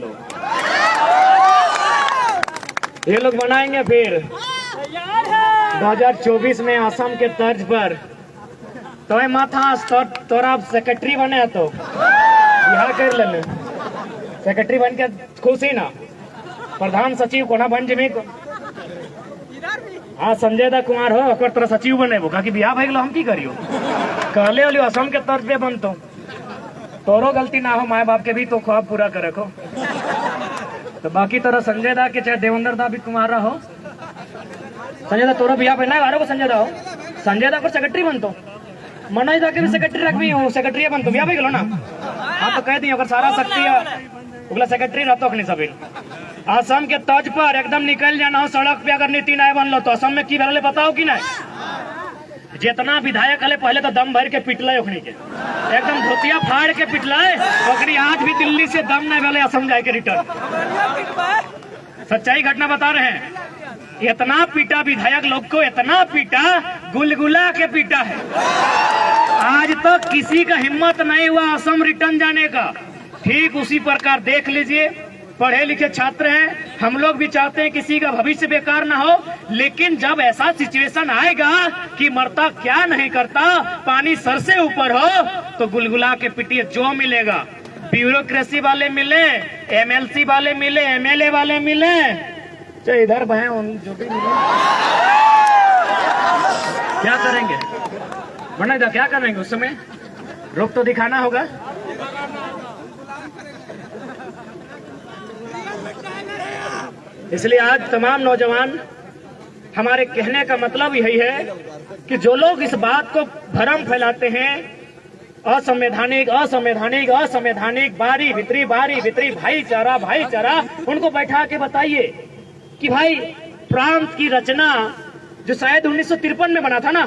लोग बनाएंगे फिर 2024 में असम के तर्ज पर। तो माथा तोरा सेक्रेटरी बने तो बिहार कर लेने, सेक्रेटरी बन के खुशी ना, प्रधान सचिव को ना बन जमी को। हाँ संजय दा कुमार हो ओकर तरह सचिव बने वो कि बियाह भइल हम की करियो कहले वाली असम के तर्ज पे बनतो तोरो गलती ना हो माए बाप के भी तो ख्वाब पूरा करे को तो बाकी तरह संजय दा के चाहे देवेंद्र दा भी कुमार हो संजय दा तोरो बियाह पहना है को संजय दा हो संजय दा को सेक्रेटरी बनतो मनोज दा के भी सेक्रेटरी रखबी हो सेक्रेटरी बनतो बियाह भइल ना हाँ तो कह दी अगर सारा शक्ति ओकला सेक्रेटरी रहतो अखनी सभी असम के तर्ज पर एकदम निकल जाना हो सड़क पे अगर नीति नहीं बनलो तो असम में की भरले बताओ कि नहीं जितना विधायक हले पहले तो दम भर के पिटले ओखनी के एकदम धोतिया फाड़ के पिटले ओकरी आज भी दिल्ली से दम नहीं भले असम जाए के रिटर्न सच्चाई घटना बता रहे हैं इतना पीटा विधायक लोग को इतना पीटा गुलगुला के पीटा है आज तक तो किसी का हिम्मत नहीं हुआ असम रिटर्न जाने का ठीक उसी प्रकार देख लीजिए पढ़े लिखे छात्र हैं हम लोग भी चाहते हैं किसी का भविष्य बेकार ना हो लेकिन जब ऐसा सिचुएशन आएगा कि मरता क्या नहीं करता पानी सर से ऊपर हो तो गुलगुला के पिटिए जो मिलेगा ब्यूरोक्रेसी वाले मिले एमएलसी वाले मिले एमएलए वाले मिले चाहे इधर बहे जो भी मिले क्या करेंगे वरना क्या करेंगे उस समय रोक तो दिखाना होगा इसलिए आज तमाम नौजवान हमारे कहने का मतलब यही है कि जो लोग इस बात को भ्रम फैलाते हैं असंवैधानिक असंवैधानिक असंवैधानिक बारी भीतरी भाईचारा उनको बैठा के बताइए कि भाई प्रांत की रचना जो शायद 1953 में बना था ना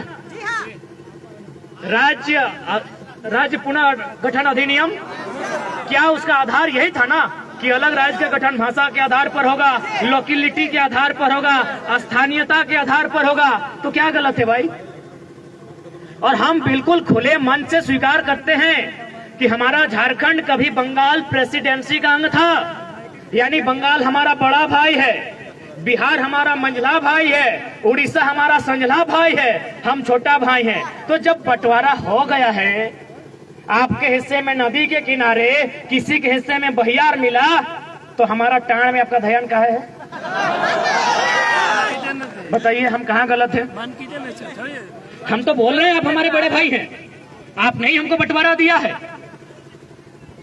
राज्य पुनर्गठन अधिनियम क्या उसका आधार यही था ना कि अलग राज्य का गठन भाषा के आधार पर होगा लोकेलिटी के आधार पर होगा स्थानीयता के आधार पर होगा तो क्या गलत है भाई और हम बिल्कुल खुले मन से स्वीकार करते हैं कि हमारा झारखंड कभी बंगाल प्रेसिडेंसी का अंग था यानी बंगाल हमारा बड़ा भाई है बिहार हमारा मंझला भाई है उड़ीसा हमारा संझला भाई है हम छोटा भाई हैं तो जब बंटवारा हो गया है आपके हिस्से में नदी के किनारे किसी के हिस्से में बहियार मिला तो हमारा टाण में आपका ध्यान कहाँ है बताइए हम कहाँ गलत है हम तो बोल रहे हैं आप हमारे बड़े भाई हैं आपने ही हमको बंटवारा दिया है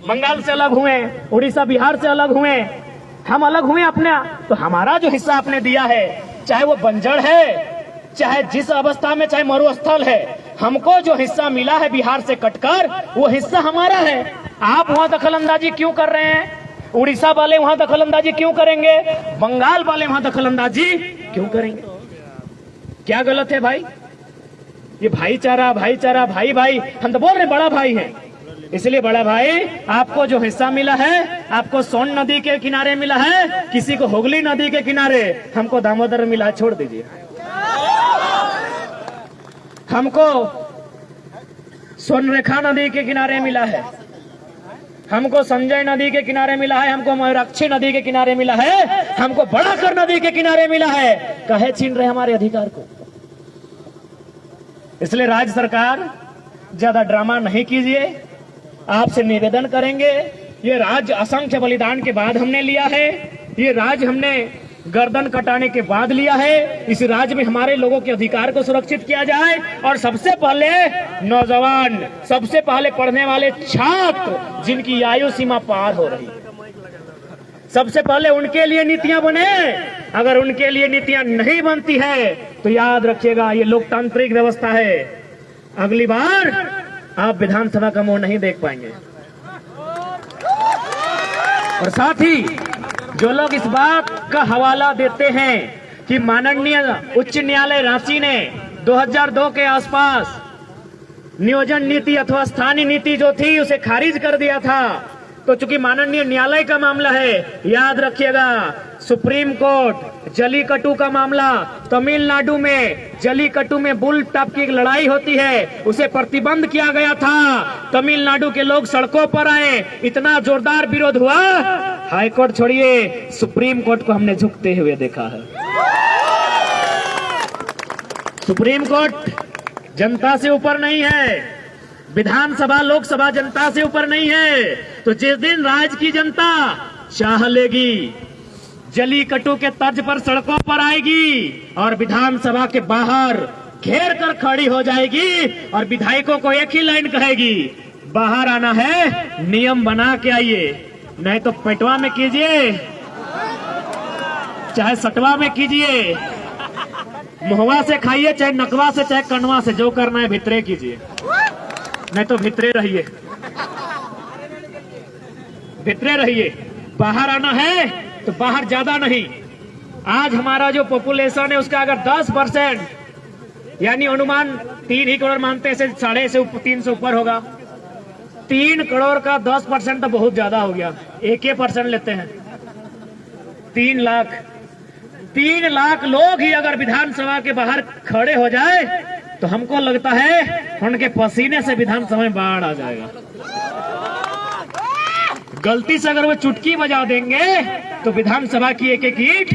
बंगाल से अलग हुए उड़ीसा बिहार से अलग हुए हम अलग हुए अपने तो हमारा जो हिस्सा आपने दिया है चाहे वो बंजर है चाहे जिस अवस्था में चाहे मरुस्थल है हमको जो हिस्सा मिला है बिहार से कटकर वो हिस्सा हमारा है आप वहां दखलंदाजी क्यों कर रहे हैं उड़ीसा वाले वहां दखलंदाजी क्यों करेंगे बंगाल वाले वहां दखलंदाजी क्यों करेंगे क्या गलत है भाई ये भाईचारा भाई भाई हम तो बोल रहे बड़ा भाई है इसलिए बड़ा भाई आपको जो हिस्सा मिला है आपको सोन नदी के किनारे मिला है किसी को हुगली नदी के किनारे हमको दामोदर मिला छोड़ दीजिए हमको स्वर्णरेखा नदी के किनारे मिला है हमको संजय नदी के किनारे मिला है हमको मयूराक्षी नदी के किनारे मिला है हमको बड़ाकर नदी के किनारे मिला है कहे छीन रहे हमारे अधिकार को इसलिए राज्य सरकार ज्यादा ड्रामा नहीं कीजिए आपसे निवेदन करेंगे ये राज्य असंख्य बलिदान के बाद हमने लिया है ये राज्य हमने गर्दन कटाने के बाद लिया है इस राज्य में हमारे लोगों के अधिकार को सुरक्षित किया जाए और सबसे पहले नौजवान सबसे पहले पढ़ने वाले छात्र जिनकी आयु सीमा पार हो रही है सबसे पहले उनके लिए नीतियां बने अगर उनके लिए नीतियां नहीं बनती है तो याद रखिएगा ये लोकतांत्रिक व्यवस्था है अगली बार आप विधानसभा का मुंह नहीं देख पाएंगे और साथ ही जो लोग इस बात का हवाला देते हैं कि माननीय उच्च न्यायालय रांची ने 2002 के आसपास नियोजन नीति अथवा स्थानीय नीति जो थी उसे खारिज कर दिया था तो चूंकि माननीय न्यायालय का मामला है याद रखिएगा सुप्रीम कोर्ट जलीकट्टू का मामला तमिलनाडु में जलीकट्टू में बुल टॉप की एक लड़ाई होती है उसे प्रतिबंध किया गया था तमिलनाडु के लोग सड़कों पर आए इतना जोरदार विरोध हुआ हाईकोर्ट छोड़िए सुप्रीम कोर्ट को हमने झुकते हुए देखा है सुप्रीम कोर्ट जनता से ऊपर नहीं है विधानसभा लोकसभा जनता से ऊपर नहीं है तो जिस दिन राज्य की जनता चाह लेगी जलीकट्टू के तर्ज पर सड़कों पर आएगी और विधानसभा के बाहर घेर कर खड़ी हो जाएगी और विधायकों को एक ही लाइन कहेगी, बाहर आना है, नियम बना के आइए, नहीं तो पेटवा में कीजिए, चाहे सटवा में कीजिए, मुहवा से खाइए, चाहे नकवा से, चाहे कनवा से, जो करना है भितरे कीजिए, नहीं तो भितरे रहिए, भितरे रहिए। बाहर आना है तो बाहर ज्यादा नहीं। आज हमारा जो पॉपुलेशन है उसका अगर 10% यानी अनुमान 3 ही करोड़ मानते हैं, 3.5 से ऊपर होगा। 3 करोड़ का 10% तो बहुत ज्यादा हो गया। 1% लेते हैं, 3 लाख लोग ही अगर विधानसभा के बाहर खड़े हो जाए तो हमको लगता है उनके पसीने से विधानसभा में बाढ़ आ जाएगा। गलती से अगर वो चुटकी बजा देंगे तो विधानसभा की एक एक ईंट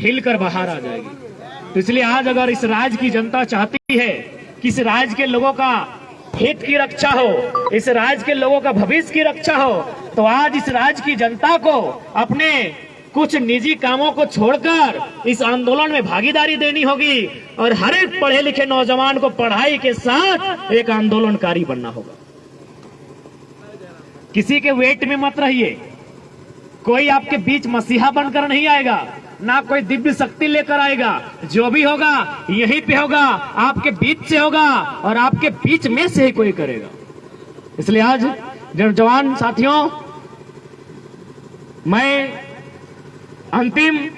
हिलकर बाहर आ जाएगी। तो इसलिए आज अगर इस राज्य की जनता चाहती है कि इस राज्य के लोगों का हित की रक्षा हो, इस राज्य के लोगों का भविष्य की रक्षा हो, तो आज इस राज्य की जनता को अपने कुछ निजी कामों को छोड़कर इस आंदोलन में भागीदारी देनी होगी और हर एक पढ़े लिखे नौजवान को पढ़ाई के साथ एक आंदोलनकारी बनना होगा। किसी के वेट में मत रहिए। कोई आपके बीच मसीहा बनकर नहीं आएगा, ना कोई दिव्य शक्ति लेकर आएगा। जो भी होगा यहीं पे होगा, आपके बीच से होगा और आपके बीच में से ही कोई करेगा। इसलिए आज नौजवान साथियों, मैं अंतिम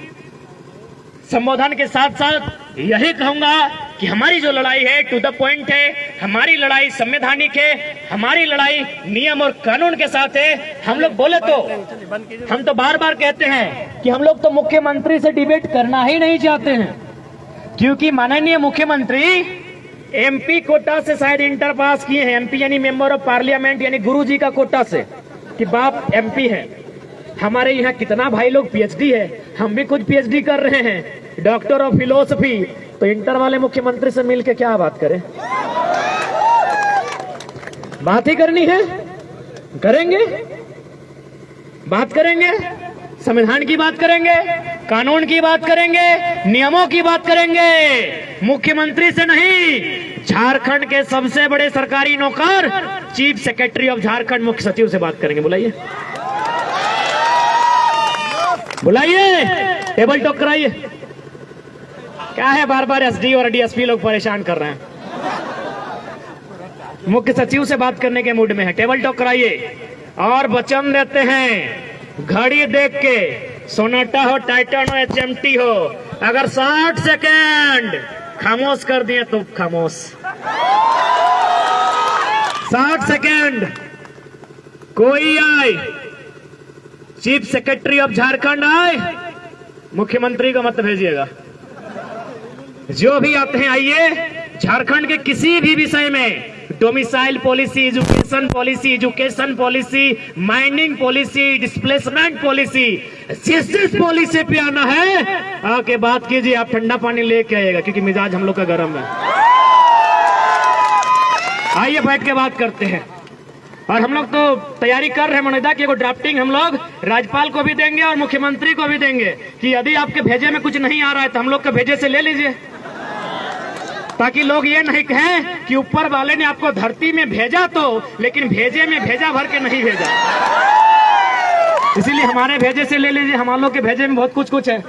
संबोधन के साथ साथ यही कहूंगा कि हमारी जो लड़ाई है टू द पॉइंट है, हमारी लड़ाई संवैधानिक है, हमारी लड़ाई नियम और कानून के साथ है। हम लोग बोले तो हम तो बार बार कहते हैं कि हम लोग तो मुख्यमंत्री से डिबेट करना ही नहीं चाहते हैं, क्योंकि माननीय मुख्यमंत्री एमपी कोटा से शायद इंटर पास किए हैं। एमपी यानी मेंबर ऑफ पार्लियामेंट, यानी गुरुजी का कोटा से कि बाप एमपी है। हमारे यहाँ कितना भाई लोग पीएचडी है, हम भी कुछ पीएचडी कर रहे हैं, डॉक्टर ऑफ फिलोसफी। तो इंटर वाले मुख्यमंत्री से मिलके क्या बात करें? बात ही करनी है, करेंगे, बात करेंगे, संविधान की बात करेंगे, कानून की बात करेंगे, नियमों की बात करेंगे, मुख्यमंत्री से नहीं। झारखंड के सबसे बड़े सरकारी नौकर चीफ सेक्रेटरी ऑफ झारखंड मुख्य सचिव से बात करेंगे। बुलाइए, बुलाइए, टेबल टॉक कराइए। क्या है बार बार एसडी और डीएसपी लोग परेशान कर रहे हैं। मुख्य सचिव से बात करने के मूड में है, टेबल टॉक कराइए। और वचन देते हैं घड़ी देख के, सोनाटा हो, टाइटन हो, एचएमटी हो, अगर 60 सेकेंड खामोश कर दिए तो खामोश। 60 सेकेंड कोई आए, चीफ सेक्रेटरी ऑफ झारखंड आए, मुख्यमंत्री को मत भेजिएगा। जो भी आते हैं आइए। झारखंड के किसी भी विषय में, domicile policy, education policy, mining policy, displacement policy, जिस पॉलिसी पे आना है आके बात कीजिए। आप ठंडा पानी लेके आइएगा क्योंकि मिजाज हम लोग का गर्म है। आइए बैठ के बात करते हैं। और हम लोग तो तैयारी कर रहे हैं मनोदा की, ड्राफ्टिंग हम लोग राज्यपाल को भी देंगे और मुख्यमंत्री को भी देंगे कि यदि आपके भेजे में कुछ नहीं आ रहा है तो हम लोग के भेजे से ले लीजिए, ताकि लोग ये नहीं कहें कि ऊपर वाले ने आपको धरती में भेजा तो, लेकिन भेजे में भेजा भर के नहीं भेजा। इसीलिए हमारे भेजे से ले लीजिए। हम लोग के भेजे में बहुत कुछ है,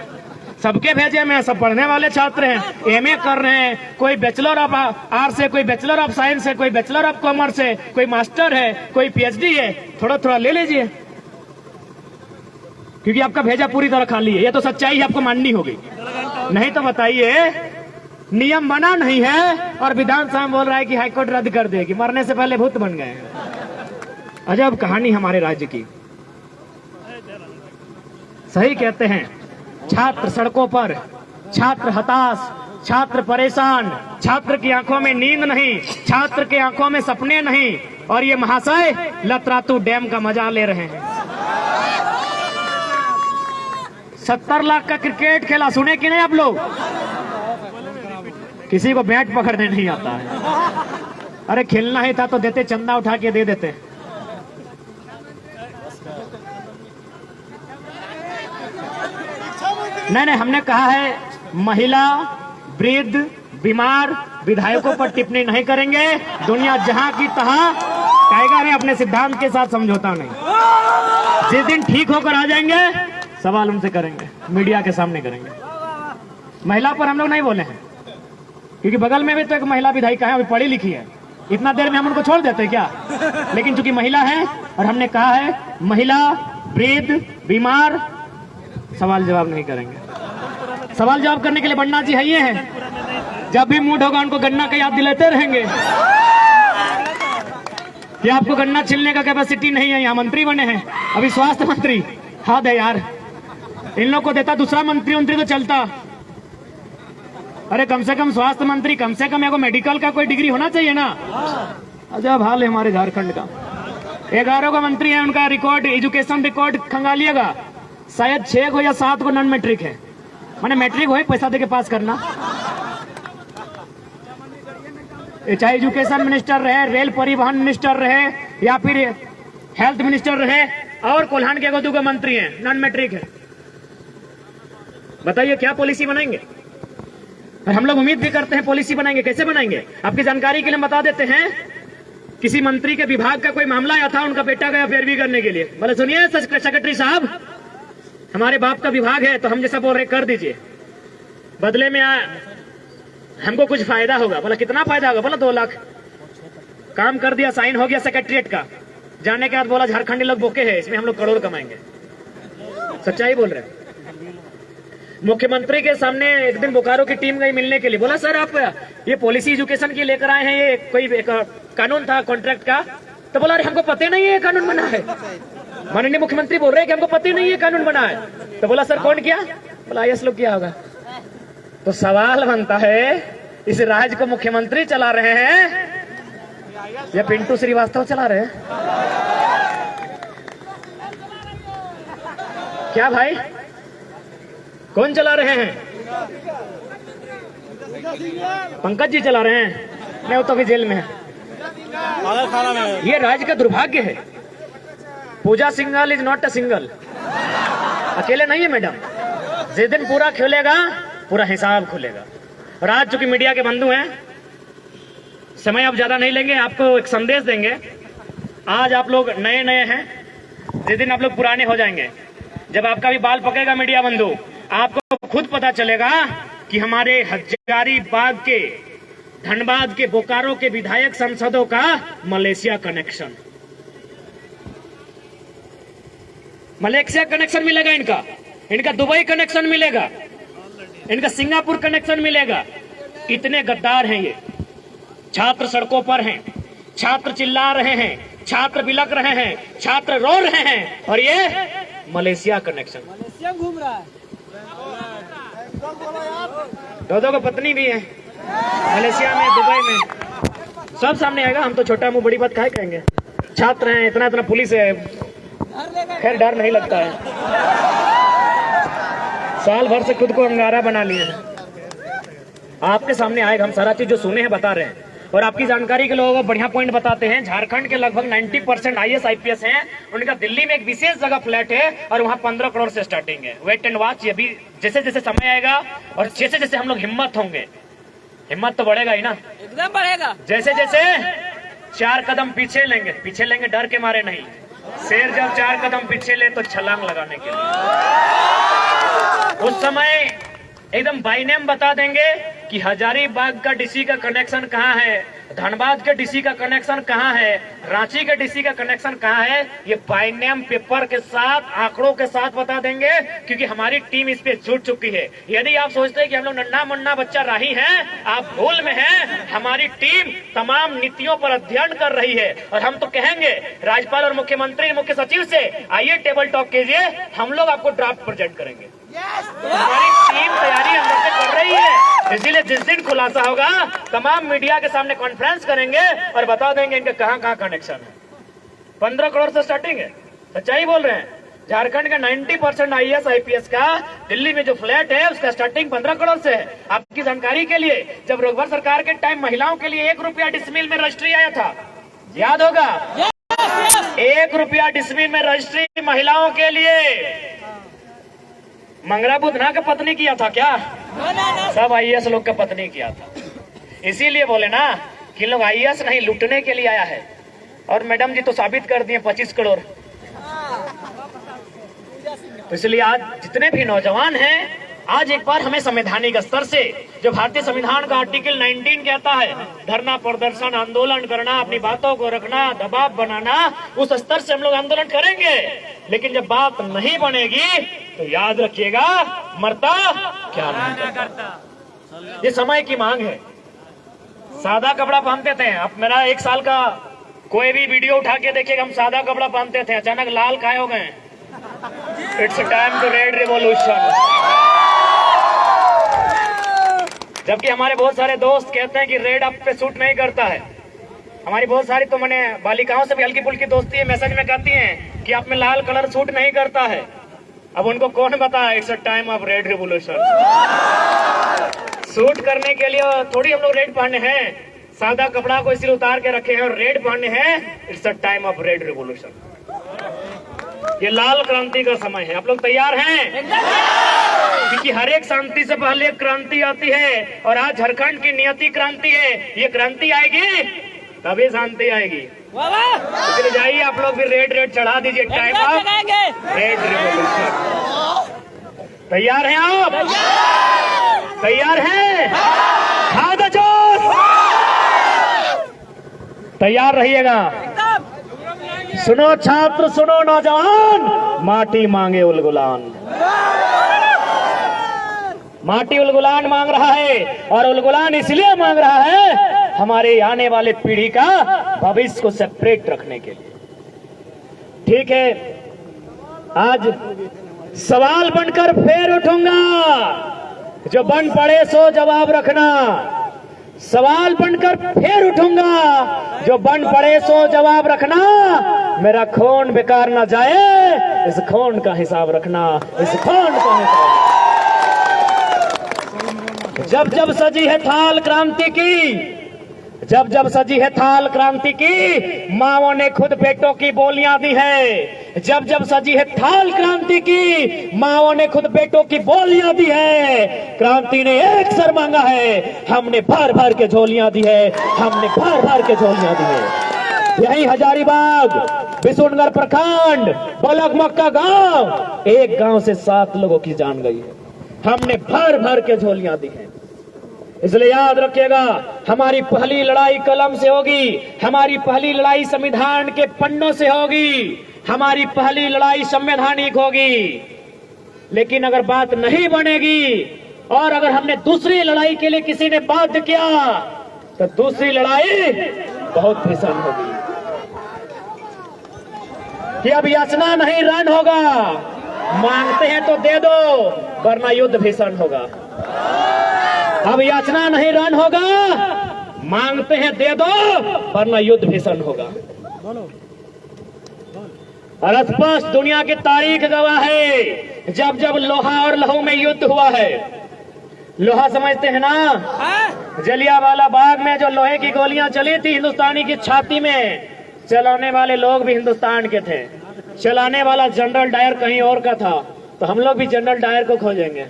सबके भेजे में सब पढ़ने वाले छात्र हैं, एमए कर रहे हैं, कोई बैचलर ऑफ आर्ट्स है, कोई बैचलर ऑफ साइंस है, कोई बैचलर ऑफ कॉमर्स है, कोई मास्टर है, कोई पीएचडी है। थोड़ा थोड़ा ले लीजिए क्योंकि आपका भेजा पूरी तरह खाली है। ये तो सच्चाई आपको माननी होगी, नहीं तो बताइए नियम बना नहीं है और विधानसभा में बोल रहा है कि हाईकोर्ट रद्द कर देगी। मरने से पहले भूत बन गए। अजब कहानी हमारे राज्य की। सही कहते हैं, छात्र सड़कों पर, छात्र हताश, छात्र परेशान, छात्र की आंखों में नींद नहीं, छात्र के आंखों में सपने नहीं। और ये महाशय लतरातू डैम का मजा ले रहे हैं। 70 लाख का क्रिकेट खेला, सुने कि नहीं आप लोग? किसी को बैट पकड़ने नहीं आता है। अरे खेलना ही था तो देते, चंदा उठा के दे देते। नहीं, हमने कहा है महिला, वृद्ध, बीमार विधायकों पर टिप्पणी नहीं करेंगे। दुनिया जहां की तहां टाइगर है, अपने सिद्धांत के साथ समझौता नहीं। जिस दिन ठीक होकर आ जाएंगे सवाल उनसे करेंगे, मीडिया के सामने करेंगे। महिला पर हम लोग नहीं बोले हैं, क्योंकि बगल में भी तो एक महिला विधायिका है, अभी पढ़ी लिखी है। इतना देर में हम उनको छोड़ देते क्या? लेकिन चूंकि महिला है और हमने कहा है महिला, वृद्ध, बीमार, सवाल जवाब नहीं करेंगे। सवाल जवाब करने के लिए बन्ना जी है ये हैं, जब भी मूड होगा उनको गन्ना का याद दिलाते रहेंगे कि आपको गन्ना छिलने का कैपेसिटी नहीं है, यहाँ मंत्री बने हैं, अभी स्वास्थ्य मंत्री। हाँ दे यार, इन लोग को देता दूसरा मंत्री तो चलता। अरे कम से कम स्वास्थ्य मंत्री, कम से कम मेडिकल का कोई डिग्री होना चाहिए ना। अजब हाल है हमारे झारखंड का। 11 का मंत्री है, उनका रिकॉर्ड, एजुकेशन रिकॉर्ड खंगालिएगा, शायद 6 को या 7 को नॉन मैट्रिक है। माने मैट्रिक हो पैसा देके पास करना। चाहे एजुकेशन मिनिस्टर रहे, रेल परिवहन मिनिस्टर रहे, या फिर हेल्थ मिनिस्टर रहे, और कोल्हान के गोदू के मंत्री हैं, नॉन मैट्रिक है। बताइए क्या पॉलिसी बनाएंगे? और हम लोग उम्मीद भी करते हैं पॉलिसी बनाएंगे। कैसे बनाएंगे? आपकी जानकारी के लिए हम बता देते हैं। किसी मंत्री के विभाग का कोई मामला आया था, उनका बेटा गया पैरवी करने के लिए। बोले सुनिए सेक्रेटरी साहब, हमारे बाप का विभाग है तो हम जैसा बोल रहे कर दीजिए, बदले में हमको कुछ फायदा होगा। बोला कितना फायदा होगा? बोला 2 लाख। काम कर दिया, साइन हो गया सेक्रेटरिएट का। जाने के बाद बोला झारखंडी लोग बोके हैं, इसमें हम लोग करोड़ कमाएंगे। सच्चाई बोल रहे हैं। मुख्यमंत्री के सामने एक दिन बोकारो की टीम गई मिलने के लिए। बोला सर आप ये पॉलिसी एजुकेशन की लेकर आए हैं, ये कोई कानून था कॉन्ट्रैक्ट का। तो बोला अरे हमको पता नहीं है ये कानून बना है। माननीय मुख्यमंत्री बोल रहे हैं कि हमको पता नहीं है ये कानून बना है। तो बोला सर कौन किया? बोला IAS लोग किया होगा। तो सवाल बनता है, इस राज्य को मुख्यमंत्री चला रहे हैं या पिंटू श्रीवास्तव चला रहे हैं? क्या भाई, कौन चला रहे हैं? पंकज जी चला रहे हैं? नहीं, वो तो अभी जेल में है। ये राज्य का दुर्भाग्य है। Pooja Singhal is not a single, अकेले नहीं है मैडम। जिस दिन पूरा खुलेगा पूरा हिसाब खुलेगा। और आज चूंकि मीडिया के बंधु हैं, समय अब ज्यादा नहीं लेंगे, आपको एक संदेश देंगे। आज आप लोग नए नए हैं, जिस दिन आप लोग पुराने हो जाएंगे, जब आपका भी बाल पकेगा मीडिया बंधु, आपको खुद पता चलेगा कि हमारे हजारीबाग के, धनबाद के, बोकारो के विधायक सांसदों का मलेशिया कनेक्शन मिलेगा, इनका दुबई कनेक्शन मिलेगा, इनका सिंगापुर कनेक्शन मिलेगा। इतने गद्दार हैं ये। छात्र सड़कों पर हैं, छात्र चिल्ला रहे हैं, छात्र बिलक रहे हैं, छात्र रो रहे हैं, और ये मलेशिया कनेक्शन। मलेशिया घूम रहा है। दो को पत्नी भी है मलेशिया में, दुबई में, सब सामने आएगा। हम तो छोटा मुंह बड़ी बात काहे कहेंगे? छात्र हैं, इतना पुलिस है, खैर डर नहीं लगता है। साल भर से खुद को अंगारा बना लिए हैं। आपके सामने आएगा, हम सारा चीज जो सुने हैं बता रहे हैं। और आपकी जानकारी के लोगों को बढ़िया पॉइंट बताते हैं। झारखंड के लगभग 90% IAS IPS हैं, उनका दिल्ली में एक विशेष जगह फ्लैट है और वहाँ 15 करोड़ से स्टार्टिंग है। Wait and watch. ये भी जैसे जैसे समय आएगा और जैसे जैसे हम लोग हिम्मत होंगे, हिम्मत तो बढ़ेगा ही ना, एकदम बढ़ेगा। जैसे जैसे 4 कदम पीछे लेंगे डर के मारे नहीं। शेर जब 4 कदम पीछे ले तो छलांग लगाने के लिए उस समय एकदम बाई नेम बता देंगे कि हजारीबाग का डीसी का कनेक्शन कहाँ है, धनबाद के डीसी का कनेक्शन कहाँ है, रांची के डीसी का कनेक्शन कहाँ है। ये बाई नेम पेपर के साथ, आंकड़ों के साथ बता देंगे, क्योंकि हमारी टीम इस पे जुट चुकी है। यदि आप सोचते हैं कि हम लोग नन्ना मुन्ना बच्चा राही हैं, आप भूल में हैं। हमारी टीम तमाम नीतियों पर अध्ययन कर रही है। और हम तो कहेंगे राज्यपाल और मुख्यमंत्री, मुख्य सचिव से आइए टेबल टॉक कीजिए, हम लोग आपको ड्राफ्ट प्रेजेंट करेंगे। हमारी टीम तैयारी अंदर से कर रही है। इसीलिए जिस दिन खुलासा होगा तमाम मीडिया के सामने कॉन्फ्रेंस करेंगे और बता देंगे इनके कहां कहां कनेक्शन है। 15 करोड़ से स्टार्टिंग है, सच्चाई बोल रहे हैं। झारखंड का 90% IAS IPS का दिल्ली में जो फ्लैट है उसका स्टार्टिंग 15 करोड़ से है। आपकी जानकारी के लिए, जब रघुवर सरकार के टाइम महिलाओं के लिए 1 रुपया डिसमिल में रजिस्ट्री आया था, याद होगा? 1 रुपया डिसमिल में रजिस्ट्री महिलाओं के लिए। मंगरा बुधना का पत्नी किया था क्या? सब आईएएस लोग का पत्नी किया था। इसीलिए बोले ना कि लोग आईएएस नहीं लूटने के लिए आया है। और मैडम जी तो साबित कर दिए 25 करोड़। तो इसलिए आज जितने भी नौजवान हैं, आज एक बार हमें संवैधानिक स्तर से, जो भारतीय संविधान का आर्टिकल 19 कहता है, धरना प्रदर्शन आंदोलन करना, अपनी बातों को रखना, दबाव बनाना, उस स्तर से हम लोग आंदोलन करेंगे। लेकिन जब बात नहीं बनेगी तो याद रखिएगा, मरता क्या नहीं करता। ये समय की मांग है। सादा कपड़ा पहनते थे, अब मेरा 1 साल का कोई भी वीडियो उठा के देखिएगा, हम सादा कपड़ा पहनते थे, अचानक लाल काहे हो गए? It's time to red revolution. जबकि हमारे बहुत सारे दोस्त कहते हैं कि रेड आप पे सूट नहीं करता है। हमारी बहुत सारी तो मैंने बालिकाओं से भी हल्की फुल्की दोस्ती है, मैसेज में कहती हैं कि आप में लाल कलर सूट नहीं करता है। अब उनको कौन बताए it's a time of red revolution. Suit करने के लिए थोड़ी हम लोग रेड पहने हैं, सादा कपड़ा को इसलिए उतार के रखे हैं और रेड पहने हैं। It's a time of red revolution. ये लाल क्रांति का समय है। आप लोग तैयार हैं? क्योंकि हर एक शांति से पहले एक क्रांति आती है, और आज झारखंड की नियति क्रांति है। ये क्रांति आएगी तभी शांति आएगी। इसलिए जाइए आप लोग भी रेड रेड चढ़ा दीजिए, टाइम ऑफ रेड रिवॉल्यूशन। तैयार हैं आप? तैयार हैं? खादा जोश, तैयार रहिएगा। सुनो छात्र, सुनो नौजवान, माटी मांगे उलगुलान। माटी उलगुलान मांग रहा है, और उलगुलान इसलिए मांग रहा है हमारे आने वाले पीढ़ी का भविष्य को सेपरेट रखने के लिए। ठीक है, आज सवाल बनकर फिर उठूंगा, जो बन पड़े सो जवाब रखना। सवाल बनकर फिर उठूंगा, जो बन पड़े सो जवाब रखना। मेरा खून बेकार ना जाए, इस खून का हिसाब रखना, इस खून का हिसाब। जब जब सजी है थाल क्रांति की, जब जब सजी है थाल क्रांति की, माओं ने खुद बेटों की बोलियां दी है। जब जब सजी है थाल क्रांति की, माओं ने खुद बेटों की बोलियां दी है। क्रांति ने एक सर मांगा है, हमने भर भर के झोलियां दी है, हमने भर भर के झोलियां दी है। यही हजारीबाग, बिशुनगढ़ प्रखंड, बलक मक्का गांव, एक गांव से 7 लोगों की जान गई है। हमने भर भर के झोलियां दी है। इसलिए याद रखिएगा, हमारी पहली लड़ाई कलम से होगी, हमारी पहली लड़ाई संविधान के पन्नों से होगी, हमारी पहली लड़ाई संवैधानिक होगी। लेकिन अगर बात नहीं बनेगी, और अगर हमने दूसरी लड़ाई के लिए किसी ने बाध्य किया, तो दूसरी लड़ाई बहुत भीषण होगी। कि अब याचना नहीं रण होगा, मांगते हैं तो दे दो, वरना युद्ध भीषण होगा। अब याचना नहीं रण होगा, मांगते हैं दे दो, वरना युद्ध भीषण होगा। और स्पष्ट दुनिया की तारीख गवाह है, जब जब लोहा और लहू में युद्ध हुआ है। लोहा समझते हैं ना? जलियांवाला बाग में जो लोहे की गोलियां चली थी हिंदुस्तानी की छाती में, चलाने वाले लोग भी हिंदुस्तान के थे। चलाने वाला जनरल डायर कहीं और का था, तो हम लोग भी जनरल डायर को खोजेंगे।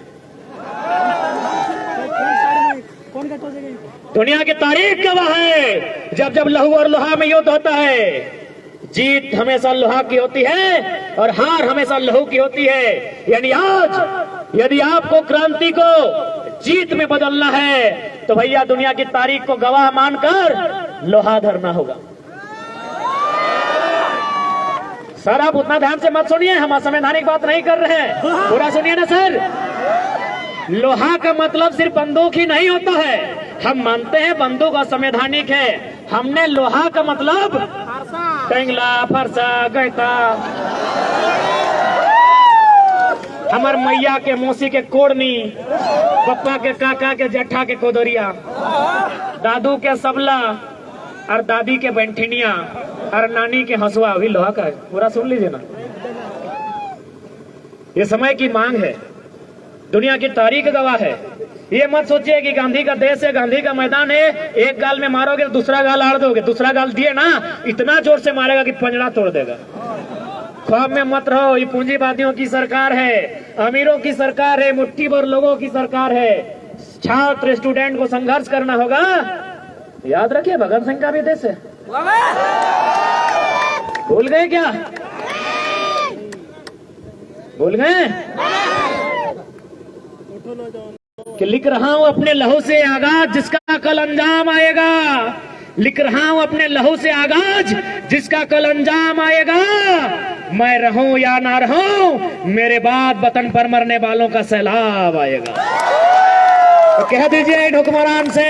दुनिया की तारीख गवाह है, जब जब लहू और लोहा में युद्ध होता है, जीत हमेशा लोहा की होती है और हार हमेशा लहू की होती है। यानी आज यदि आपको क्रांति को जीत में बदलना है, तो भैया दुनिया की तारीख को गवाह मानकर लोहा धरना होगा। सर आप उतना ध्यान से मत सुनिए, हम असंवैधानिक बात नहीं कर रहे हैं, पूरा सुनिए ना सर। लोहा का मतलब सिर्फ बंदूक ही नहीं होता है। हम मानते हैं बंदूक असंवैधानिक है, हमने लोहा का मतलब टेंगला, फरसा, गैता, हमार मैया के मौसी के कोड़नी, पप्पा के काका के जट्ठा के कोदरिया, दादू के सबला और दादी के बेंठिनिया और नानी के हंसुआ भी लोहा का है। पूरा सुन लीजिए ना, ये समय की मांग है, दुनिया की तारीख गवाह है। ये मत सोचिए कि गांधी का देश है, गांधी का मैदान है, एक गाल में मारोगे तो दूसरा गाल आड़ दोगे। दूसरा गाल दिए ना, इतना जोर से मारेगा कि पंजरा तोड़ देगा। ख्वाब में मत रहो, ये पूंजीवादियों की सरकार है, अमीरों की सरकार है, मुट्ठी भर लोगों की सरकार है। छात्र स्टूडेंट को संघर्ष करना होगा। याद रखिए भगत सिंह का भी देश है। भूल गए क्या? भूल गए कि लिख रहा हूं अपने लहू से आगाज जिसका कल अंजाम आएगा। लिख रहा हूं अपने लहू से आगाज जिसका कल अंजाम आएगा। मैं रहूं या ना रहूं, मेरे बाद वतन पर मरने वालों का सैलाब आएगा। तो कह दीजिए इन हुक्मरान से,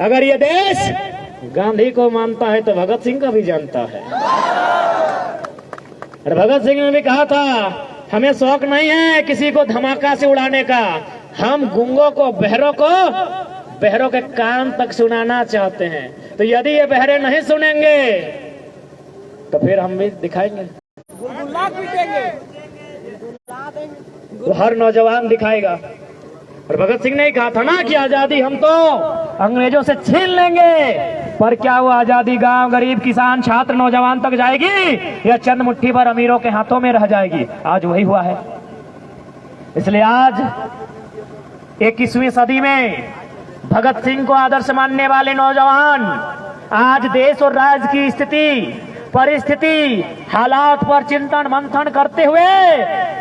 अगर ये देश गांधी को मानता है तो भगत सिंह का भी जानता है। और भगत सिंह ने भी कहा था, हमें शौक नहीं है किसी को धमाका से उड़ाने का, हम गूंगों को बहरों के कान तक सुनाना चाहते हैं। तो यदि ये बहरे नहीं सुनेंगे तो फिर हम भी दिखाएंगे, वो हर नौजवान दिखाएगा। और भगत सिंह ने कहा था ना कि आजादी हम तो अंग्रेजों से छीन लेंगे, पर क्या वो आजादी गांव गरीब किसान छात्र नौजवान तक जाएगी या चंद मुट्ठी भर अमीरों के हाथों में रह जाएगी? आज वही हुआ है। इसलिए आज 21वीं सदी में भगत सिंह को आदर्श मानने वाले नौजवान आज देश और राज्य की स्थिति परिस्थिति हालात पर चिंतन मंथन करते हुए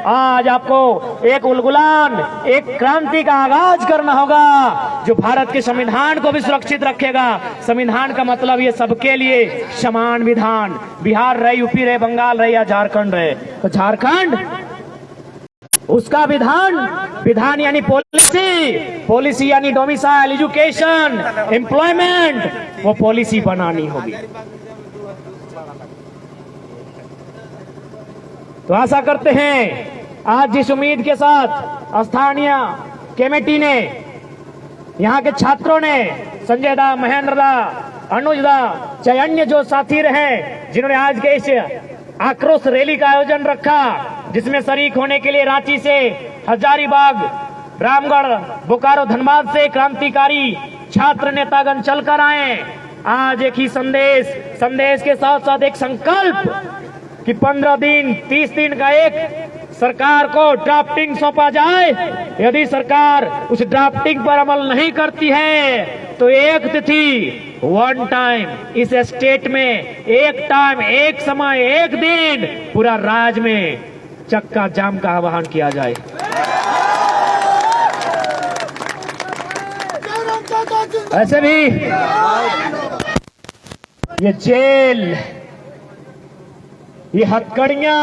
आज आपको एक उलगुलान एक क्रांति का आगाज करना होगा जो भारत के संविधान को भी सुरक्षित रखेगा। संविधान का मतलब ये सबके लिए समान विधान, बिहार रहे, यूपी रहे, बंगाल रहे या झारखंड रहे, तो झारखंड उसका विधान यानी पॉलिसी यानी डोमिसाइल, एजुकेशन, एम्प्लॉयमेंट, वो पॉलिसी बनानी होगी। तो आशा करते हैं आज जिस उम्मीद के साथ स्थानीय कमेटी ने, यहाँ के छात्रों ने, संजय दा, महेंद्र दा, अनुज दा, चाहे अन्य जो साथी रहे जिन्होंने आज के इस आक्रोश रैली का आयोजन रखा, जिसमें शरीक होने के लिए रांची से, हजारीबाग, रामगढ़, बोकारो, धनबाद से क्रांतिकारी छात्र नेतागण चलकर आए। आज एक ही संदेश के साथ साथ एक संकल्प कि 15 दिन 30 दिन का एक सरकार को ड्राफ्टिंग सौंपा जाए। यदि सरकार उस ड्राफ्टिंग पर अमल नहीं करती है तो एक तिथि, वन टाइम, इस स्टेट में एक टाइम, एक समय, एक दिन पूरा राज्य में चक्का जाम का आह्वान किया जाए। ऐसे भी ये जेल, ये हथकड़ियां,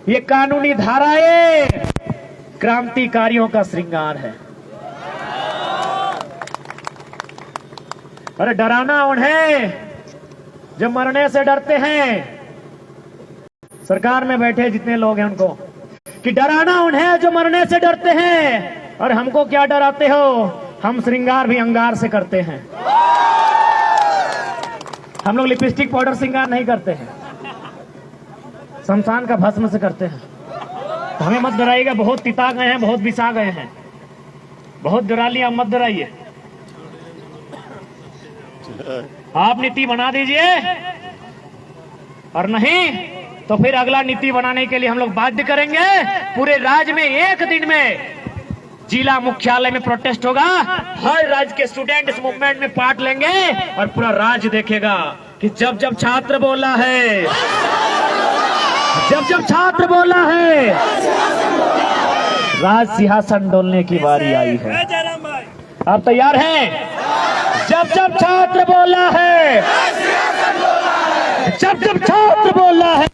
ये कानूनी धाराएं क्रांतिकारियों का श्रृंगार है। अरे डराना उन्हें जो मरने से डरते हैं, सरकार में बैठे जितने लोग हैं उनको, कि डराना उन्हें जो मरने से डरते हैं। और हमको क्या डराते हो? हम श्रृंगार भी अंगार से करते हैं। हम लोग लिपस्टिक पाउडर श्रृंगार नहीं करते हैं, शमशान का भस्म से करते हैं। तो हमें मत डराइएगा, बहुत तिता गए हैं, बहुत बिसा गए हैं, बहुत डरा लिया, मत डराइए। आप नीति बना दीजिए, और नहीं तो फिर अगला नीति बनाने के लिए हम लोग बाध्य करेंगे। पूरे राज्य में एक दिन में जिला मुख्यालय में प्रोटेस्ट होगा, हर राज्य के स्टूडेंट इस मूवमेंट में पार्ट लेंगे और पूरा राज्य देखेगा कि जब जब छात्र बोला है, जब छात्र बोला है, राज सिंहासन डोलने की बारी आई है। आप तैयार हैं? जब छात्र बोला है, जब छात्र बोला है,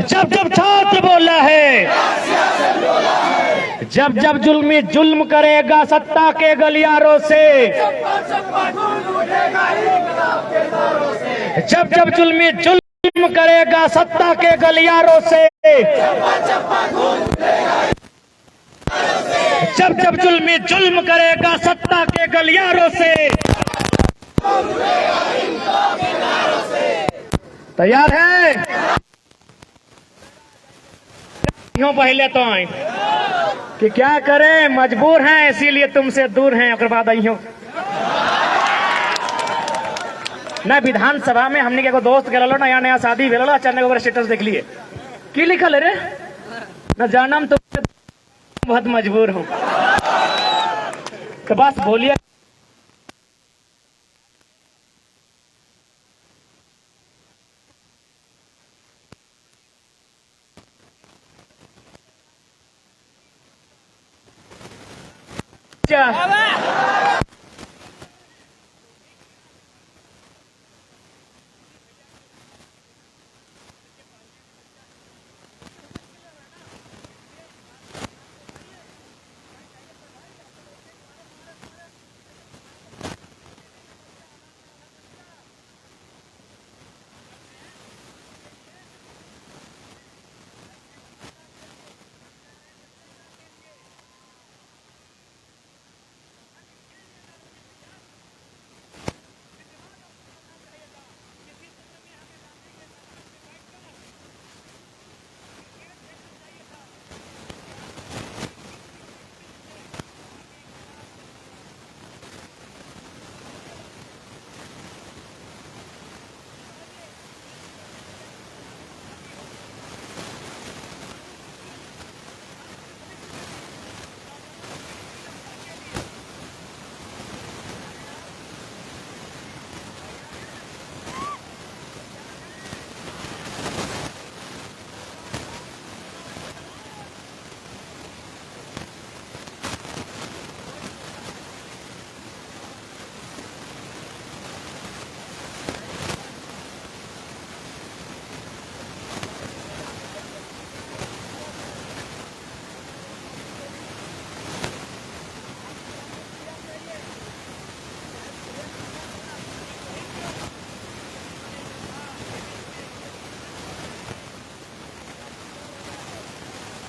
जब छात्र बोला है, जब जुल्म करेगा सत्ता के गलियारों से, जब जुल्म करेगा सत्ता के गलियारों से, जब जुल्म करेगा सत्ता के गलियारों से। तैयार है? यूं पहले तो आए कि क्या करें, मजबूर हैं इसीलिए तुमसे दूर हैं। और बाद आइयो ना विधानसभा में हमने के एगो दोस्त के लो नया नया शादी भेल अचानक ओकर स्टेटस देख लिए की लिखल है रे न जानम तो बहुत मजबूर हूँ तो बस बोलिए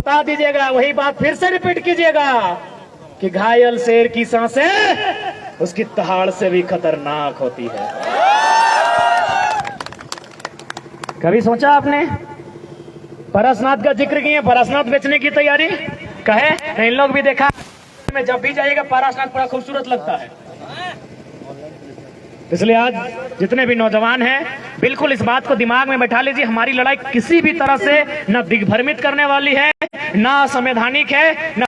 बता दीजिएगा वही बात फिर से रिपीट कीजिएगा कि घायल शेर की सांसें उसकी दहाड़ से भी खतरनाक होती है। कभी सोचा आपने पारसनाथ का जिक्र किए पारसनाथ बेचने की तैयारी कहे इन लोग भी देखा में जब भी जाइएगा पारसनाथ बड़ा खूबसूरत लगता है। इसलिए आज जितने भी नौजवान हैं बिल्कुल इस बात को दिमाग में बैठा लीजिए हमारी लड़ाई किसी भी तरह से न दिग्भ्रमित करने वाली है ना असंवैधानिक है न